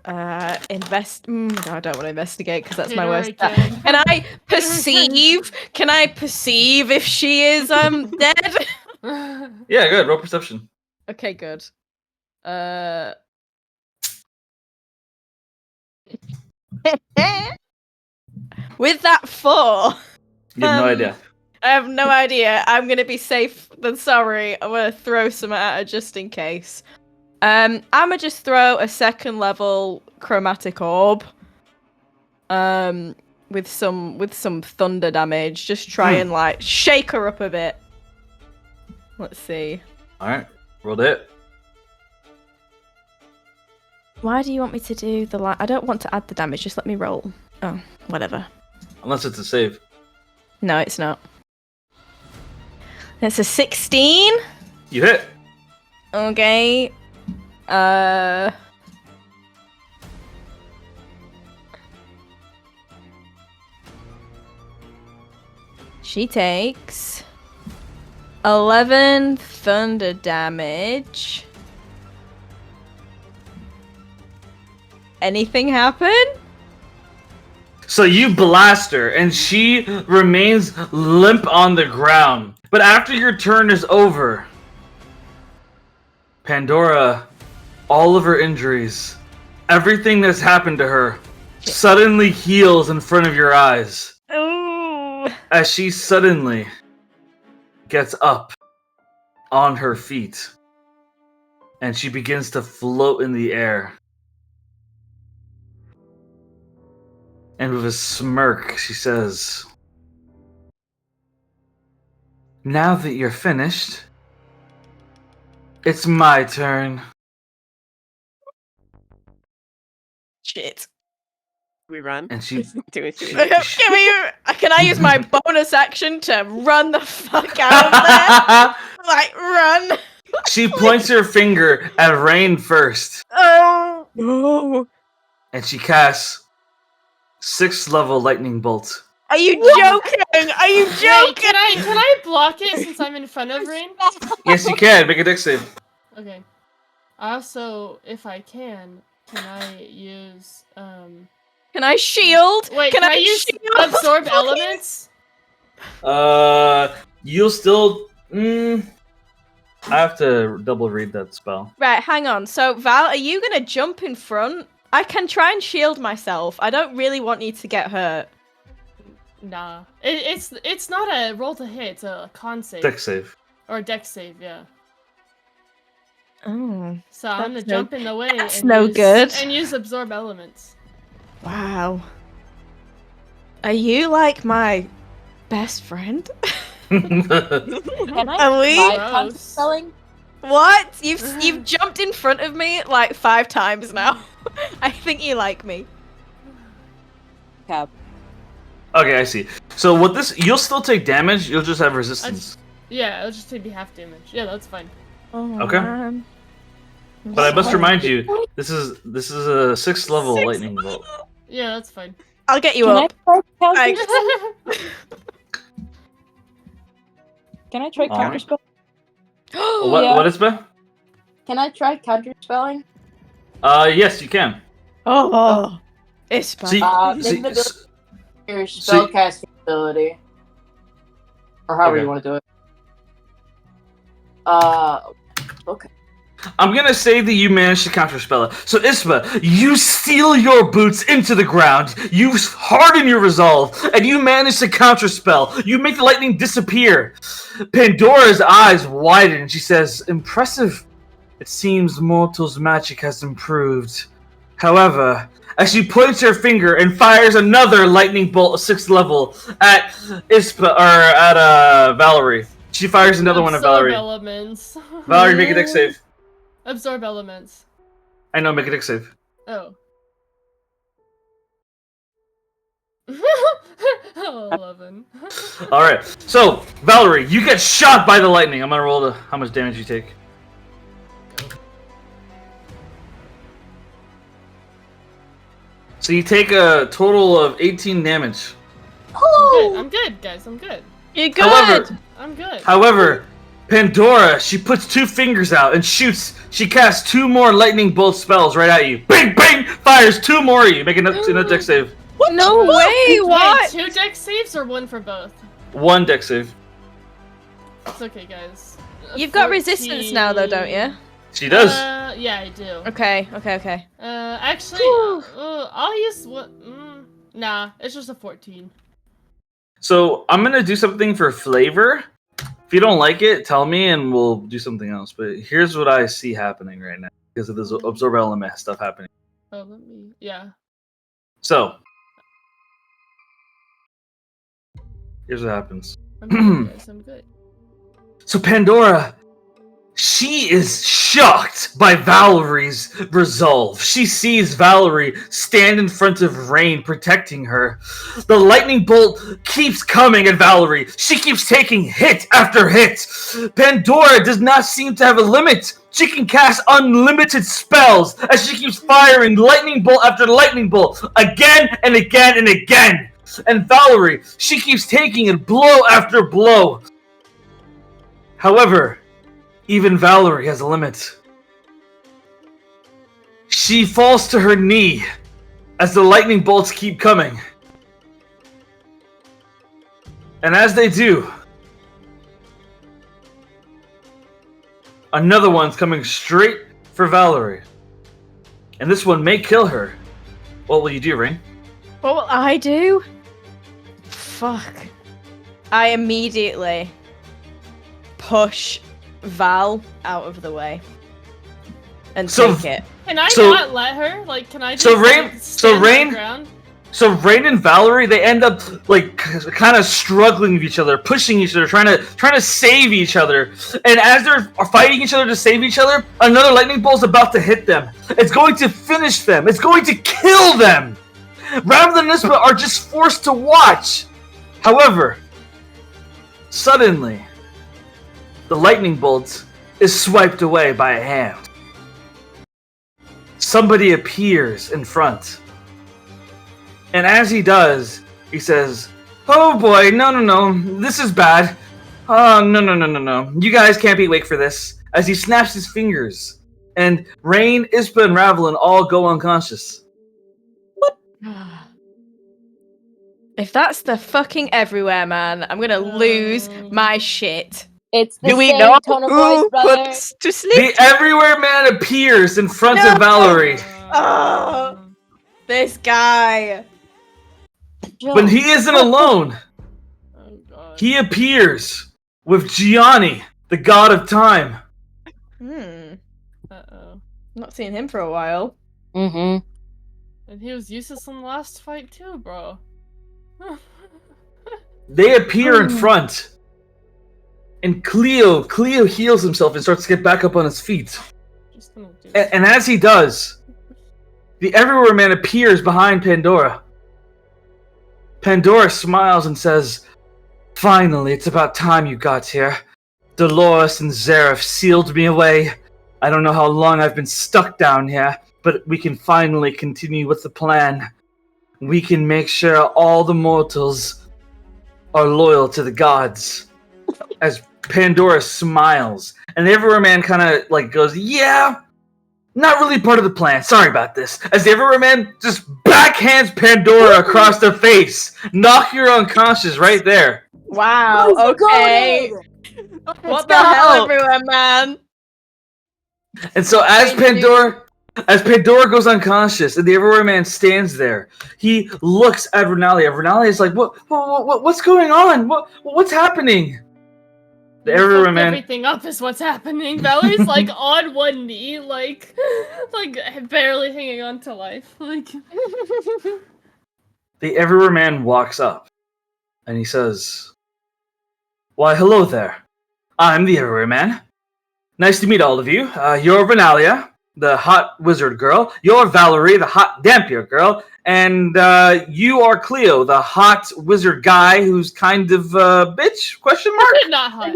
No, I don't want to investigate because that's my Here worst. I go. Can I perceive? Can I perceive if she is dead? Yeah, good. Roll perception. Okay, good. With that 4, You have no idea. I have no idea. I'm gonna be safe than sorry. I'm gonna throw some at her just in case. I'm gonna just throw a 2nd level chromatic orb. With some thunder damage. Just try and like shake her up a bit. Let's see. Alright. Rolled it. Why do you want me to do the I don't want to add the damage, just let me roll. Oh, whatever. Unless it's a save. No, it's not. It's a 16. You hit. Okay. She takes 11 thunder damage. Anything happen? So you blast her, and she remains limp on the ground. But after your turn is over, Pandora, all of her injuries, everything that's happened to her, suddenly heals in front of your eyes Ooh. as she suddenly gets up on her feet and she begins to float in the air. And with a smirk, she says, "Now that you're finished, it's my turn." Shit. We run. And she Do it. Can I use my bonus action to run the fuck out of there? Like, run. she points her finger at Rain first, Oh. No. and she casts 6th level lightning bolt. Are you joking? Are you Wait, joking? can I block it since I'm in front of Rain? Yes, you can. Make a dex save. Okay. Also, if I can I use Can I shield? Wait, can can I use shield? absorb elements? You'll still. I have to double read that spell. Right, hang on. So, Val, are you gonna jump in front? I can try and shield myself. I don't really want you to get hurt. Nah. It's not a roll to hit, it's a con save. Dex save. Or a dex save, yeah. Oh, So I'm gonna That's no- jump in the way that's and no use, good. and use absorb elements. wow. Are you like my best friend? Can I Are we? try Gross. counterspelling? What? You've jumped in front of me like 5 times now. I think you like me. Cap. Okay, I see. So what this? You'll still take damage. You'll just have resistance. Yeah, it'll just be half damage. Yeah, that's fine. Oh, Okay. man. But I must remind you, this is a 6th level lightning bolt. Yeah, that's fine. I'll get you Can up. I try Thanks. counterspelling? Can I try Alright. counterspelling? What? Yeah. What is it? Can I try counterspelling? Yes, you can. Oh, it's fine. See, Invisibility, your spellcasting ability, or however Okay. you want to do it. Okay. I'm gonna say that you managed to counterspell it. So Ispa, you steal your boots into the ground, you harden your resolve, and you manage to counterspell. You make the lightning disappear. Pandora's eyes widen and she says, "Impressive. It seems mortal's magic has improved." However, as she points her finger and fires another lightning bolt of 6th level at Ispa or at Valerie. She fires another one at Absorb Valerie. elements. Valerie, make a dex save. Absorb elements. I know, make a dex save. Oh. 11. Alright, so, Valerie, you get shot by the lightning. I'm gonna roll how much damage you take. So you take a total of 18 damage. I'm good, guys. I'm good. You're good. I'm good. However, Pandora, she puts 2 fingers out and shoots. She casts 2 more lightning bolt spells right at you. Bang, bang! Fires 2 more at you. Make a dex save. No way! What? Wait, 2 dex saves or 1 for both? 1 dex save. It's okay, guys. You've got resistance now, though, don't you? She does. Yeah, I do. Okay. Actually, I'll use what? Nah, it's just a 14. So I'm gonna do something for flavor. If you don't like it, tell me and we'll do something else. But here's what I see happening right now because of this absorb element stuff happening. Oh, let me. Yeah. So here's what happens. I'm good, guys. I'm good. So Pandora, she is shocked by Valerie's resolve. She sees Valerie stand in front of Rain, protecting her. The lightning bolt keeps coming at Valerie. She keeps taking hit after hit. Pandora does not seem to have a limit. She can cast unlimited spells as she keeps firing lightning bolt after lightning bolt again and again and again. And Valerie, she keeps taking it blow after blow. However, even Valerie has a limit. She falls to her knee as the lightning bolts keep coming. And as they do, another one's coming straight for Valerie. And this one may kill her. What will you do, Rain? What will I do? Fuck. I immediately push Val out of the way and take it. Can I So- not let her? Like, can I just So Rain- like, so stand on the Rain- ground? So Rain and Valerie, they end up like kind of struggling with each other, pushing each other, trying to save each other. And as they're fighting each other to save each other, another lightning bolt is about to hit them. It's going to finish them. It's going to kill them. Rather than Nispa are just forced to watch. However, suddenly, the lightning bolt is swiped away by a hand. Somebody appears in front. And as he does, he says, "Oh boy, no, this is bad. Oh, no. You guys can't be awake for this." As he snaps his fingers, and Rain, Ispa, and Ravelin all go unconscious. If that's the fucking everywhere man, I'm gonna lose my shit. It's the Do we same know tone of voice, who brother. put us to The sleep? Everywhere Man appears in front of Valerie. Oh. This guy. But he isn't alone. Oh god. He appears with Gianni, the god of time. Uh-oh. Not seen him for a while. Mm-hmm. And he was useless in the last fight too, bro. They appear in front. And Cleo heals himself and starts to get back up on his feet. Just gonna do And as he does, the Everywhere Man appears behind Pandora. Pandora smiles and says, "Finally, it's about time you got here. Dolores and Zareth sealed me away. I don't know how long I've been stuck down here, but we can finally continue with the plan. We can make sure all the mortals are loyal to the gods." As Pandora smiles, and the Everywhere Man kind of like goes, "Yeah, not really part of the plan. Sorry about this." As the Everywhere Man just backhands Pandora across the face, knocking her unconscious right there. Wow, okay. What the hell, everywhere man? And so as Pandora goes unconscious, and the Everywhere Man stands there, he looks at Renalia. Renalia is like, "What's going on? What's happening?" The You Everywhere fucked Man. everything up is what's happening. Valerie's like on one knee, like barely hanging on to life. Like The Everywhere Man walks up, and he says, "Why, hello there. I'm the Everywhere Man. Nice to meet all of you. You're Renalia, the hot wizard girl. You're Valerie, the hot Dampier girl. And you are Cleo, the hot wizard guy who's kind of bitch? Question mark? not hot.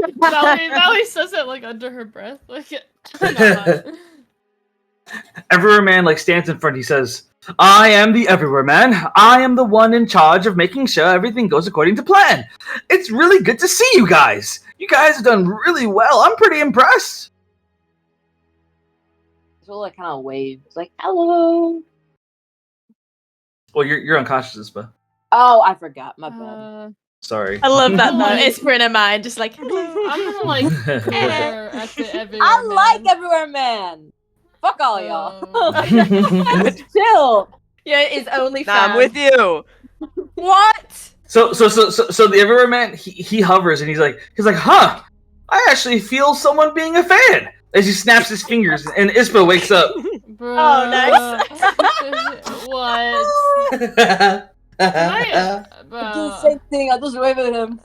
Valerie says it like under her breath. Like not hot. Everywhere Man like stands in front. He says, "I am the Everywhere Man. I am the one in charge of making sure everything goes according to plan. It's really good to see you guys. You guys have done really well. I'm pretty impressed." So like kind of waves, like hello. Well, you're unconscious, but Oh, I forgot. My bad. sorry. I love that though. Like- It's for in her mind, just like I'm gonna like glare at the everywhere. I like man. Everywhere Man. Fuck all y'all. Oh. Chill. yeah, it's only Nah, I'm with you. What? So the Everywhere Man he hovers and he's like, "Huh? I actually feel someone being a fan." As he snaps his fingers and Ispa wakes up. Bro. Oh, nice. What? Can I, Do the bro, same thing. I'll just wave at him.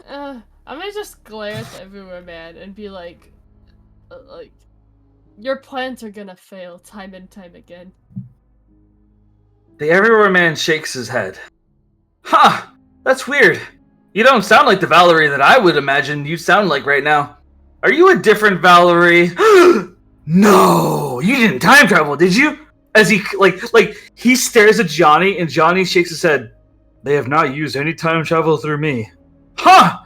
I'm gonna just glare at the Everywhere Man and be like, your plans are gonna fail time and time again. The Everywhere Man shakes his head. "Huh, that's weird. You don't sound like the Valerie that I would imagine you sound like right now. Are you a different Valerie?" "No, you didn't time travel, did you?" As he he stares at Johnny, and Johnny shakes his head. "They have not used any time travel through me." "Huh,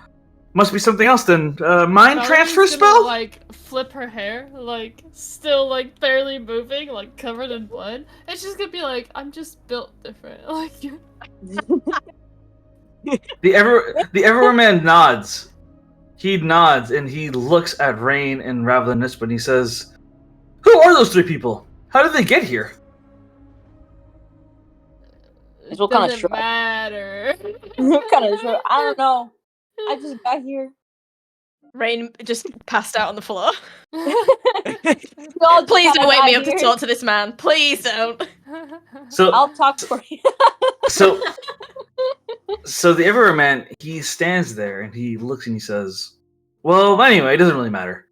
must be something else then. Mind Valerie's transfer gonna, spell?" like flip her hair, like still like barely moving, like covered in blood. It's just gonna be like, I'm just built different. Like The Everywhere Man nods. He nods and he looks at Rain and Ravelin Nispa and he says, "Who are those three people? How did they get here?" It's what kind of Doesn't short. matter. What kind of short? I don't know. I just got here. Rain just passed out on the floor. Y'all just Please don't kinda wake me got up to here. talk to this man. Please don't. So I'll talk for you. so so the Everywhere Man, he stands there and he looks and he says, "Well, anyway, it doesn't really matter.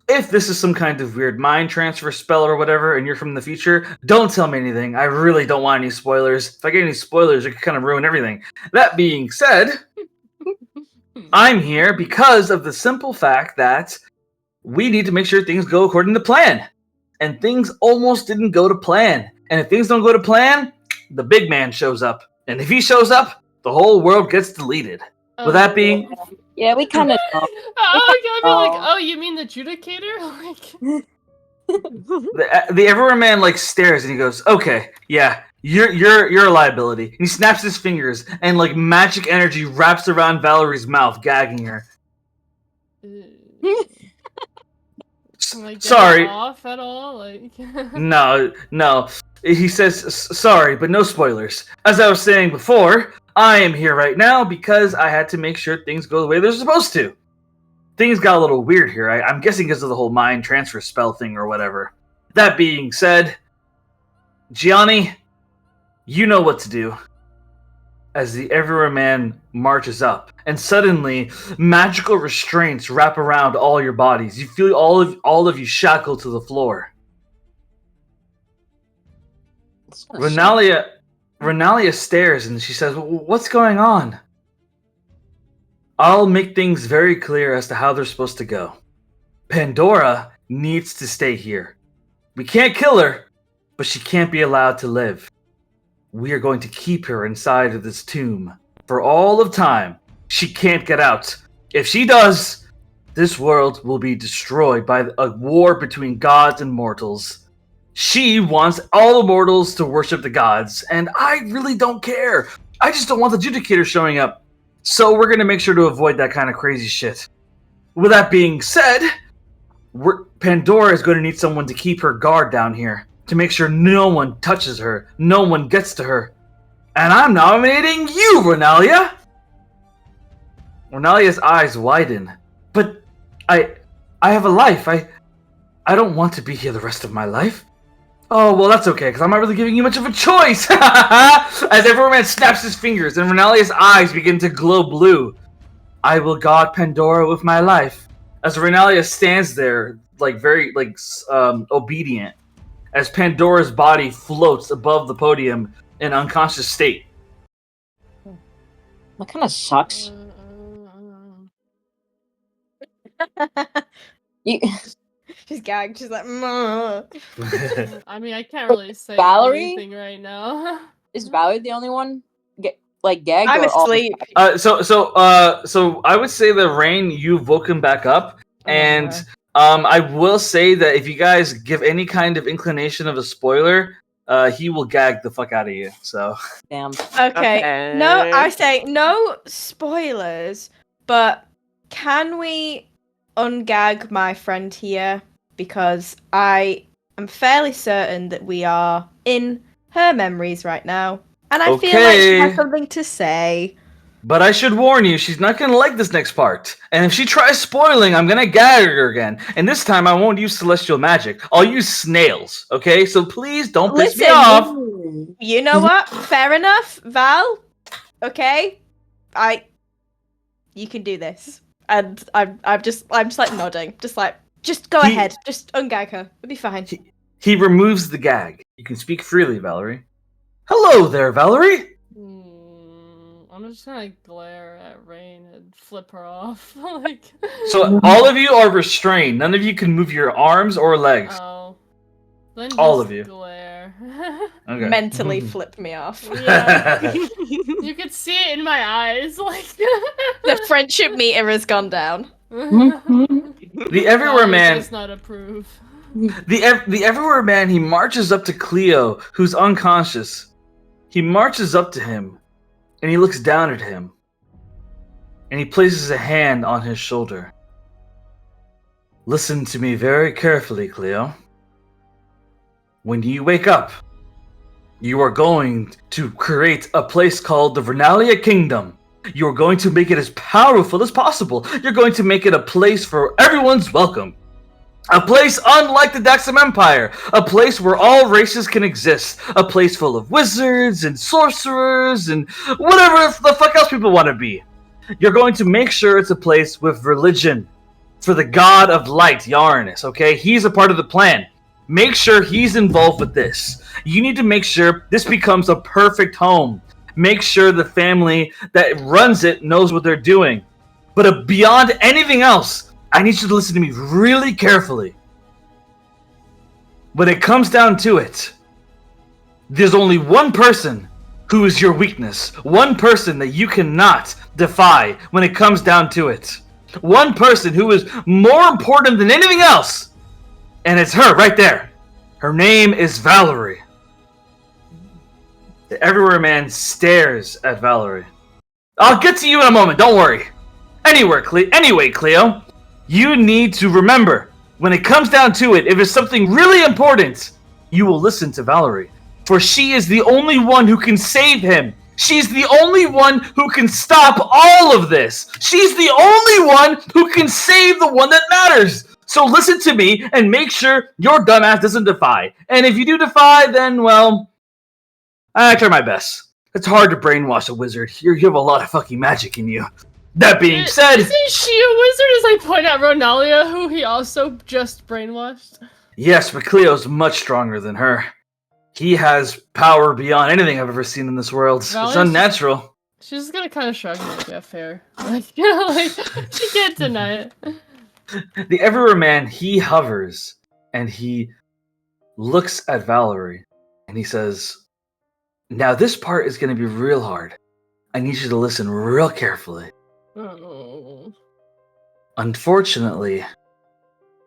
If this is some kind of weird mind transfer spell or whatever, and you're from the future, don't tell me anything. I really don't want any spoilers. If I get any spoilers, it could kind of ruin everything. That being said, I'm here because of the simple fact that we need to make sure things go according to plan. And things almost didn't go to plan. And if things don't go to plan, the big man shows up. And if he shows up, the whole world gets deleted. With that being... Yeah, we kind of know. I'd be like, oh, you mean the Judicator? Like, The Everywhere Man like stares and he goes, "Okay, yeah, you're a liability." And he snaps his fingers and like magic energy wraps around Valerie's mouth, gagging her. can I get Sorry, it off at all? Like, no. He says, "Sorry, but no spoilers." As I was saying before, I am here right now because I had to make sure things go the way they're supposed to. Things got a little weird here. I'm guessing because of the whole mind transfer spell thing or whatever. That being said, Gianni, you know what to do. As the Everywhere Man marches up, and suddenly magical restraints wrap around all your bodies. You feel all of you shackled to the floor. Renalia stares and she says, "What's going on?" "I'll make things very clear as to how they're supposed to go. Pandora needs to stay here. We can't kill her, but she can't be allowed to live. We are going to keep her inside of this tomb for all of time. She can't get out. If she does, this world will be destroyed by a war between gods and mortals. She wants all the mortals to worship the gods, and I really don't care. I just don't want the Judicator showing up. So we're going to make sure to avoid that kind of crazy shit. With that being said, Pandora is going to need someone to keep her guard down here, to make sure no one touches her, no one gets to her. And I'm nominating you, Renalia!" Renalia's eyes widen. "But I have a life. I don't want to be here the rest of my life." "Oh, well, that's okay, because I'm not really giving you much of a choice." As Everywhere Man snaps his fingers and Renalia's eyes begin to glow blue. "I will guard Pandora with my life." As Renalia stands there, like very obedient, as Pandora's body floats above the podium in unconscious state. That kind of sucks. You, She's gagged. She's like, "Meh." I mean, I can't really say Valerie? anything right now. is Valerie the only one gagged? I'm or all- asleep. So I would say that Rain, you've woken back up, and I will say that if you guys give any kind of inclination of a spoiler, he will gag the fuck out of you. So Damn. Okay. No, I say no spoilers, but can we ungag my friend here? Because I am fairly certain that we are in her memories right now. And I feel like she has Okay. something to say. But I should warn you, she's not gonna like this next part. And if she tries spoiling, I'm gonna gag her again. And this time I won't use celestial magic. I'll use snails, okay? So please don't piss me Listen, off. You know what? Fair enough, Val. Okay, you can do this, and I'm just like nodding, just go ahead, just ungag her. It'll be fine. He removes the gag. You can speak freely, Valerie. Hello there, Valerie. I'm just gonna glare at Rain and flip her off. Like, So all of you are restrained. None of you can move your arms or legs. oh, then just All of you. glare. Okay. Mentally flip me off. Yeah. You could see it in my eyes, like The friendship meter has gone down. The Everywhere Valerie Man. does not approve. The Everywhere Man. He marches up to Cleo, who's unconscious. He marches up to him, and he looks down at him, and he places a hand on his shoulder. Listen to me very carefully, Cleo. When you wake up, You are going to create a place called the Vernalia Kingdom. You're going to make it as powerful as possible. You're going to make it a place for everyone's welcome. A place unlike the Daxam Empire. A place where all races can exist. A place full of wizards and sorcerers and whatever the fuck else people want to be. You're going to make sure it's a place with religion. For the god of light, Uranus, okay? He's a part of the plan. Make sure he's involved with this. You need to make sure this becomes a perfect home. Make sure the family that runs it knows what they're doing. But beyond anything else, I need you to listen to me really carefully. When it comes down to it, there's only one person who is your weakness. One person that you cannot defy when it comes down to it. One person who is more important than anything else. And it's her right there. Her name is Valerie. The Everywhere Man stares at Valerie. I'll get to you in a moment, don't worry. Anyway, Cleo, you need to remember, when it comes down to it, if it's something really important, you will listen to Valerie. For she is the only one who can save him. She's the only one who can stop all of this. She's the only one who can save the one that matters. So listen to me and make sure your dumbass doesn't defy. And if you do defy, then, well, I try my best. It's hard to brainwash a wizard. You have a lot of fucking magic in you. That being said... Isn't she a wizard as I point out Ronalia, who he also just brainwashed? Yes, but Cleo's much stronger than her. He has power beyond anything I've ever seen in this world. It's unnatural. She's just gonna kind of shrug and like, yeah, fair. Like, you know, like, she can't deny it. The Everywhere Man, he hovers, and he looks at Valerie, and he says, now this part is going to be real hard. I need you to listen real carefully. Oh. Unfortunately,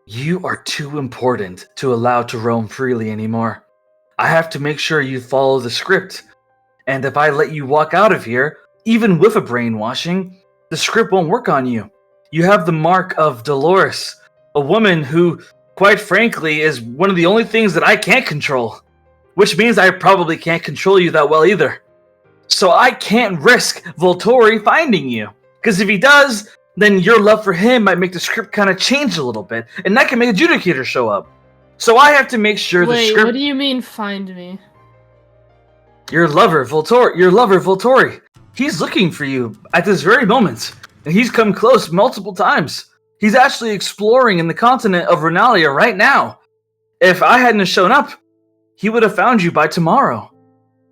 you are too important to allow to roam freely anymore. I have to make sure you follow the script. And if I let you walk out of here, even with a brainwashing, the script won't work on you. You have the mark of Dolores, a woman who, quite frankly, is one of the only things that I can't control. Which means I probably can't control you that well either. So I can't risk Volturi finding you. Because if he does, then your love for him might make the script kind of change a little bit. And that can make a Judicator show up. So I have to make sure the script... Wait, what do you mean, find me? Your lover, Volturi. He's looking for you at this very moment. And he's come close multiple times. He's actually exploring in the continent of Renalia right now. If I hadn't shown up, he would have found you by tomorrow.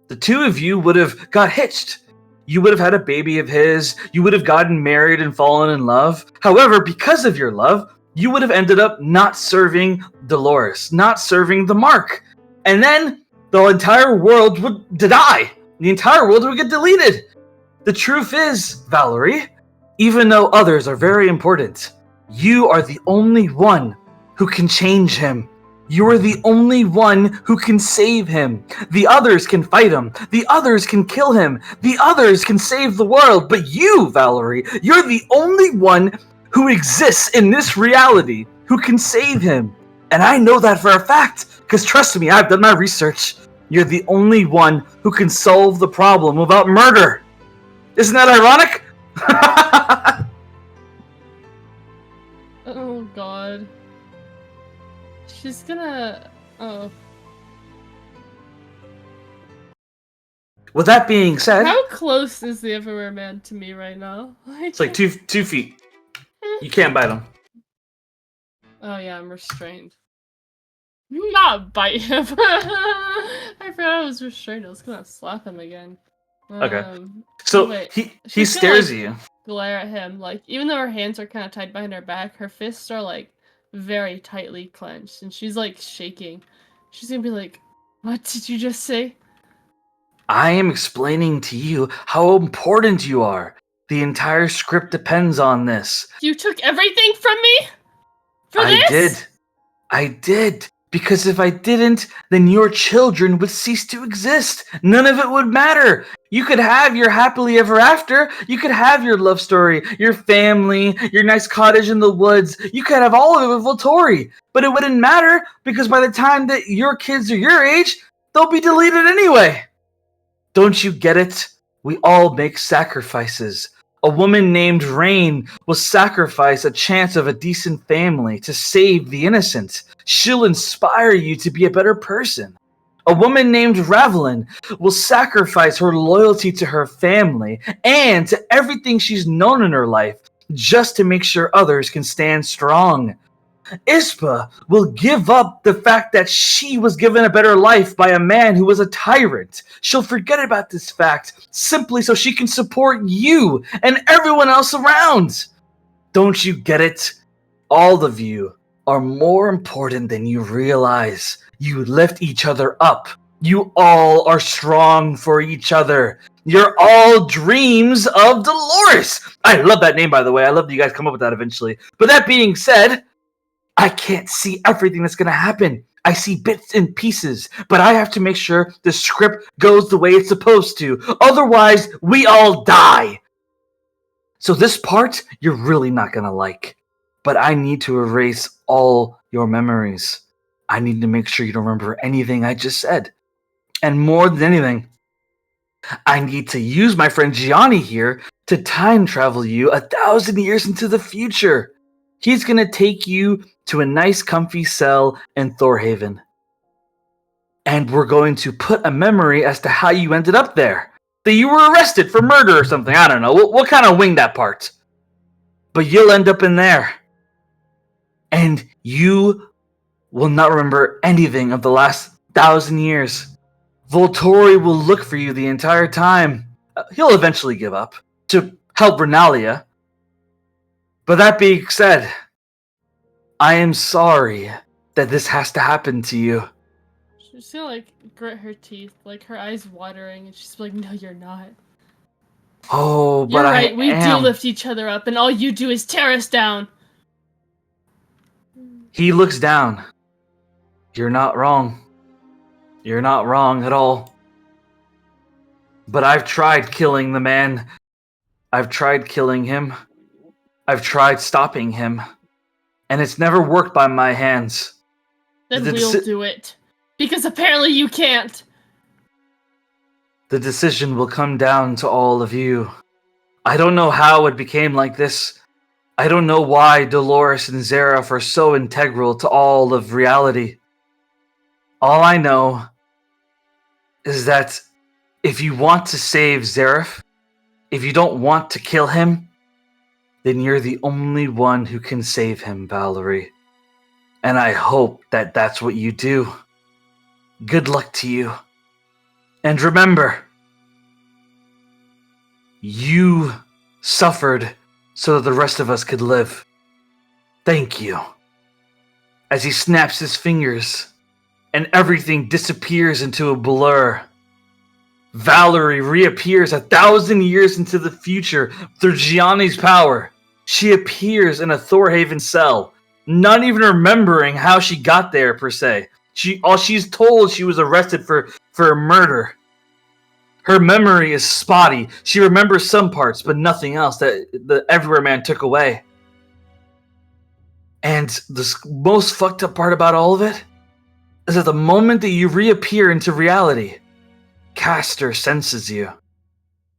The two of you would have got hitched. You would have had a baby of his. You would have gotten married and fallen in love. However, because of your love, you would have ended up not serving Dolores, not serving the mark. And then the entire world would die. The entire world would get deleted. The truth is, Valerie, even though others are very important, you are the only one who can change him. You are the only one who can save him. The others can fight him. The others can kill him. The others can save the world. But you, Valerie, you're the only one who exists in this reality who can save him. And I know that for a fact, because trust me, I've done my research. You're the only one who can solve the problem without murder. Isn't that ironic? Oh, God. She's gonna... Oh. With that being said... How close is the Everywhere Man to me right now? It's like 2 feet. You can't bite him. Oh yeah, I'm restrained. Not bite him. I forgot I was restrained. I was gonna slap him again. Okay. So wait. he stares at you. Glare at him. Like, even though her hands are kind of tied behind her back, her fists are like very tightly clenched, and she's like shaking. She's gonna be like, "What did you just say?" I am explaining to you how important you are. The entire script depends on this. You took everything from me? For this? I did. Because if I didn't, then your children would cease to exist. None of it would matter. You could have your happily ever after. You could have your love story, your family, your nice cottage in the woods. You could have all of it with Volturi. But it wouldn't matter because by the time that your kids are your age, they'll be deleted anyway. Don't you get it? We all make sacrifices. A woman named Rain will sacrifice a chance of a decent family to save the innocent. She'll inspire you to be a better person. A woman named Ravelin will sacrifice her loyalty to her family and to everything she's known in her life just to make sure others can stand strong. Ispa will give up the fact that she was given a better life by a man who was a tyrant. She'll forget about this fact simply so she can support you and everyone else around. Don't you get it? All of you are more important than you realize. You lift each other up. You all are strong for each other. You're all Dreams of Dolores. I love that name, by the way. I love that you guys come up with that eventually. But that being said, I can't see everything that's going to happen. I see bits and pieces, but I have to make sure the script goes the way it's supposed to. Otherwise, we all die. So this part, you're really not going to like. But I need to erase all your memories. I need to make sure you don't remember anything I just said. And more than anything, I need to use my friend Gianni here to time travel you 1,000 years into the future. He's going to take you to a nice comfy cell in Thorhaven. And we're going to put a memory as to how you ended up there. That you were arrested for murder or something. I don't know. We'll kind of wing that part. But you'll end up in there. And you will not remember anything of the last 1,000 years. Volturi will look for you the entire time. He'll eventually give up to help Renalia. But that being said, I am sorry that this has to happen to you. She's gonna like grit her teeth, like her eyes watering, and she's like, "No, you're not. Oh, but You're right. I We am. do lift each other up, and all you do is tear us down." He looks down. You're not wrong. You're not wrong at all. But I've tried killing the man. I've tried killing him. I've tried stopping him. And it's never worked by my hands. Then The we'll do it, because apparently you can't. The decision will come down to all of you. I don't know how it became like this. I don't know why Dolores and Zareth are so integral to all of reality. All I know is that if you want to save Zareth, if you don't want to kill him, then you're the only one who can save him, Valerie. And I hope that that's what you do. Good luck to you. And remember, you suffered so that the rest of us could live. Thank you. As he snaps his fingers and everything disappears into a blur, Valerie reappears 1,000 years into the future through Gianni's power. She appears in a Thorhaven cell, not even remembering how she got there per se. She's told she was arrested for a murder. Her memory is spotty. She remembers some parts, but nothing else that the Everywhere Man took away. And the most fucked up part about all of it is that the moment that you reappear into reality, Castor senses you,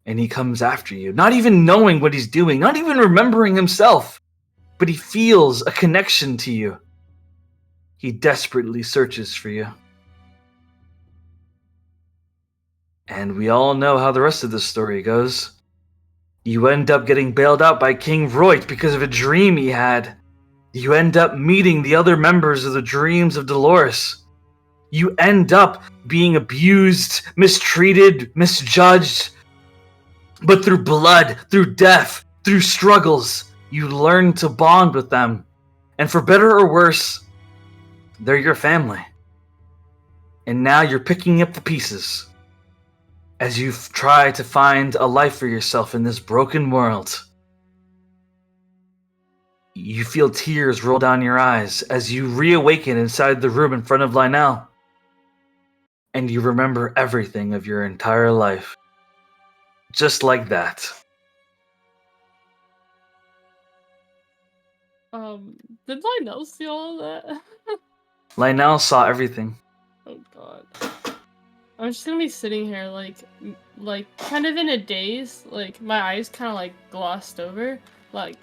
and he comes after you, not even knowing what he's doing, not even remembering himself, but he feels a connection to you. He desperately searches for you. And we all know how the rest of the story goes. You end up getting bailed out by King Roit because of a dream he had. You end up meeting the other members of the Dreams of Dolores. You end up being abused, mistreated, misjudged. But through blood, through death, through struggles, you learn to bond with them. And for better or worse, they're your family. And now you're picking up the pieces as you try to find a life for yourself in this broken world. You feel tears roll down your eyes as you reawaken inside the room in front of Lionel. And you remember everything of your entire life. Just like that. Did Lionel see all of that? Lionel saw everything. Oh god. I'm just gonna be sitting here, like kind of in a daze, like my eyes kind of like glossed over, like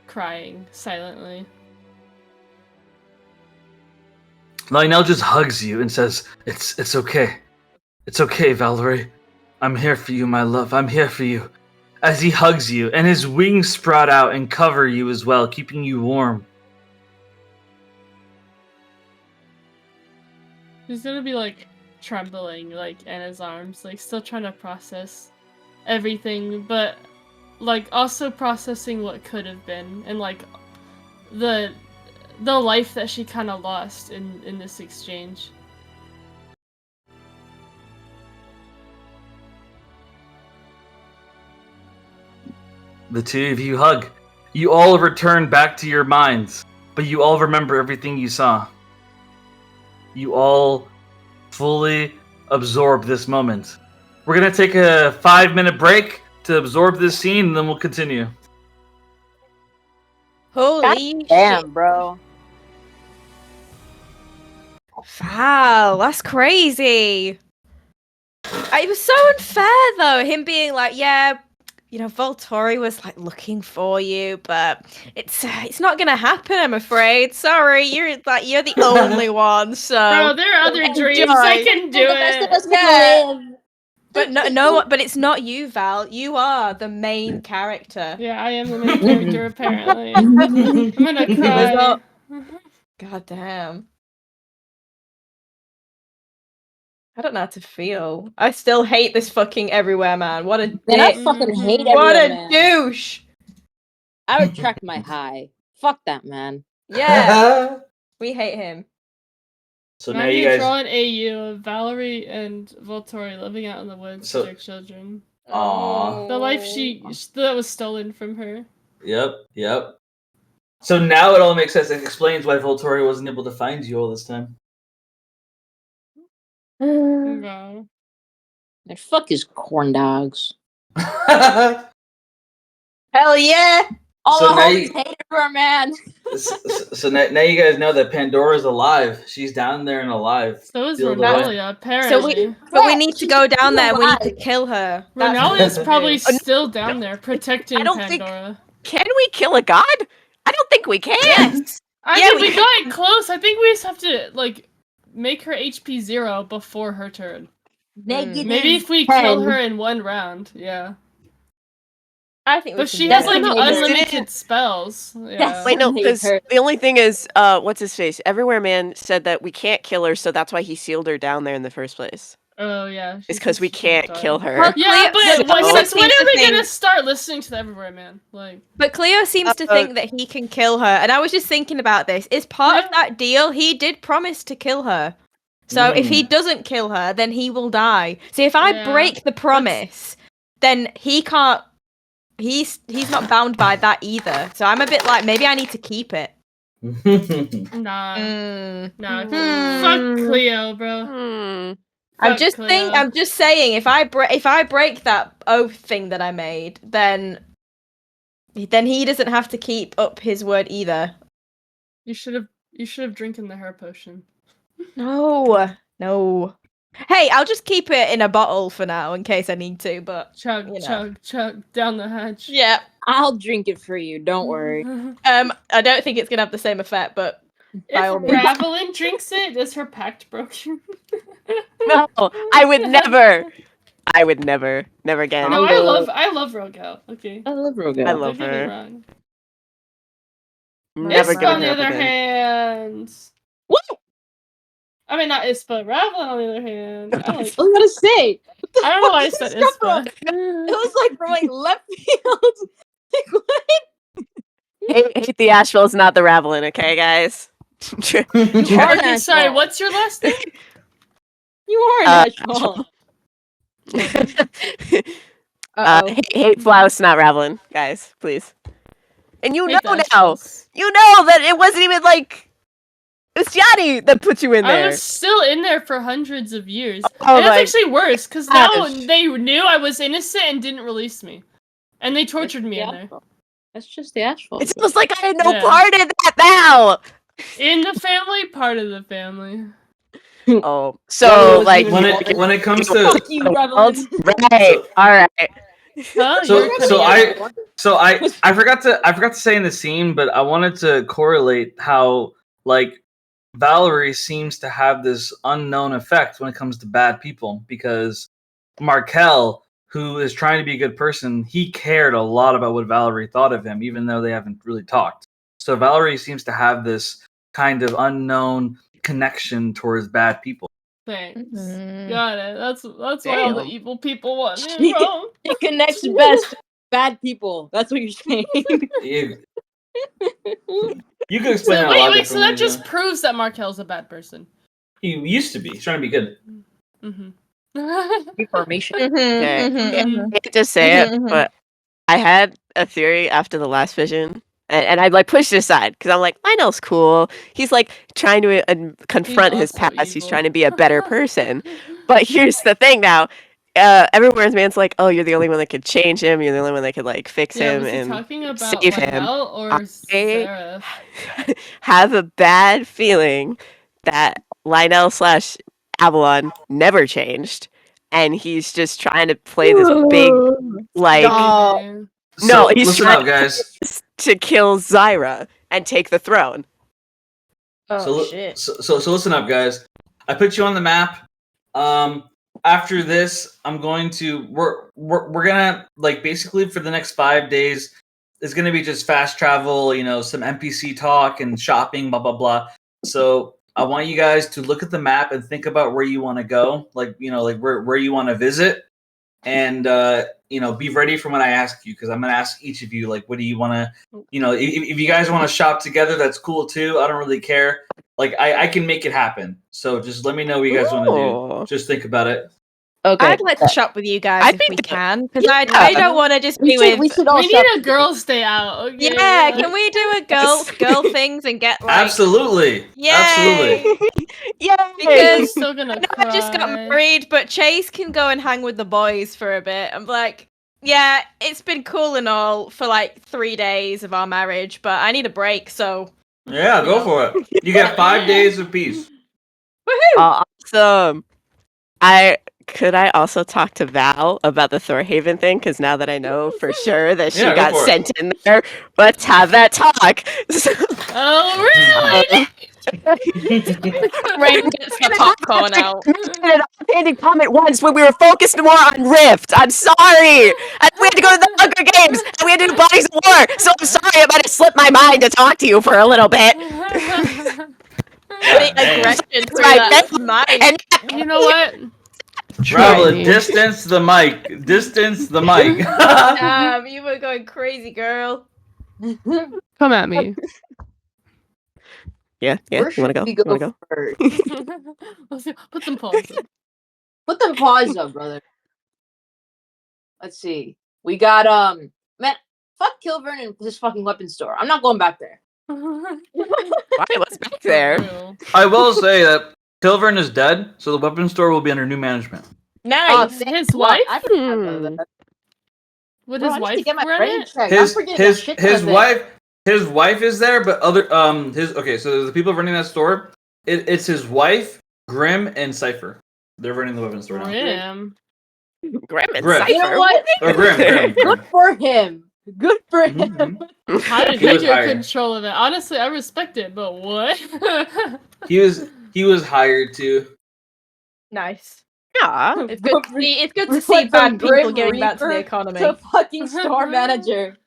crying silently. Lionel just hugs you and says, It's okay. It's okay, Valerie. I'm here for you, my love. I'm here for you. As he hugs you, and his wings sprout out and cover you as well, keeping you warm. He's gonna be like trembling, like in his arms, like still trying to process everything, but like also processing what could have been, and like the life that she kind of lost in this exchange. The two of you hug. You all return back to your minds, but you all remember everything you saw. You all fully absorb this moment. We're gonna take a 5-minute break to absorb this scene, and then we'll continue. Holy Damn, shit. bro. Wow, that's crazy. It was so unfair, though, him being like, yeah, you know, Volturi was like looking for you, but it's not gonna happen, I'm afraid. Sorry, you're the only one, so Bro, there are other dreams. I can do The rest of it. us Yeah. can live. but no, but it's not you, Val. You are the main character. Yeah, I am the main character apparently. I'm gonna cry. God damn. I don't know how to feel. I still hate this fucking everywhere man. What a dick. Man, I fucking hate What everywhere, a man. douche. I retract my high. Fuck that, man. Yeah, we hate him. So I'm now you gonna guys. draw an AU of Valerie and Volturi living out in the woods So- with their children. Aw. The life that was stolen from her. Yep. So now it all makes sense. It explains why Volturi wasn't able to find you all this time. Wow. And fuck his corn dogs. Hell yeah. All So the now homies you- hated her, man. so now you guys know that Pandora's alive. She's down there and alive. So is Feel the way. Ronalia, apparently. So we need to go down there. We need to alive. kill her. That's Ronalia's what we probably do. still down there protecting I don't think- Pandora. Can we kill a god? I don't think we can. Yes. I Yeah, mean, we we got it close. I think we just have to, like, make her HP 0 before her turn. Negative Maybe if we 10. kill her in one round, yeah. I think we But can she do has, it. like, That's amazing. unlimited spells. Yeah. Yes. Wait, no, Hate because her. the only thing is, what's his face? Everywhere Man said that we can't kill her, so that's why he sealed her down there in the first place. Oh, yeah. It's because we can't kill her. Well, Yeah, Cleo- but Cleo since when seems are to we gonna think- start listening to the Everywhere Man? Like, But Cleo seems to think that he can kill her, and I was just thinking about this. Is part of that deal? He did promise to kill her. So if he doesn't kill her, then he will die. So if I Yeah, break the promise, then he can't. He's not bound by that either. So I'm a bit like maybe I need to keep it. nah. Mm. Nah. Hmm. Fuck Cleo, bro. I'm Fuck just Cleo. I'm just saying if I break that oath thing that I made, then he doesn't have to keep up his word either. You should have drinking the hair potion. No. Hey, I'll just keep it in a bottle for now in case I need to, but Chug, you know. chug down the hatch. yeah. I'll drink it for you. Don't worry. I don't think it's gonna have the same effect, but by all If means. Ravelin drinks it, is her pact broken? No, I would never. I would never. Never again. No, Combo. I love Rogel. Okay. I love Rogo. I love Don't get me her. wrong. Never Ispa, giving on the her up other again. hand. What? I mean, not Ispa. Ravelin, on the other hand. I was gonna say. I don't know why I said Where'd this come Ispa. It was like from like left field. Like what? Hate the Asheville is not the Ravelin, okay, guys? You are Okay, sorry, Nashville. what's your last name? You are Nashville. Uh-oh. hate Flouse, not Ravelin, guys, please. And you know Hate the now. Ashevils. You know that it wasn't even like. It was Johnny that put you in I there. was still in there for hundreds of years. Oh and my that's actually worse, because now gosh. they knew I was innocent and didn't release me. And they tortured me in there. That's just the Asheville. It feels like I had no Yeah. part in that now. In the family, part of the family. Oh, so like when it comes to Fuck you, Revelin. right, all right. Huh? So- You're so cutting out. I forgot to say in the scene, but I wanted to correlate how like Valerie seems to have this unknown effect when it comes to bad people because Markel, who is trying to be a good person, he cared a lot about what Valerie thought of him, even though they haven't really talked. So Valerie seems to have this kind of unknown connection towards bad people. Thanks. Mhm. Got it. That's why all the Damn. evil people want me from. It connects best to bad people. That's what you're saying. You could explain So that a lot wait, so that different just ways, proves that Markel's a bad person. He used to be. He's trying to be good. Mm-hmm. Information. Okay. Mhm. I hate to say it, but I had a theory after the last vision, and I like pushed it aside because I'm like, Lionel's cool. He's like trying to confront his also past. He's evil. trying to be a better person. But here's the thing now. Everyone's man's like, oh, you're the only one that could change him. You're the only one that could like fix Yeah, him was he and talking about save him. Lionel or I- Sarah? have a bad feeling that Lionel / Avalon never changed, and he's just trying to play this big like Stop. Okay. No, So, he's listen trying up, guys. to kill Zyra and take the throne. Oh shit. So listen up, guys. I put you on the map. After this, I'm going to we're gonna like basically for the next 5 days. It's gonna be just fast travel, some NPC talk and shopping, blah blah blah. So I want you guys to look at the map and think about where you want to go, like where you want to visit, and be ready for when I ask you because I'm gonna ask each of you like, what do you want to, if you guys want to shop together, that's cool too. I don't really care. Like I can make it happen. So just let me know what you guys want to Ooh. do. Just think about it. Okay. I'd like to shop with you guys I'd if be we down. can, because Yeah. I don't want to just be We with. should all We shop need a together. girls' day out. Okay, Yeah, can we do a girl things and get like? Absolutely. Yay! Absolutely. Yay! I'm Because still I gonna know cry. I just got married, but Chase can go and hang with the boys for a bit. I'm like, yeah, it's been cool and all for like 3 days of our marriage, but I need a break. So Yeah, go for it. You get 5 days of peace. Awesome. Could I also talk to Val about the Thorhaven thing? Because now that I know for sure that she Yeah, go got for it. sent in there, let's have that talk. Oh really? Rain gets the popcorn out. An offhanded comment once when we were focused more on Rift. I'm sorry. And we had to go to the Hunger Games and we had to do Bodies of War. So I'm sorry it might have slipped my mind to talk to you for a little bit. The aggression through Right, that mic. And You know what? Travel Try. distance the mic. Distance the mic. Damn, you were going crazy, girl. Come at me. yeah, Where you wanna should go? we You wanna go go? first? Let's see. Put some pause. Put them paws up, brother. Let's see. We got man, fuck Kilburn and this fucking weapon store. I'm not going back there. Why? What's back there? I will say that Tilvern is dead, so the weapon store will be under new management. Nice. His Fuck, wife? I forgot about that. Would Bro, his I need wife to get my run brain it? checked. I'm forgetting that shit ton of things. His wife is there, but other so the people running that store, it's his wife, Grim, and Cypher. They're running the weapon store now. Grim. Grim and Grim. Cypher. You know what? Or Grim. Good for him. Good for him. Mhm. How did He he was get hired. control of it? Honestly, I respect it, but what? He was hired to. Nice. Yeah. It's good to see. It's good to Went see from bad people Grim getting back to the Reaper economy. to fucking store manager.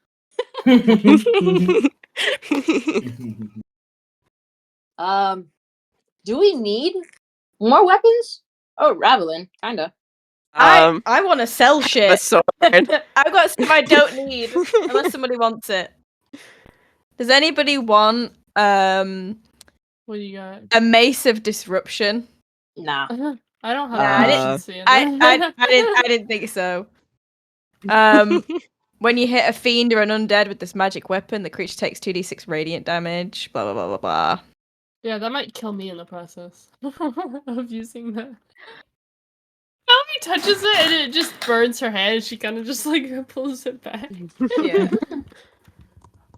Do we need more weapons? Oh, Ravelin, kinda. Um, I want to sell the shit. sword. I've got stuff I don't need unless somebody wants it. Does anybody want What do you got? a mace of disruption? Nah. I don't have Nah, proficiency in I that. didn't think so. When you hit a fiend or an undead with this magic weapon, the creature takes 2d6 radiant damage. Blah blah blah blah blah. Yeah, that might kill me in the process of using that. Naomi touches it and it just burns her hand. She kind of just like pulls it back. Yeah.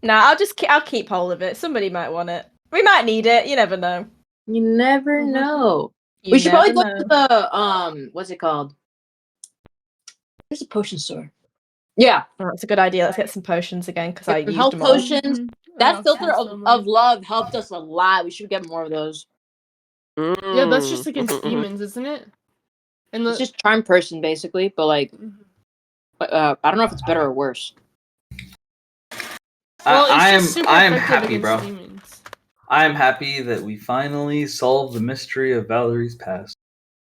Nah, I'll keep hold of it. Somebody might want it. We might need it. You never know. You never know. We should probably go to the what's it called? There's a potion store. Yeah. Oh, that's a good idea. Let's get some potions again because I used Health them all. potions. That filter of love helped us a lot. We should get more of those. Yeah, that's just against demons, isn't it? And It's just charm person basically, but like, I don't know if it's better or worse. Well, I it's just super am effective happy, against bro. demons. I am happy that we finally solved the mystery of Valerie's past.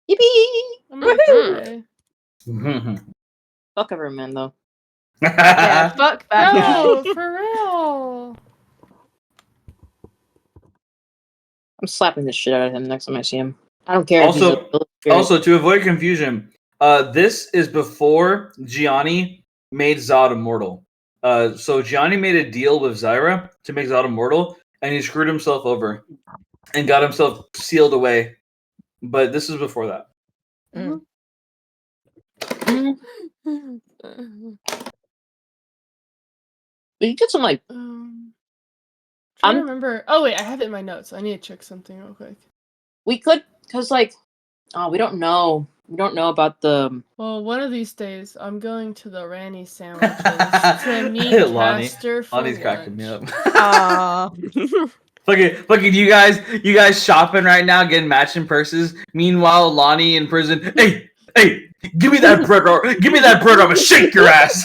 Yippee! I'm okay. Fuck everyone though. Yeah, fuck that guy. No, for real. I'm slapping the shit out of him next time I see him. I don't care. if he's a Also, to avoid confusion, this is before Gianni made Zod immortal. So Gianni made a deal with Zyra to make Zod immortal, and he screwed himself over and got himself sealed away. But this is before that. We can get some like. I remember. Oh wait, I have it in my notes. I need to check something real quick. We could, cause like, we don't know. We don't know about the. Well, one of these days, I'm going to the Ranny sandwiches to meet Caster for Lonnie's cracking me lunch. up. Fucking you guys shopping right now, getting matching purses. Meanwhile, Lonnie in prison. Hey, give me that bread, or give me that bread, or I'm gonna shake your ass.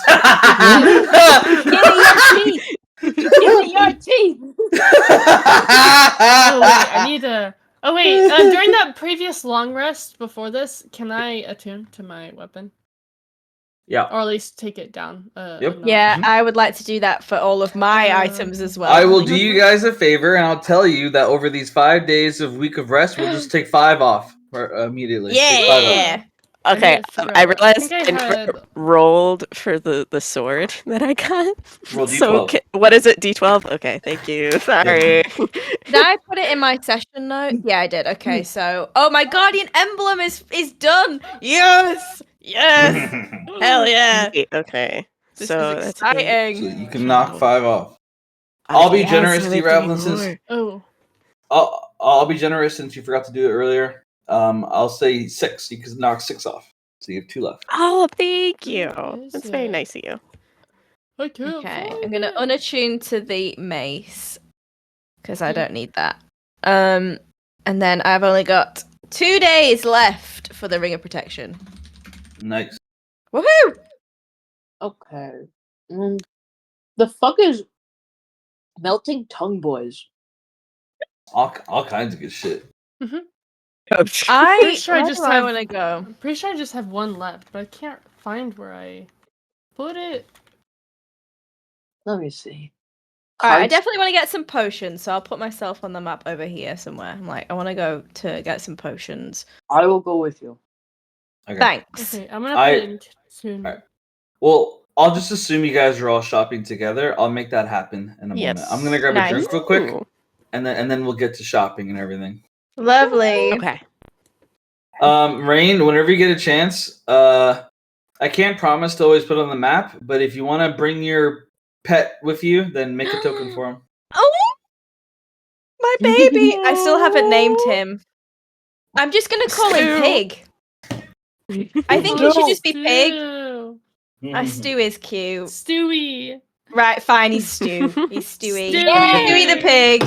Give me your teeth. Oh wait, I need to. Oh wait, during that previous long rest before this, can I attune to my weapon? Yeah. Or at least take it down. Yep. Yeah, I would like to do that for all of my items as well. I will do you guys a favor, and I'll tell you that over these 5 days of week of rest, we'll just take 5 off immediately. Take 5 Yeah. off. Okay, I realized I I think I never had- rolled for the sword that I got. Roll So D12. what is it? D12? Okay, thank you. Sorry. Did I put it in my session note? Yeah, I did. Okay, so my guardian emblem is done. Yes, hell yeah. Okay. This So is that's great. exciting. So you can knock 5 off. I'll be generous to you, Ravlin, since I'll be generous since you forgot to do it earlier. I'll say 6. You can knock 6 off. So you have 2 left. Oh, thank you. Is That's very it? nice of you. I can't Okay, find I'm gonna it. unattune to the mace because I don't need that. And then I've only got 2 days left for the ring of protection. Nice. Woohoo! Okay. The fuck is melting tongue boys? All kinds of good shit. I Pretty sure I where just do I have- want to go. I'm pretty sure I just have one left, but I can't find where I put it. Let me see. Alright, I Cards? definitely want to get some potions, so I'll put myself on the map over here somewhere. I'm like, I want to go to get some potions. I will go with you. Okay. Thanks. Okay, I'm gonna put it in soon. Alright. Well, I'll just assume you guys are all shopping together. I'll make that happen in a moment. I'm gonna grab Nice. a drink real quick, Ooh. and then we'll get to shopping and everything. Lovely. Okay. Rain, whenever you get a chance, I can't promise to always put it on the map, but if you want to bring your pet with you, then make a token for him. Oh, my baby! I still haven't named him. I'm just gonna call him Stu. Pig. I think he should just be Pig. Stu. Stu is cute. Stewie. Right, fine, he's Stu. He's Stewie. Stewie. Stewie the pig.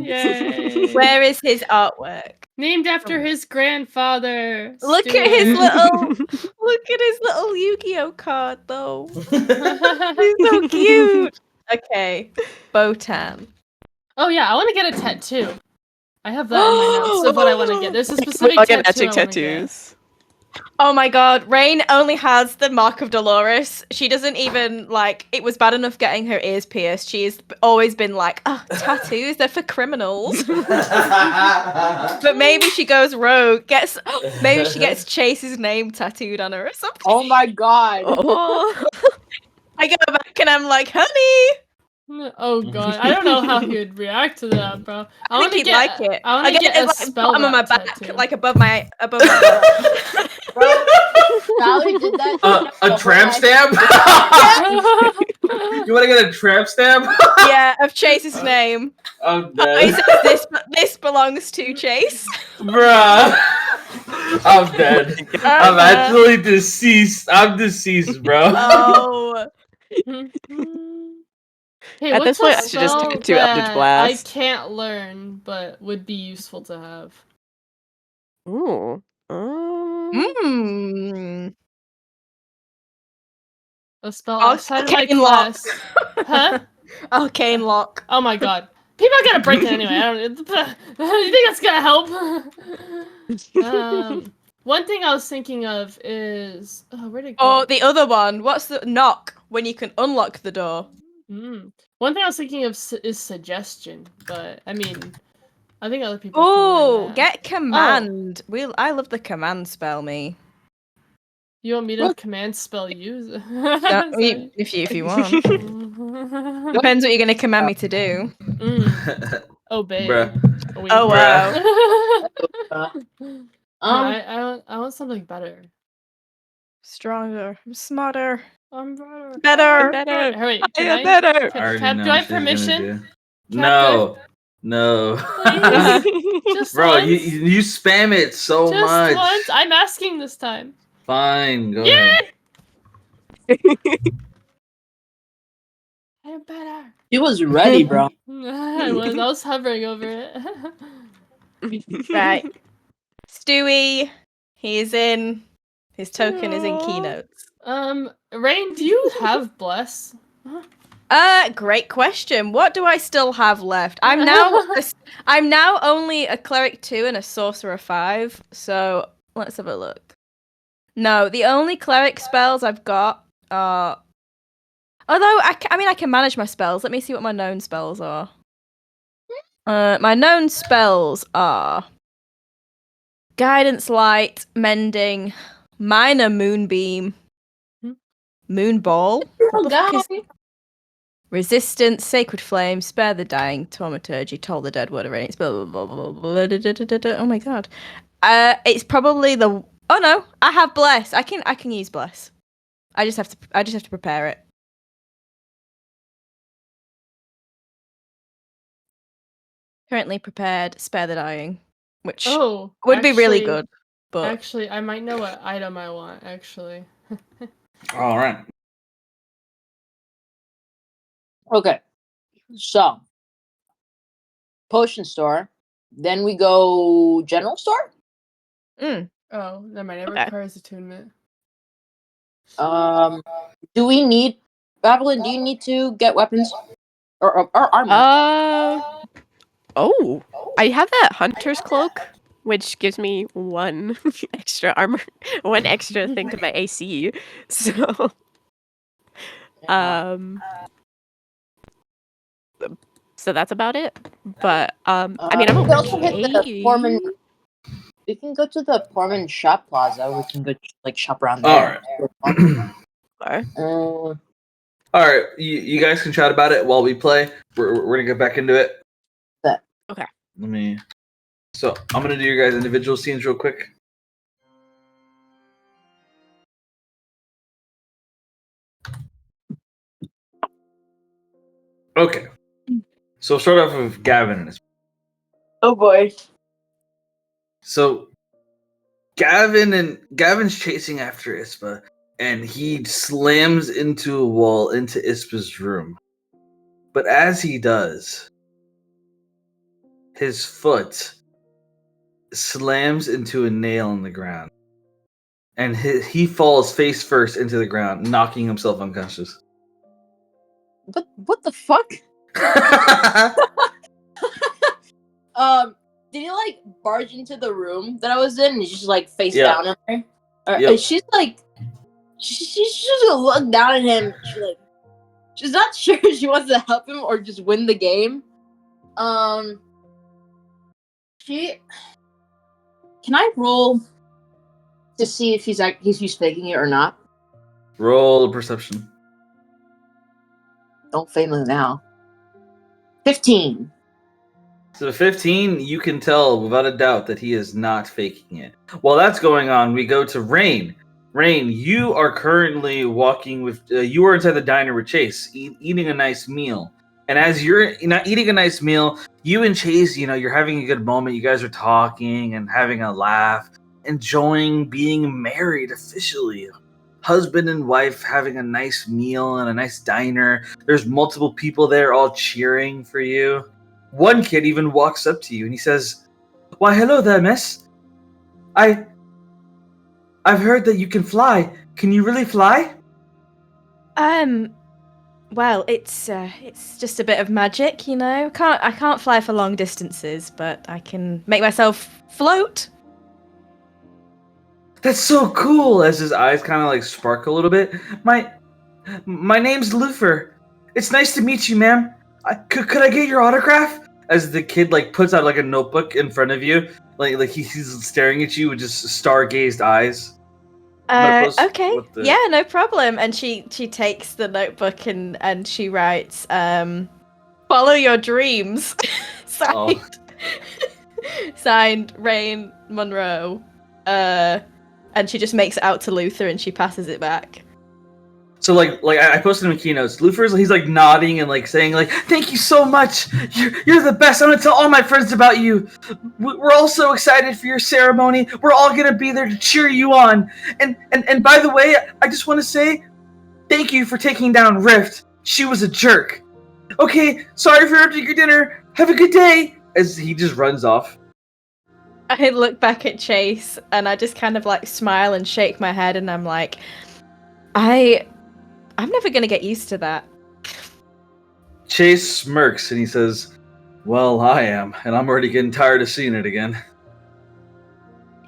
Yay. Where is his artwork? Named after his grandfather. Look at his little Yu-Gi-Oh card though. He's so cute. Okay, Botan. Oh yeah, I want to get a tattoo. I have that in my notes of what I want to get. There's a specific I'll get tattoo matching I wanna get. tattoos. Oh my god, Rain only has the mark of Dolores. She doesn't even, like, it was bad enough getting her ears pierced. She's always been like, oh, tattoos, they're for criminals. But maybe she goes rogue, maybe she gets Chase's name tattooed on her or something. Oh my god. Oh. I go back and I'm like, honey. Oh god, I don't know how he would react to that, bro. I think he'd like it. I want to get get it a like spell bottom of my that back, tattoo. like above my bottom. Valerie did that. A tramp stamp? You want to get a tramp stamp? Yeah, of Chase's name. I'm He dead. says this belongs to Chase. Bruh. I'm dead. I'm actually deceased. I'm deceased, bro. Oh. Hey, At what's this point, a I should just spell take 2 Eldritch that I Blast. can't learn but would be useful to have? Ooh. Mmm. A spell outside of my Arcane lock. class. Huh? Arcane lock. Oh my god. People are gonna break it anyway. You think that's gonna help? One thing I was thinking of is where'd it go? Oh, the other one. What's the knock when you can unlock the door? One thing I was thinking of is suggestion, but I mean, I think other people. Oh, can learn that. get command. I love the command spell. Me. You want me to command spell you? If you want. Depends what you're gonna command me to do. Obey. Bruh. Oh wow. I want something better. Stronger, smarter, I'm better. better. Better. Hurry, I am better. I already know do I what have she's gonna permission? do. No. No. Please. Just Bro, once. you spam it so Just much. once. I'm asking this time. Fine, go ahead. I'm better. She was ready, bro. I was hovering over it. Right. Stewie, he's in. His token is in keynotes. Rain, do you have bless? Great question. What do I still have left? I'm now only a cleric 2 and a sorcerer 5. So let's have a look. No, the only cleric spells I've got are. Although I can manage my spells. Let me see what my known spells are. My known spells are Guidance Light, Mending, Minor Moonbeam, Moonball. What the fuck is Resistance, Sacred Flame, Spare the Dying, Taumaturgy, Toll the Dead, Word of Radiance, blah, blah, blah, blah, blah, da, da, da, da. Oh my god. It's probably the. Oh no, I have Bless. I can use Bless. I just have to prepare it. Currently prepared, Spare the Dying, which would be really good. But Actually, I might know what item I want, actually. All right. Okay. So, potion store. Then we go general store. Oh, that might never Okay. requires attunement. Do we need Babylon? Do you need to get weapons or armor? Oh, I have that hunter's cloak, which gives me 1 extra armor, 1 extra thing to my AC. So, so that's about it. But I mean, I'm we can also hit the okay. Foreman. We can go to the Foreman Shop Plaza. We can go shop around All there. right. All right. You guys can chat about it while we play. We're gonna get back into it. Okay. Let me. So I'm gonna do your guys' individual scenes real quick. Okay. So we'll start off with Gavin and his. Oh boy. So Gavin's chasing after Ispa, and he slams into a wall into Ispa's room. But as he does, his foot slams into a nail in the ground, and he falls face first into the ground, knocking himself unconscious. What the fuck? Did he like barge into the room that I was in and he's just like face down in there? And she's like, she's just gonna look down at him. She's not sure if she wants to help him or just win the game. Can I roll to see if he's faking it or not? Roll a perception. Don't fail me now. 15. So 15, you can tell without a doubt that he is not faking it. While that's going on, we go to Rain. Rain, you are currently walking with. You are inside the diner with Chase, eating a nice meal. And as you're not eating a nice meal, you and Chase, you're having a good moment. You guys are talking and having a laugh, enjoying being married officially. Husband and wife having a nice meal in a nice diner. There's multiple people there all cheering for you. One kid even walks up to you and he says, "Why, hello there, miss. I've heard that you can fly. Can you really fly?" Well, it's just a bit of magic, I can't fly for long distances, but I can make myself float. That's so cool. As his eyes kind of like sparkle a little bit. My name's Lufer. It's nice to meet you, ma'am. Could I get your autograph? As the kid like puts out like a notebook in front of you, like he's staring at you with just star-gazed eyes. Okay. Yeah, no problem. And she takes the notebook and she writes, "Follow your dreams." Signed Rain Monroe. And she just makes it out to Luther and she passes it back. So like I posted in keynotes. Luther's he's like nodding and like saying like, "Thank you so much. You're the best. I'm gonna tell all my friends about you. We're all so excited for your ceremony. We're all gonna be there to cheer you on. And by the way, I just want to say, thank you for taking down Rift. She was a jerk. Okay, sorry for interrupting your dinner. Have a good day." As he just runs off. I look back at Chase and I just kind of like smile and shake my head and I'm like, I'm never gonna get used to that. Chase smirks and he says, "Well, I am, and I'm already getting tired of seeing it again."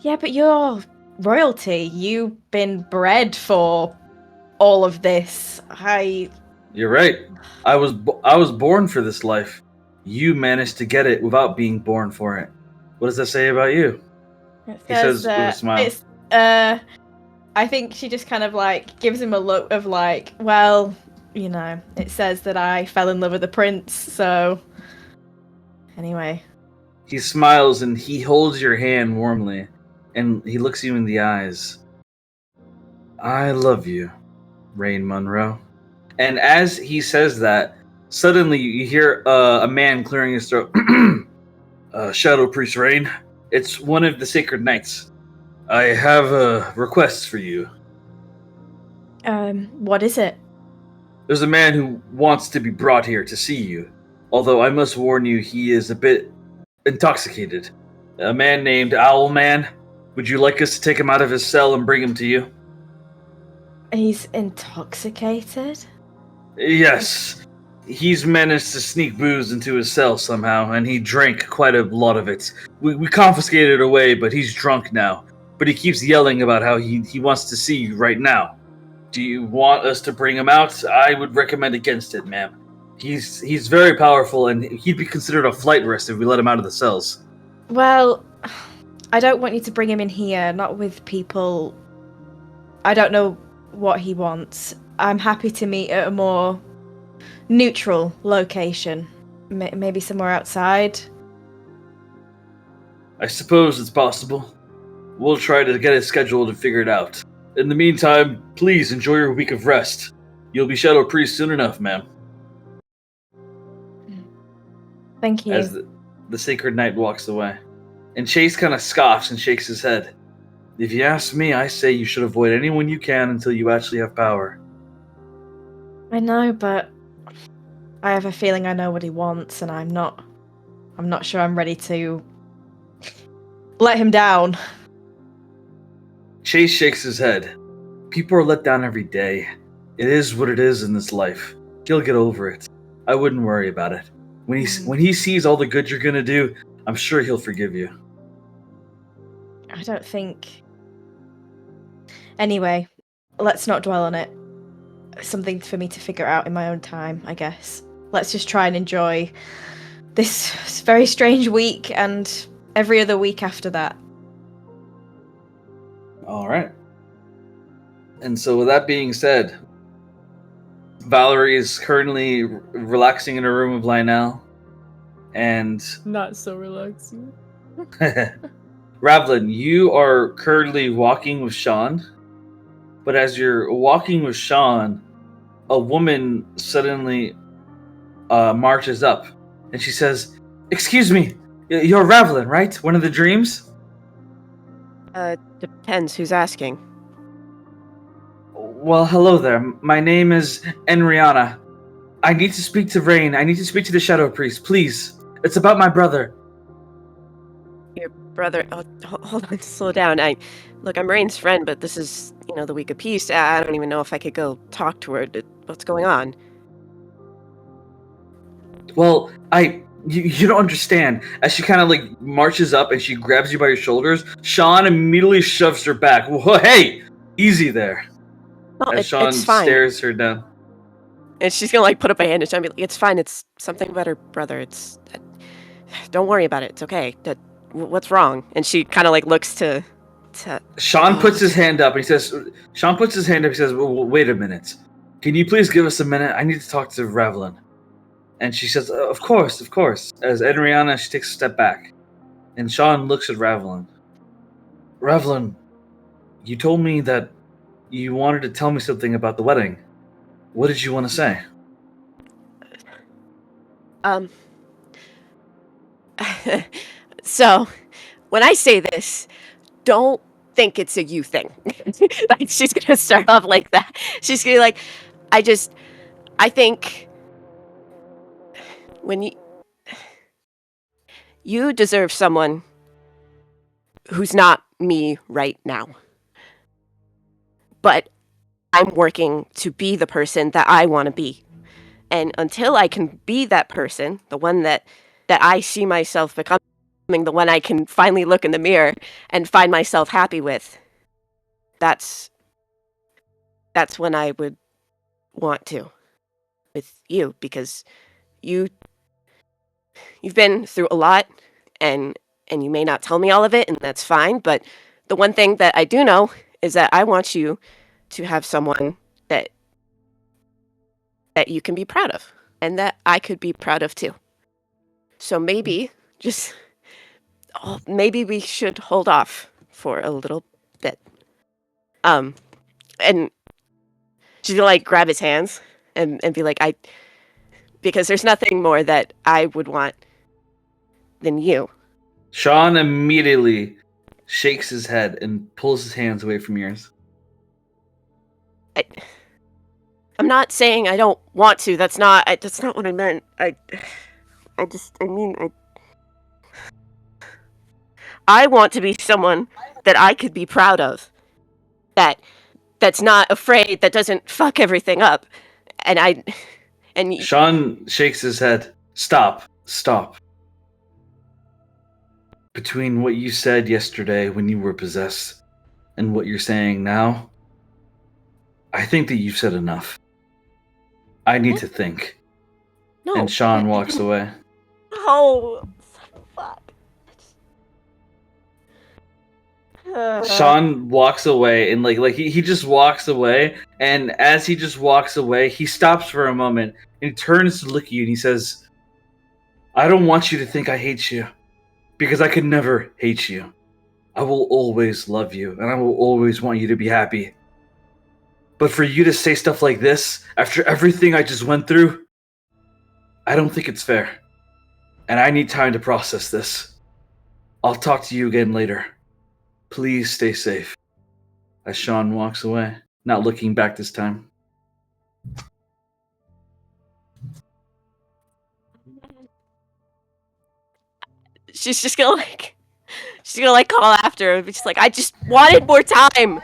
Yeah, but you're royalty. You've been bred for all of this. You're right. I was born for this life. You managed to get it without being born for it. What does that say about you? He says with a smile. I think she just kind of like gives him a look of like, well, it says that I fell in love with the prince, so anyway. He smiles and he holds your hand warmly and he looks you in the eyes. "I love you, Rain Monroe." And as he says that, suddenly you hear a man clearing his throat. "Shadow Priest Rain, it's one of the Sacred Knights. I have a request for you." What is it? "There's a man who wants to be brought here to see you. Although I must warn you, he is a bit intoxicated. A man named Owlman. Would you like us to take him out of his cell and bring him to you?" He's intoxicated? "Yes. He's managed to sneak booze into his cell somehow, and he drank quite a lot of it. We confiscated it away, but he's drunk now. But he keeps yelling about how he wants to see you right now. Do you want us to bring him out? I would recommend against it, ma'am. He's very powerful, and he'd be considered a flight risk if we let him out of the cells." Well, I don't want you to bring him in here, not with people. I don't know what he wants. I'm happy to meet at a more neutral location. Maybe somewhere outside. "I suppose it's possible. We'll try to get it scheduled and figure it out. In the meantime, please enjoy your week of rest. You'll be Shadow Priest soon enough, ma'am." Thank you. As the Sacred Knight walks away. And Chase kind of scoffs and shakes his head. "If you ask me, I say you should avoid anyone you can until you actually have power." I know, but I have a feeling I know what he wants, and I'm not sure I'm ready to let him down. Chase shakes his head. "People are let down every day. It is what it is in this life. He'll get over it. I wouldn't worry about it. When he sees all the good you're gonna do, I'm sure he'll forgive you." I don't think. Anyway, let's not dwell on it. Something for me to figure out in my own time, I guess. Let's just try and enjoy this very strange week and every other week after that. All right. And so with that being said, Valerie is currently relaxing in her room with Lionel. And Not so relaxing. Ravlin, you are currently walking with Sean. but as you're walking with Sean, a woman suddenly marches up, and she says, "Excuse me, you're Ravelin, right? One of the dreams?" Depends who's asking. Well, hello there. My name is Enriana. I need to speak to Rain. I need to speak to the Shadow Priest, please. It's about my brother. Your brother... Oh, hold on, slow down. Look, I'm Rain's friend, but this is, the week of peace. I don't even know if I could go talk to her. What's going on? Well, you don't understand. As she kind of like marches up and she grabs you by your shoulders, Sean immediately shoves her back. Whoa, hey, easy there. No, As Sean it's fine. stares her down. And she's gonna like put up a hand and she'll be like, "It's fine. It's something about her brother. It's don't worry about it. It's okay. What's wrong?" And she kind of like looks to. Sean puts his hand up. And he says, well, "Wait a minute. Can you please give us a minute? I need to talk to Ravelin." And she says, of course. As Adriana, she takes a step back. And Sean looks at Ravelin. Ravelin, you told me that you wanted to tell me something about the wedding. What did you want to say? So, when I say this, don't think it's a you thing. Like, she's gonna start off like that. She's gonna be like, I think when you deserve someone who's not me right now. But I'm working to be the person that I want to be. And until I can be that person, the one that I see myself becoming, the one I can finally look in the mirror and find myself happy with, that's when I would want to with you, because you've been through a lot, and you may not tell me all of it, and that's fine, but the one thing that I do know is that I want you to have someone that you can be proud of, and that I could be proud of too. So maybe maybe we should hold off for a little bit. And she's gonna like grab his hands and be like, because there's nothing more that I would want than you. Sean immediately shakes his head and pulls his hands away from yours. I'm not saying I don't want to. That's not what I meant. I want to be someone that I could be proud of. That's not afraid, that doesn't fuck everything up. And Sean shakes his head. Stop. Between what you said yesterday when you were possessed and what you're saying now, I think that you've said enough. I need to think. No. And Sean walks away. Oh, fuck. Sean walks away, and like he just walks away, and as he just walks away, he stops for a moment and he turns to look at you and he says, "I don't want you to think I hate you, because I could never hate you. I will always love you, and I will always want you to be happy. But for you to say stuff like this after everything I just went through, I don't think it's fair. And I need time to process this. I'll talk to you again later. Please stay safe." As Sean walks away, not looking back this time. She's gonna call after her. She's like, I just wanted more time.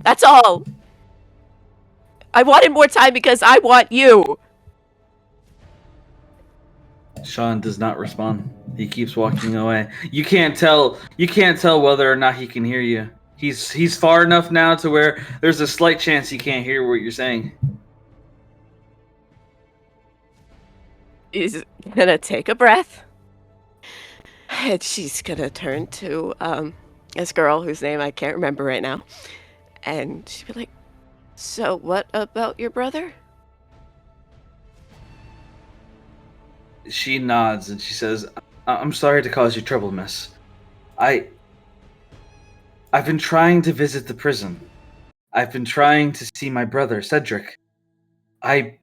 That's all. I wanted more time because I want you. Sean does not respond. He keeps walking away. You can't tell whether or not he can hear you. He's far enough now to where there's a slight chance he can't hear what you're saying. She's gonna take a breath. And she's gonna turn to this girl whose name I can't remember right now. And she'd be like, "So what about your brother?" She nods and she says, "I'm sorry to cause you trouble, miss. I've been trying to visit the prison. I've been trying to see my brother, Cedric. I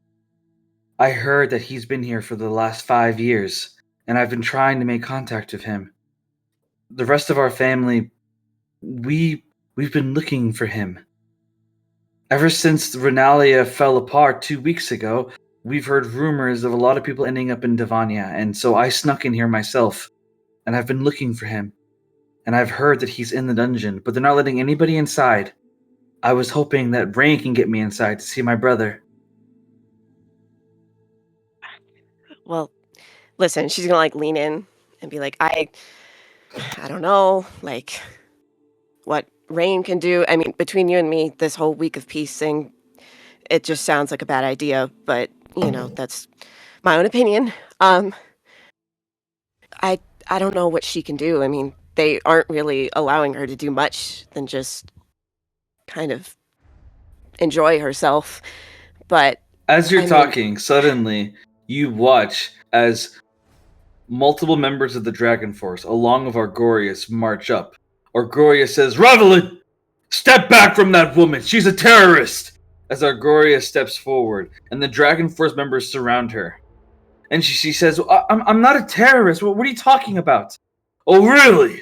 heard that he's been here for the last 5 years, and I've been trying to make contact with him. The rest of our family, we've been looking for him. Ever since Renalia fell apart 2 weeks ago, we've heard rumors of a lot of people ending up in Davania, and so I snuck in here myself, and I've been looking for him. And I've heard that he's in the dungeon, but they're not letting anybody inside. I was hoping that Rain can get me inside to see my brother. Well, listen, she's gonna lean in and be like, I don't know, what Rain can do. I mean, between you and me, this whole week of peace thing, it just sounds like a bad idea, but that's my own opinion. I don't know what she can do. I mean, they aren't really allowing her to do much than just kind of enjoy herself. But as you're talking, suddenly you watch as multiple members of the Dragon Force, along with Argorius, march up. Argorius says, "Revelin, step back from that woman. She's a terrorist." As Argorius steps forward, and the Dragon Force members surround her. And she says, I'm not a terrorist. What are you talking about? Oh, really?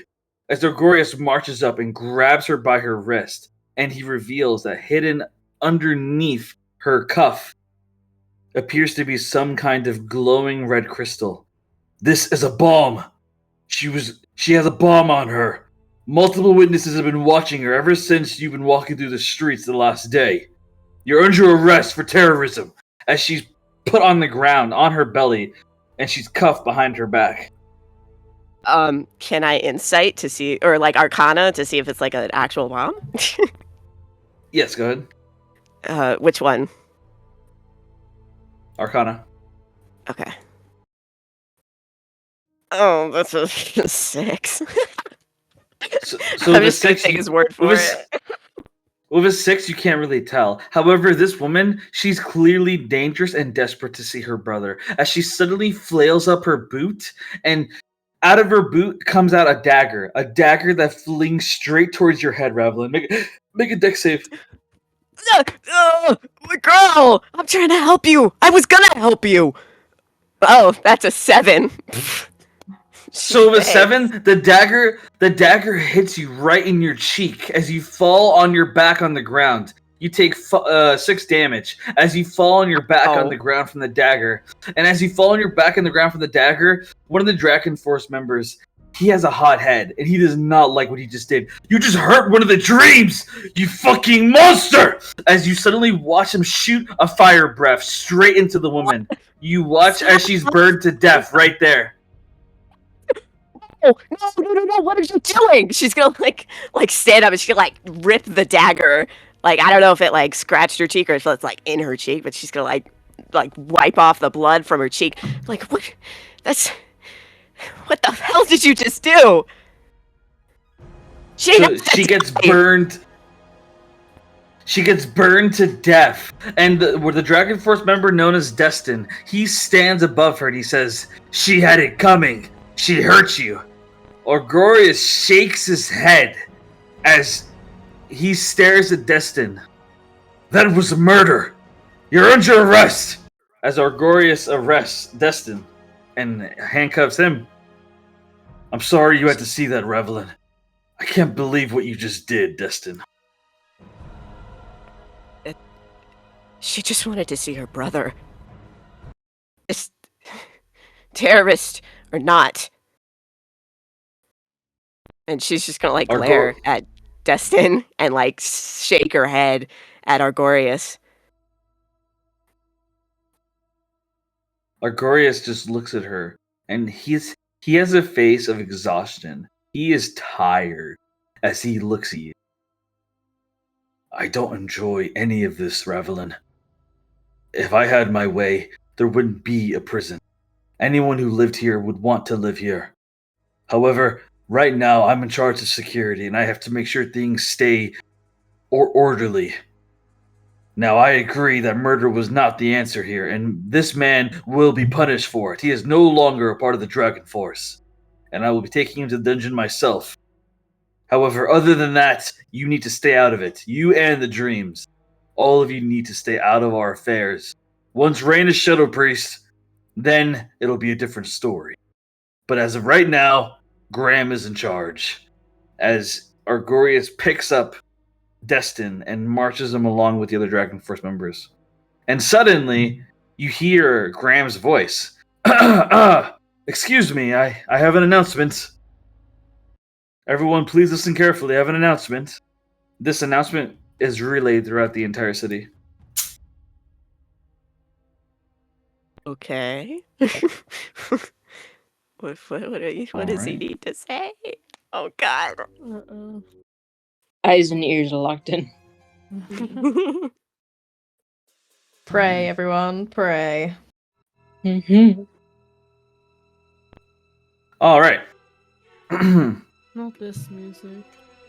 As Argorius marches up and grabs her by her wrist, and he reveals that hidden underneath her cuff appears to be some kind of glowing red crystal. This is a bomb. She has a bomb on her. Multiple witnesses have been watching her ever since you've been walking through the streets the last day. You're under arrest for terrorism, as she's put on the ground on her belly, and she's cuffed behind her back. Can I insight to see, or Arcana to see if it's an actual bomb? Yes, go ahead. Which one? Arcana. Okay. Oh, that's a 6. So I'm just gonna take his word for it. With a 6, you can't really tell. However, this woman, she's clearly dangerous and desperate to see her brother, as she suddenly flails up her boot, and out of her boot comes out a dagger that flings straight towards your head, Ravelin. Make a dex save. Girl, I'm trying to help you. I was gonna help you. Oh, that's a 7. So with a 7, the dagger hits you right in your cheek as you fall on your back on the ground. You take 6 damage as you fall on your back on the ground from the dagger. And as you fall on your back on the ground from the dagger, one of the Dragon Force members, he has a hot head, and he does not like what he just did. You just hurt one of the dreams, you fucking monster! As you suddenly watch him shoot a fire breath straight into the woman. You watch as she's burned to death right there. No, what are you doing? She's gonna stand up and she's gonna rip the dagger. I don't know if it scratched her cheek or if it's in her cheek, but she's gonna wipe off the blood from her cheek. What? What the hell did you just do? She gets burned. She gets burned to death. And the Dragon Force member known as Destin, he stands above her and he says, "She had it coming. She hurt you." Argorius shakes his head as he stares at Destin. "That was a murder. You're under arrest." As Argorius arrests Destin and handcuffs him. "I'm sorry you had to see that, Revelin. I can't believe what you just did, Destin." She just wanted to see her brother. This terrorist or not. And she's just gonna glare at Destin and shake her head at Argorius. Argorius just looks at her, and he has a face of exhaustion. He is tired as he looks at you. "I don't enjoy any of this, Ravelin. If I had my way, there wouldn't be a prison. Anyone who lived here would want to live here. However, right now I'm in charge of security, and I have to make sure things stay orderly. Now, I agree that murder was not the answer here, and this man will be punished for it. He is no longer a part of the Dragon Force, and I will be taking him to the dungeon myself. However, other than that, you need to stay out of it. You and the Dreams. All of you need to stay out of our affairs. Once Rain is Shadow Priest, then it'll be a different story. But as of right now, Graham is in charge. As Argorius picks up Destin and marches him along with the other Dragon Force members. And suddenly, you hear Graham's voice. Excuse me, I have an announcement. Everyone, please listen carefully. I have an announcement. This announcement is relayed throughout the entire city. Okay. What does he need to say? Oh, God. Uh-oh. Eyes and ears are locked in. Pray, everyone, pray. Mm-hmm. All right. Not this music.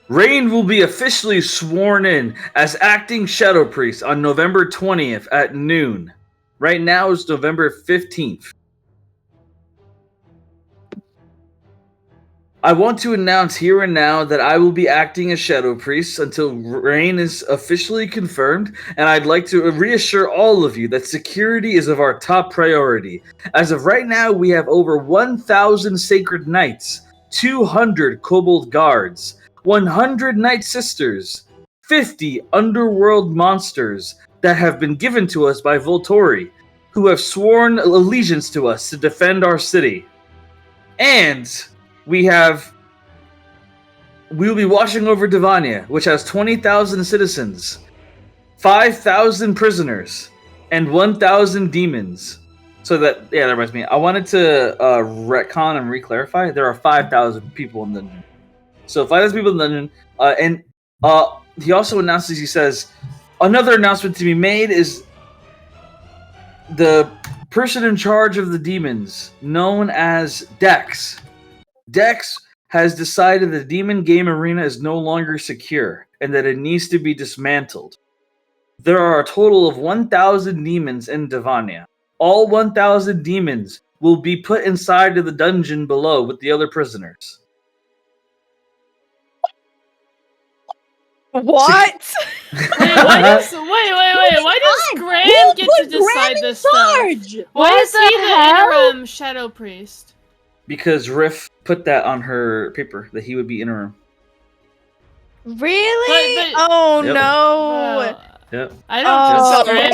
Rain will be officially sworn in as acting Shadow Priest on November 20th at noon. Right now is November 15th. I want to announce here and now that I will be acting as Shadow Priest until Rain is officially confirmed, and I'd like to reassure all of you that security is of our top priority. As of right now, we have over 1,000 Sacred Knights, 200 Kobold Guards, 100 Night Sisters, 50 Underworld Monsters that have been given to us by Volturi, who have sworn allegiance to us to defend our city. And we'll be watching over Davania, which has 20,000 citizens, 5,000 prisoners, and 1,000 demons. So that reminds me. I wanted to retcon and re-clarify. There are 5,000 people in the dungeon. So 5,000 people in the dungeon. And he also announces, he says, another announcement to be made is the person in charge of the demons, known as Dex. Dex has decided the demon game arena is no longer secure and that it needs to be dismantled. There are a total of 1,000 demons in Davania. All 1,000 demons will be put inside of the dungeon below with the other prisoners. What? Wait, why does Graham get to decide this stuff? Why is he the interim Shadow Priest? Because Riff put that on her paper, that he would be interim. Really? But- Oh Yep. no. Yep. I don't trust Graham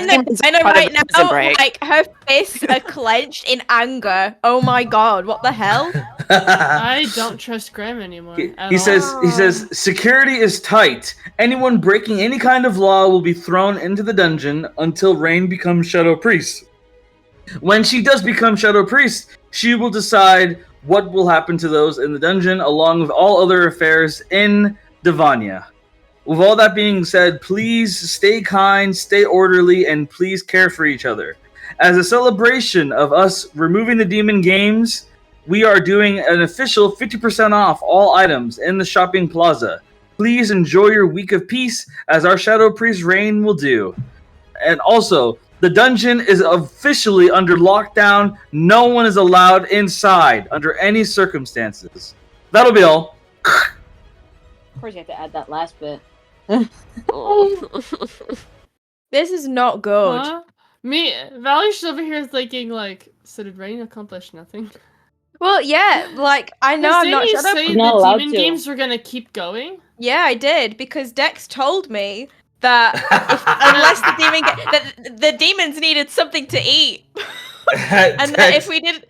anymore. I know right now, Prison break. like her fists are clenched in anger. Oh my god, what the hell? I don't trust Graham anymore. He says, security is tight. Anyone breaking any kind of law will be thrown into the dungeon until Rain becomes Shadow Priest. When she does become Shadow Priest, she will decide what will happen to those in the dungeon, along with all other affairs in Davania. With all that being said, please stay kind, stay orderly, and please care for each other. As a celebration of us removing the demon games, we are doing an official 50% off all items in the shopping plaza. Please enjoy your week of peace, as our Shadow Priest Rain will do. And also, the dungeon is officially under lockdown. No one is allowed inside under any circumstances. That'll be all. Of course, you have to add that last bit. This is not good. Huh? Value's over here thinking like, so did Rain accomplish nothing? Well, yeah, like I know I'm not Didn't you Shadow say Priest. Not the allowed demon to. games were gonna keep going? Yeah, I did because Dex told me that unless the demons needed something to eat, and that if we did,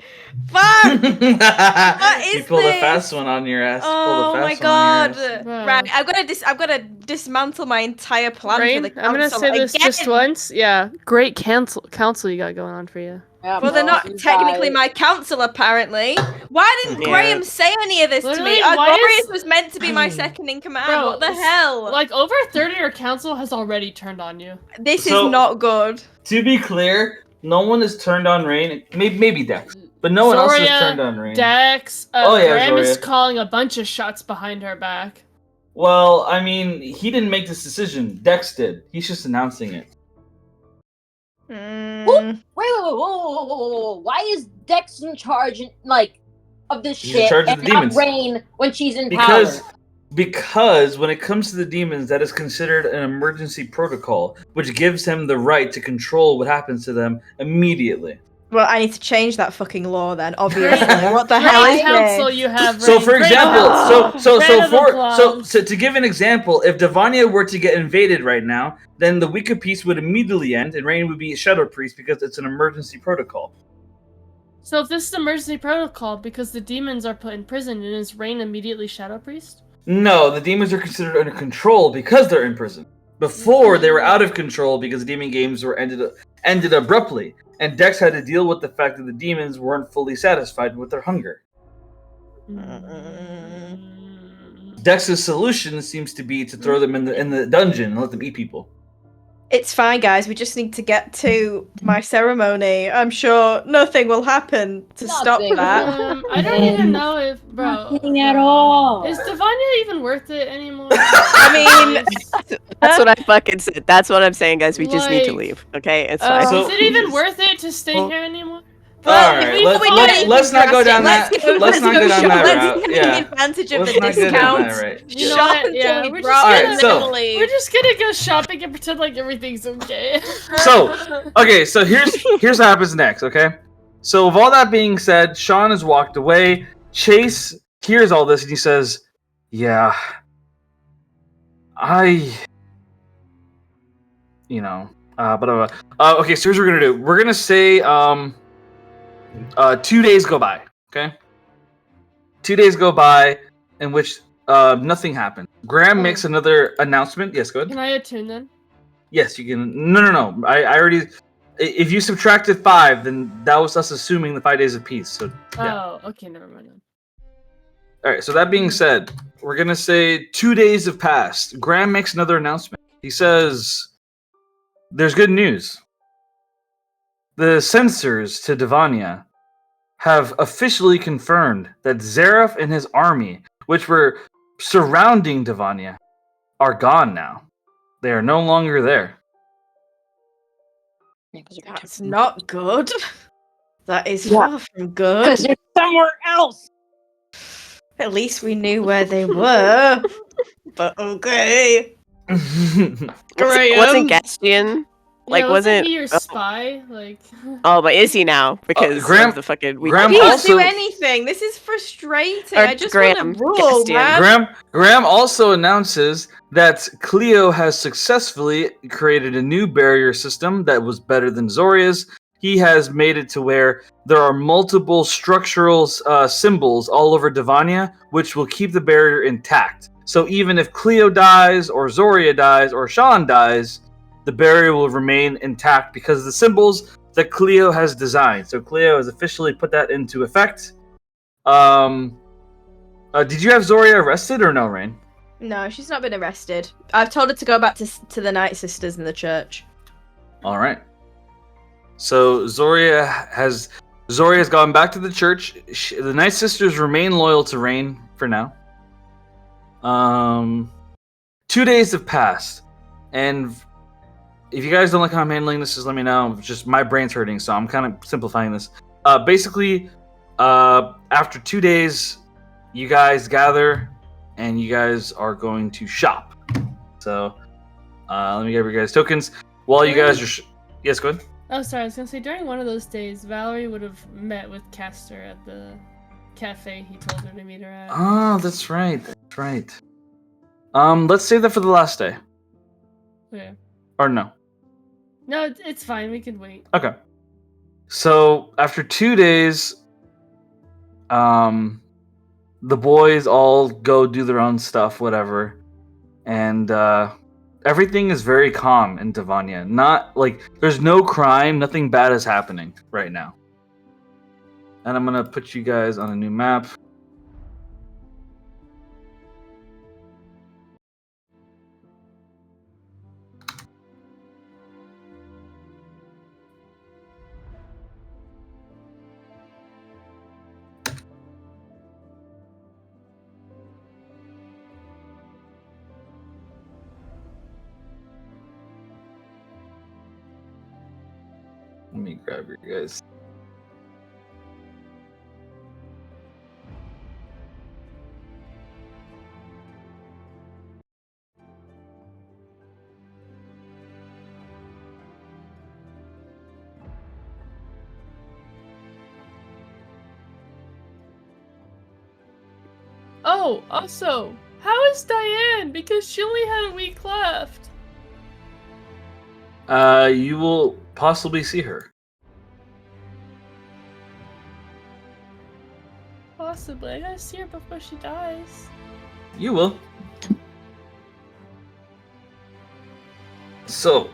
fuck, what is You pulled this? a fast one on your ass. Oh my Pulled a fast god! one on your ass. Wow. Right, I'm gonna dismantle my entire plan Rain, for the council. I'm gonna say this just again. once. Yeah, great council you got going on for you. Yeah, Well, they're bro, not you technically guys- my council, apparently. Why didn't Yeah. Graham say any of this to Literally, me? why Argorius is- was meant to be my second in command. Bro, What the hell? Like over a third of your council has already turned on you. This So- is not good. To be clear, no one has turned on Rain. Maybe Dex, but no one else has turned on Rain. Dex, Graham is calling a bunch of shots behind her back. Well, I mean, he didn't make this decision. Dex did. He's just announcing it. Mm. Whoa. Why is Dex in charge, like, of this He's in shit charge of and the demons. not Rain when she's in Because power? Because when it comes to the demons, that is considered an emergency protocol, which gives him the right to control what happens to them immediately. Well, I need to change that fucking law then, obviously. What the hell Great is counsel this? you have, So, Rain. for Great example, counsel. Round of applause. so to give an example, if Davania were to get invaded right now, then the week of peace would immediately end, and Rain would be a shadow priest because it's an emergency protocol. So if this is emergency protocol because the demons are put in prison, and is Rain immediately Shadow Priest? No, the demons are considered under control because they're in prison. Before, they were out of control because the demon games were ended abruptly, and Dex had to deal with the fact that the demons weren't fully satisfied with their hunger. Dex's solution seems to be to throw them in the dungeon and let them eat people. It's fine, guys. We just need to get to my ceremony. I'm sure nothing will happen to stop Nothing. that. I don't even know if, bro. Nothing at all. Is Davania even worth it anymore? I mean, That's what I fucking said. That's what I'm saying, guys. We just need to Like, leave. Okay, it's fine. So- is it even worth it to stay here anymore? All right, let's not go down that. Let's not go down that route. Let's Yeah. take advantage of Let's the not go down discount. that right. You know Shop what? until Yeah, we we're drop Alright, it and so- then leave. We're just gonna go shopping and pretend like everything's okay. So, okay, so here's what happens next, okay? So with all that being said, Sean has walked away. Chase hears all this and he says, "Yeah, okay, so here's what we're gonna do. We're gonna say 2 days go by, okay? 2 days go by in which nothing happens. Graham makes another announcement. Yes, go ahead. Can I attune then? Yes, you can. No. I already. If you subtracted 5, then that was us assuming the 5 days of peace. So yeah. Oh, okay, never mind then. All right. So that being said, we're gonna say 2 days have passed. Graham makes another announcement. He says, "There's good news. The censors to Davania have officially confirmed that Zareth and his army, which were surrounding Davania, are gone now. They are no longer there." That's not good. That is far from good. Because they're somewhere else. At least we knew where they were. But okay. Wasn't Graham. Gastian like Yeah, wasn't he your spy? Like Oh, but is he now? Because Graham- of the fucking Graham He didn't also- do anything. This is frustrating. Or I just Graham, want to rule, Gastian. man. Graham also announces that Cleo has successfully created a new barrier system that was better than Zoria's. He has made it to where there are multiple structural symbols all over Davania, which will keep the barrier intact. So even if Cleo dies, or Zoria dies, or Sean dies, the barrier will remain intact because of the symbols that Cleo has designed. So Cleo has officially put that into effect. Did you have Zoria arrested or no, Rain? No, she's not been arrested. I've told her to go back to the Night Sisters in the church. All right. So Zoria has gone back to the church. The Night Sisters remain loyal to Rain for now. 2 days have passed, and if you guys don't like how I'm handling this, just let me know. Just my brain's hurting, so I'm kind of simplifying this. Basically, after 2 days, you guys gather, and you guys are going to shop. So, let me give you guys tokens. While you guys are... Yes, go ahead. Oh, sorry. I was gonna say during one of those days, Valerie would have met with Castor at the cafe he told her to meet her at. Oh, that's right. That's right. Let's save that for the last day. Okay. Or no. No, it's fine. We can wait. Okay. So after 2 days, the boys all go do their own stuff, whatever, and everything is very calm in Davania. Not like there's no crime, nothing bad is happening right now. And I'm gonna put you guys on a new map. Let me grab you guys. Oh, also, how is Diane? Because she only had a week left. You will possibly see her. Possibly. I gotta see her before she dies. You will. So,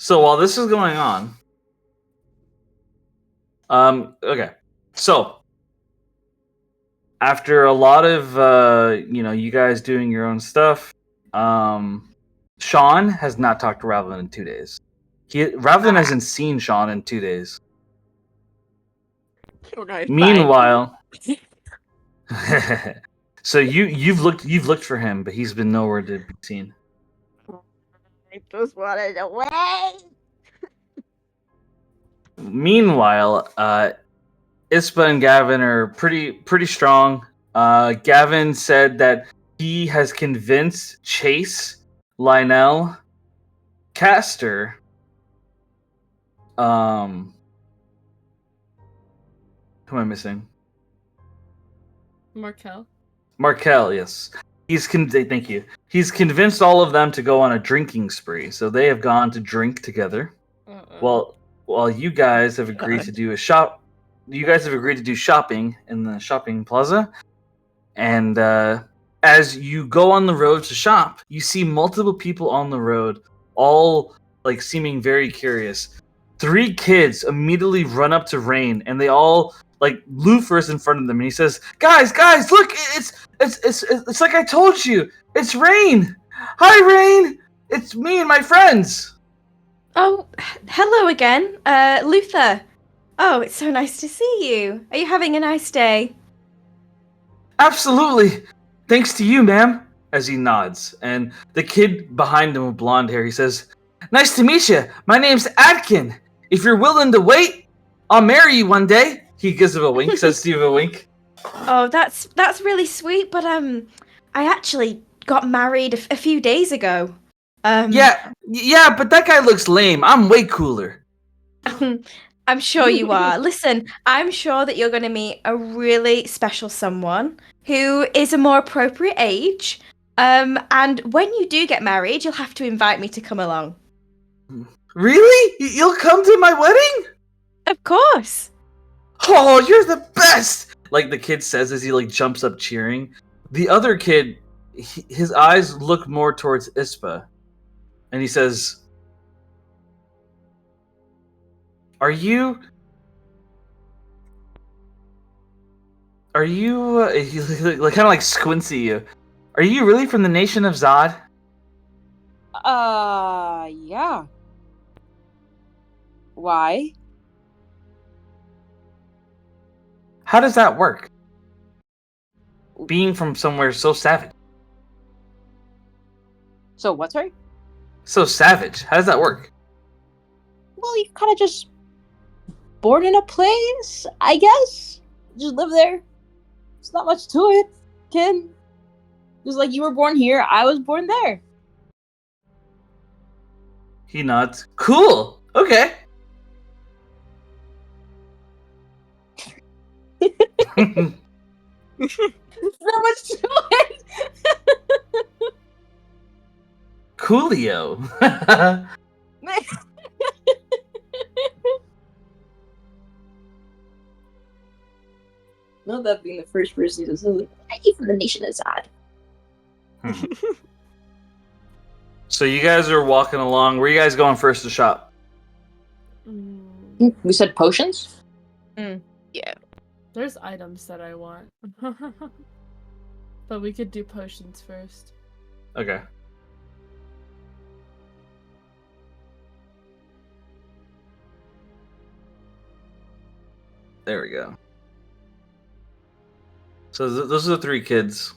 while this is going on, okay. So, after a lot of you guys doing your own stuff, Sean has not talked to Ravlin in 2 days. Ravlin hasn't seen Sean in 2 days. Meanwhile, so you've looked for him, but he's been nowhere to be seen. I just wanted to wait. Meanwhile, Ispa and Gavin are pretty strong. Gavin said that he has convinced Chase, Lionel, Castor, who am I missing? Markel, yes. Thank you. He's convinced all of them to go on a drinking spree, so they have gone to drink together. While you guys have agreed to do shopping in the shopping plaza, and as you go on the road to shop, you see multiple people on the road, all like seeming very curious. 3 kids immediately run up to Rain, and they all like Lufer's in front of them, and he says, "Guys, look! It's like I told you. It's Rain. Hi, Rain. It's me and my friends." Oh, hello again, Luther. Oh, it's so nice to see you. Are you having a nice day? Absolutely. Thanks to you, ma'am. As he nods, and the kid behind him with blonde hair, he says, "Nice to meet you. My name's Adkin. If you're willing to wait, I'll marry you one day." He gives him a wink, says Steve a wink. Oh, that's really sweet, but I actually got married a few days ago. Yeah, but that guy looks lame. I'm way cooler. I'm sure you are. Listen, I'm sure that you're going to meet a really special someone who is a more appropriate age. And when you do get married, you'll have to invite me to come along. Really? You'll come to my wedding? Of course. Oh, you're the best! Like the kid says as he like jumps up cheering. The other kid, his eyes look more towards Ispa, and he says, Are you? He like kind of like squints at you. Are you really from the nation of Zod? Yeah. Why? How does that work? Being from somewhere so savage. So what, sorry? So savage. How does that work? Well, you kind of just born in a place, I guess. Just live there. It's not much to it, kid. Just like you were born here, I was born there. He nods. Cool. Okay. There's not much to it. Coolio. Not that being the first person to say, "Are you from the nation of Zod?" So you guys are walking along. Where are you guys going first to shop? We said potions? Yeah. There's items that I want. But we could do potions first. Okay. There we go. So those are the 3 kids.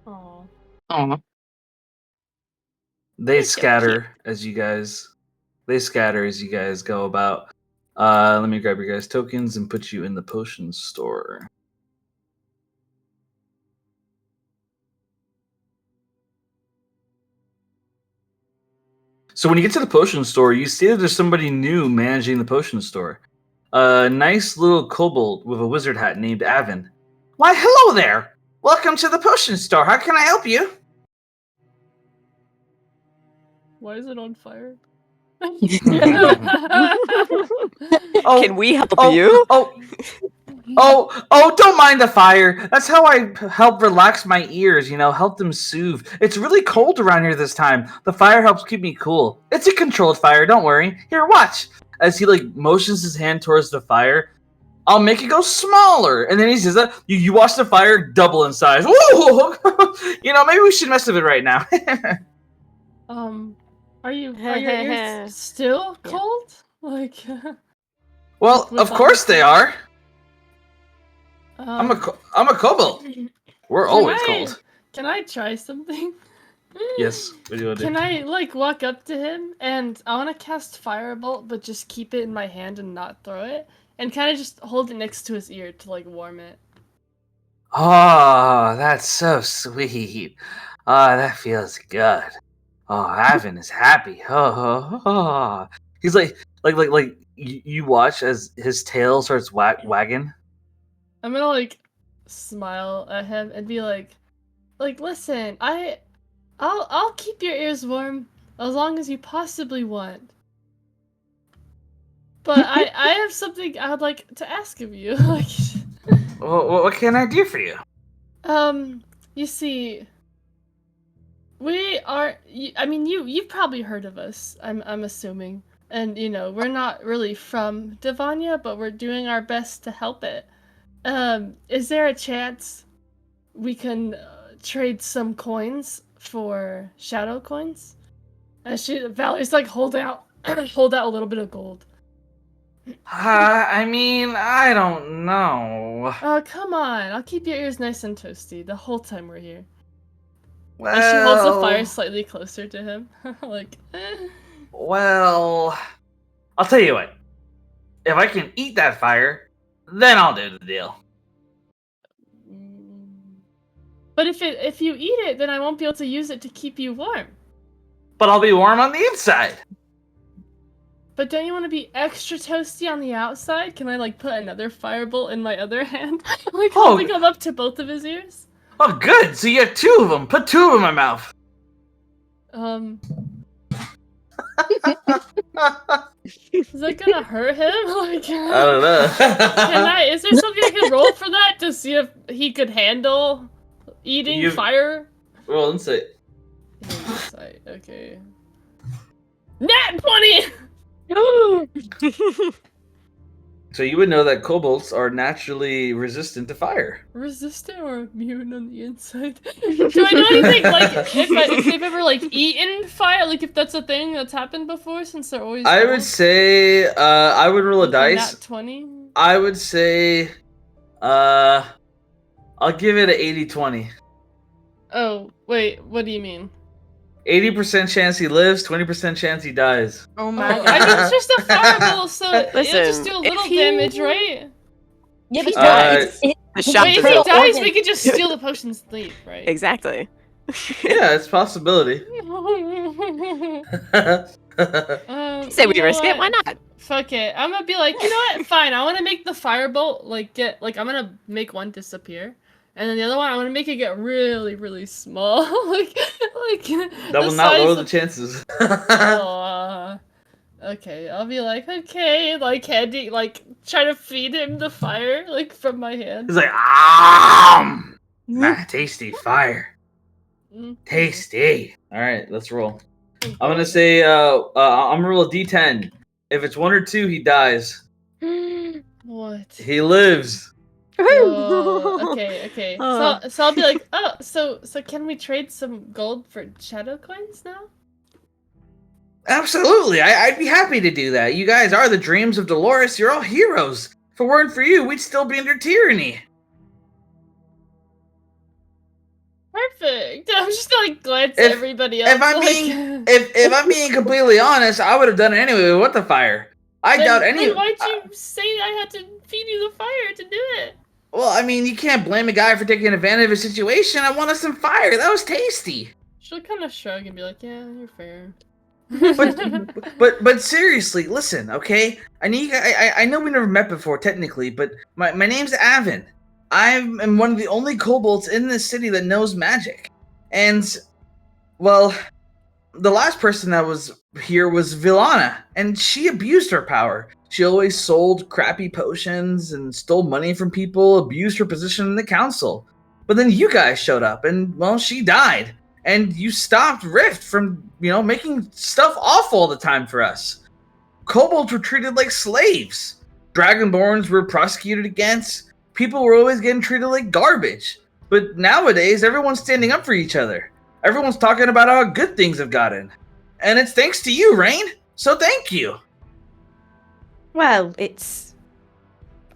Aww. Oh. They scatter as you guys go about. Let me grab your guys' tokens and put you in the potion store. So when you get to the potion store, you see that there's somebody new managing the potion store. A nice little kobold with a wizard hat named Avin. Why, hello there! Welcome to the potion store. How can I help you? Why is it on fire? Can we help you? Don't mind the fire. That's how I help relax my ears, help them soothe. It's really cold around here this time. The fire helps keep me cool. It's a controlled fire, don't worry. Here, watch. As he motions his hand towards the fire, I'll make it go smaller. And then he says that you watch the fire double in size. Woo! Maybe we should mess with it right now. Are your ears still cold? Well, of course they are. I'm a kobold. We're always cold. Can I try something? Yes. What do you want to do? Can I walk up to him and I want to cast Firebolt, but just keep it in my hand and not throw it, and kind of just hold it next to his ear to warm it. Oh, that's so sweet. Oh, that feels good. Oh, Avin is happy. Oh. He's you watch as his tail starts wagging. I'm gonna smile at him and be like, listen, I'll keep your ears warm as long as you possibly want. But I have something I would like to ask of you. What can I do for you? You see, we are. You've probably heard of us. I'm assuming, and we're not really from Davania, but we're doing our best to help it. Is there a chance we can trade some coins for shadow coins? And Valerie's hold out a little bit of gold. I don't know. Oh, come on. I'll keep your ears nice and toasty the whole time we're here. Well, and she holds the fire slightly closer to him. Well, I'll tell you what. If I can eat that fire, then I'll do the deal. But if you eat it, then I won't be able to use it to keep you warm. But I'll be warm on the inside. But don't you want to be extra toasty on the outside? Can I put another firebolt in my other hand? Holding them up to both of his ears? Oh, good. So you have two of them. Put two of them in my mouth. Is that gonna hurt him? I don't know. Is there something I can roll for that to see if he could handle eating fire? Roll insight. Insight, okay. Nat 20! So you would know that kobolds are naturally resistant to fire. Resistant or immune on the inside? Do I know anything if they've ever eaten fire? If that's a thing that's happened before, since they're always. I would say I would roll a dice. Nat 20. I would say I'll give it an 80-20. Oh wait, what do you mean? 80% chance he lives, 20% chance he dies. Oh my god. I mean, it's just a fireball, so it'll Listen, just do a little damage, right? Yeah, but The shop Wait, if is he open. dies, we could just steal the potions and leave, right? Exactly. Yeah, it's a possibility. Say we risk it, why not? Fuck it. I'm gonna be you know what? Fine, I wanna make the firebolt, I'm gonna make one disappear. And then the other one, I want to make it get really, really small. That will not lower the chances. Okay, I'll be okay, handy, try to feed him the fire, from my hand. He's tasty fire. Tasty. All right, let's roll. I'm gonna say I'm gonna roll a D10. If it's 1 or 2, he dies. What? He lives. Oh, okay. So I'll be so can we trade some gold for shadow coins now? Absolutely. I'd be happy to do that. You guys are the Dreams of Dolores. You're all heroes. If it weren't for you, we'd still be under tyranny. Perfect. I'm just gonna glance at everybody else. If I'm being completely honest, I would have done it anyway with the fire. Then why'd you say I had to feed you the fire to do it? Well, you can't blame a guy for taking advantage of a situation. I wanted some fire. That was tasty. She'll kind of shrug and be yeah, you're fair. But seriously, listen, okay? I know we never met before technically, but my name's Avin. I am one of the only kobolds in this city that knows magic. And well, the last person that was here was Villana, and she abused her power. She always sold crappy potions and stole money from people, abused her position in the council. But then you guys showed up, and well, she died. And you stopped Rift from, making stuff awful all the time for us. Kobolds were treated like slaves. Dragonborns were prosecuted against. People were always getting treated like garbage. But nowadays, everyone's standing up for each other. Everyone's talking about how good things have gotten. And it's thanks to you, Rain. So thank you. Well,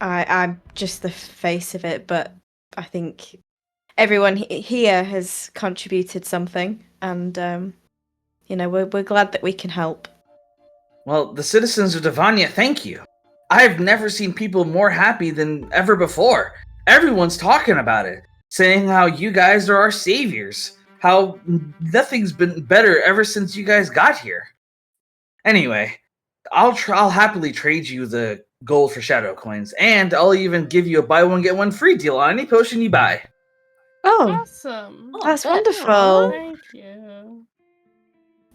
I'm just the face of it, but I think everyone here has contributed something, and we're glad that we can help. Well, the citizens of Davania thank you. I've never seen people more happy than ever before. Everyone's talking about it, saying how you guys are our saviors, how nothing's been better ever since you guys got here. Anyway, I'll happily trade you the gold for shadow coins, and I'll even give you a buy one get one free deal on any potion you buy. Oh, Awesome. that's wonderful. Thank you.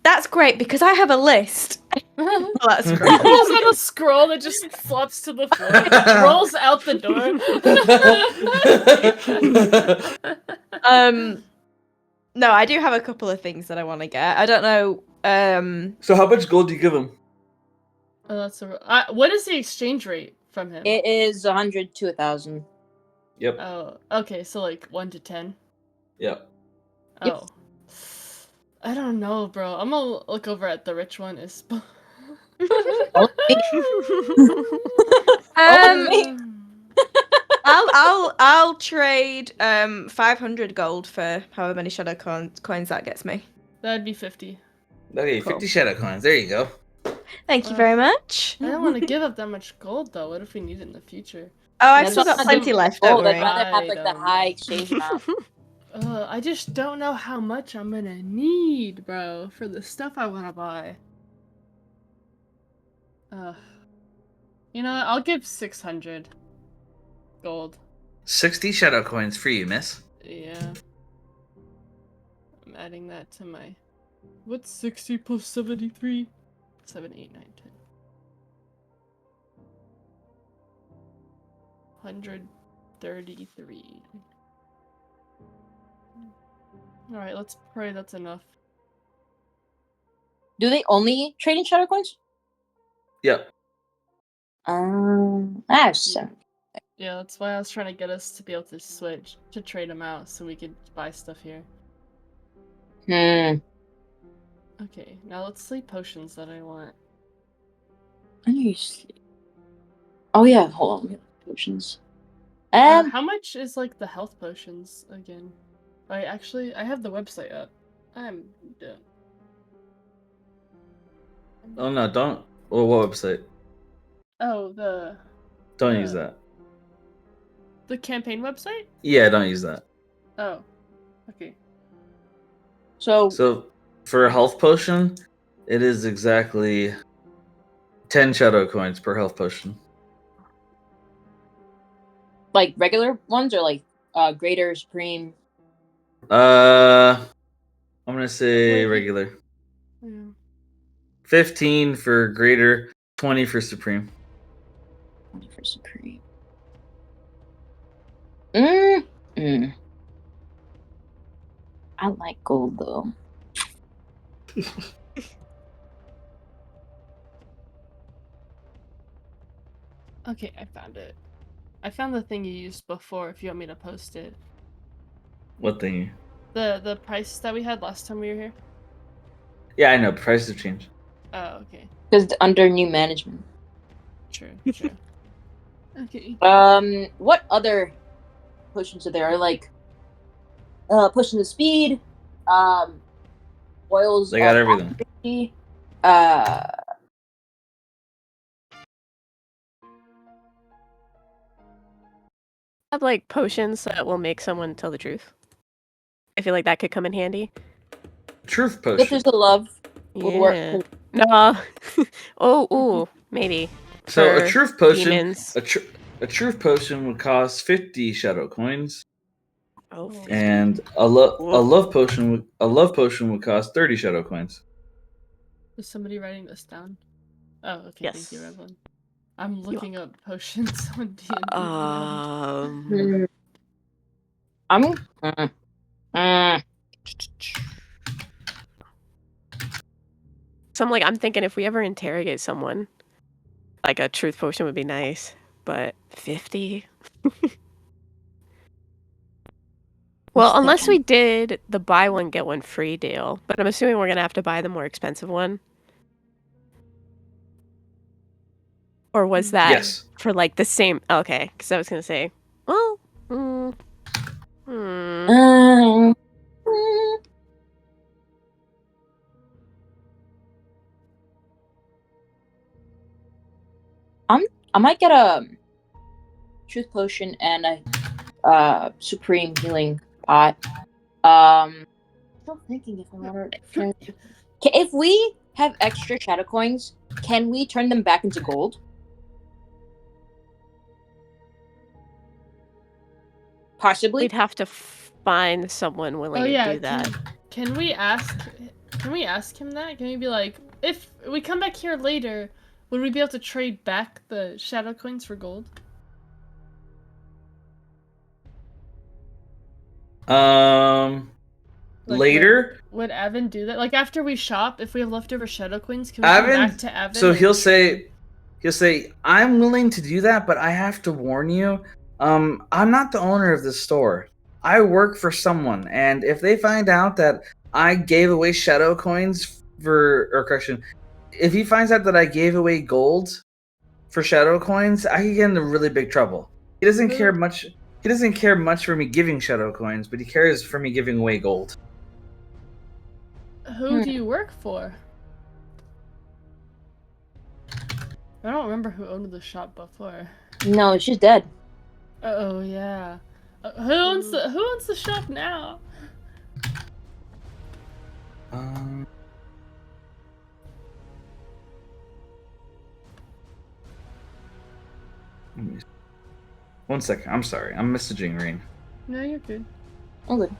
That's great because I have a list. Well, that's He great. pulls out a scroll that just flops to the floor, rolls out the door. No, I do have a couple of things that I want to get. I don't know. So how much gold do you give him? Oh, that's what is the exchange rate from him? It is 100 to 1,000. Yep. Oh, okay, so like 1 to 10. Yep. Oh, I don't know, bro. I'm gonna look over at the rich one. I'll trade 500 gold for however many shadow coins that gets me. That'd be 50. Okay, Cool. 50 shadow coins. There you go. Thank you very much. I don't want to give up that much gold though. What if we need it in the future? Oh, I've Yeah, still got that's plenty left, Oh, don't I'd worry. rather have like the Right, high exchange amount. I just don't know how much I'm gonna need, bro, for the stuff I want to buy. You know what? I'll give 600 gold. 60 shadow coins for you, miss. Yeah. I'm adding that to my... What's 60 plus 73? 7, 8, 9, 10. 133. Alright, let's pray that's enough. Do they only trade in shadow coins? Yep. That's Yeah, that's why I was trying to get us to be able to switch, to trade them out so we could buy stuff here. Okay, now let's see potions that I want. Oh yeah, hold on. Potions. How much is like the health potions again? I have the website up. I'm done. Oh no, don't. Well, what website? Oh, Don't use that. the campaign website? Yeah, don't use that. Oh, okay. So for a health potion, it is exactly 10 shadow coins per health potion. like regular ones or like greater, supreme? I'm gonna say regular. Yeah. 15 for greater, 20 for supreme. 20 for supreme. I like gold though. Okay, I found it. I found the thing you used before. If you want me to post it. What thing? The price that we had last time we were here. Yeah, I know. Prices have changed. Oh, okay. Because under new management. True. Okay. What other potions are there? Like, pushing the speed, oils. They got everything. Have like potions that will make someone tell the truth. I feel like that could come in handy. Truth If potion. there's the love. would work. Yeah. No. Ooh, maybe. So a For truth potion, demons. a truth potion would cost 50 shadow coins, Oh, 50. and a love potion would cost 30 shadow coins. Is somebody writing this down? Oh, okay. Yes. Thank you, Evelyn. I'm looking up potions on D&D. So I'm thinking if we ever interrogate someone, like a truth potion would be nice, but 50? Well, unless we did the buy one get one free deal, but I'm assuming we're gonna have to buy the more expensive one. Or was that Yes. for like the same? Okay, because I was gonna say, well, I might get a truth potion and a supreme healing pot. Still thinking if I want to. If we have extra shadow coins, can we turn them back into gold? Possibly. we'd have to find someone willing to do that. Can we ask him that? Can we be like, if we come back here later, would we be able to trade back the shadow coins for gold? Later. Would Evan do that? Like after we shop, if we have leftover shadow coins, can we come back to Evan? So he'll say, "I'm willing to do that, but I have to warn you. I'm not the owner of this store. I work for someone, and if they find out that I gave away shadow coins if he finds out that I gave away gold for shadow coins, I could get into really big trouble. He doesn't care much. He doesn't care much for me giving shadow coins, but he cares for me giving away gold." Who do you work for? I don't remember who owned the shop before. No, she's dead. Oh yeah. Who owns the shop now? One second. I'm sorry. I'm messaging Rain. No, you're good. I'm good.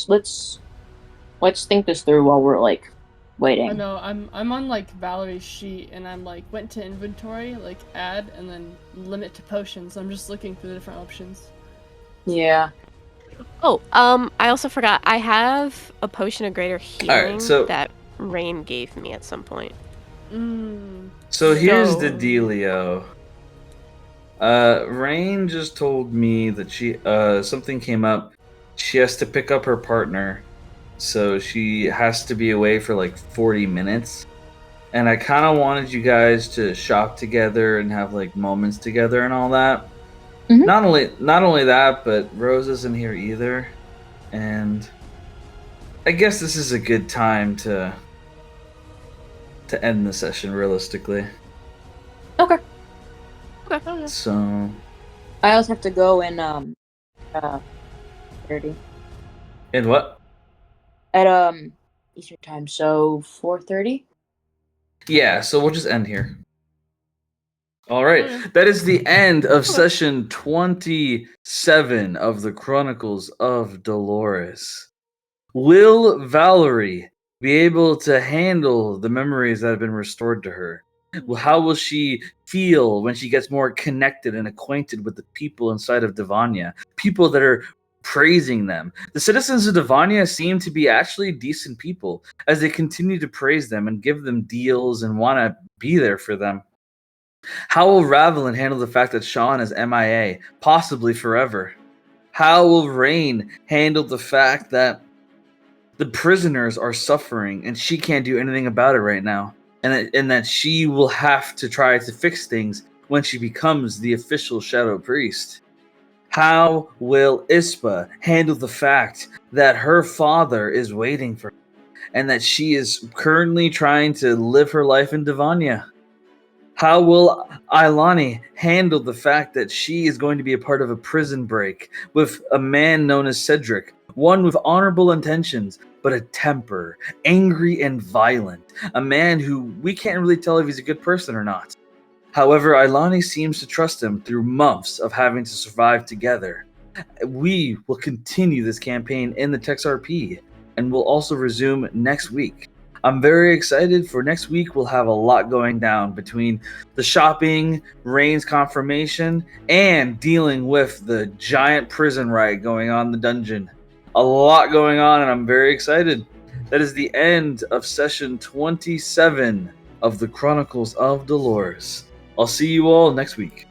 Let's think this through while we're like waiting. I know I'm on like Valerie's sheet and I'm like went to inventory, like add and then limit to potions. I'm just looking through the different options. Yeah. Oh, I also forgot. I have a potion of greater healing that Rain gave me at some point. So here's the dealio. Rain just told me that she something came up. She has to pick up her partner, so she has to be away for like 40 minutes. And I kind of wanted you guys to shop together and have like moments together and all that. Mm-hmm. Not only that, but Rose isn't here either, and I guess this is a good time to end the session realistically. Okay. So I also have to go in 30. In what? At Eastern time, so 4:30. Yeah, so we'll just end here. All right, that is the end of session 27 of the Chronicles of Dolores. Will Valerie be able to handle the memories that have been restored to her? How will she feel when she gets more connected and acquainted with the people inside of Davania? People that are praising them. The citizens of Davania seem to be actually decent people as they continue to praise them and give them deals and want to be there for them. How will Ravelin handle the fact that Sean is MIA, possibly forever? How will Rain handle the fact that the prisoners are suffering and she can't do anything about it right now? And that she will have to try to fix things when she becomes the official Shadow Priest? How will Ispa handle the fact that her father is waiting for her and that she is currently trying to live her life in Davania? How will Ailani handle the fact that she is going to be a part of a prison break with a man known as Cedric, one with honorable intentions, but a temper, angry and violent, a man who we can't really tell if he's a good person or not. However, Ailani seems to trust him through months of having to survive together. We will continue this campaign in the TexRP, and we'll also resume next week. I'm very excited for next week. We'll have a lot going down between the shopping, Rain's confirmation, and dealing with the giant prison riot going on in the dungeon. A lot going on, and I'm very excited. That is the end of session 27 of the Chronicles of Dolores. I'll see you all next week.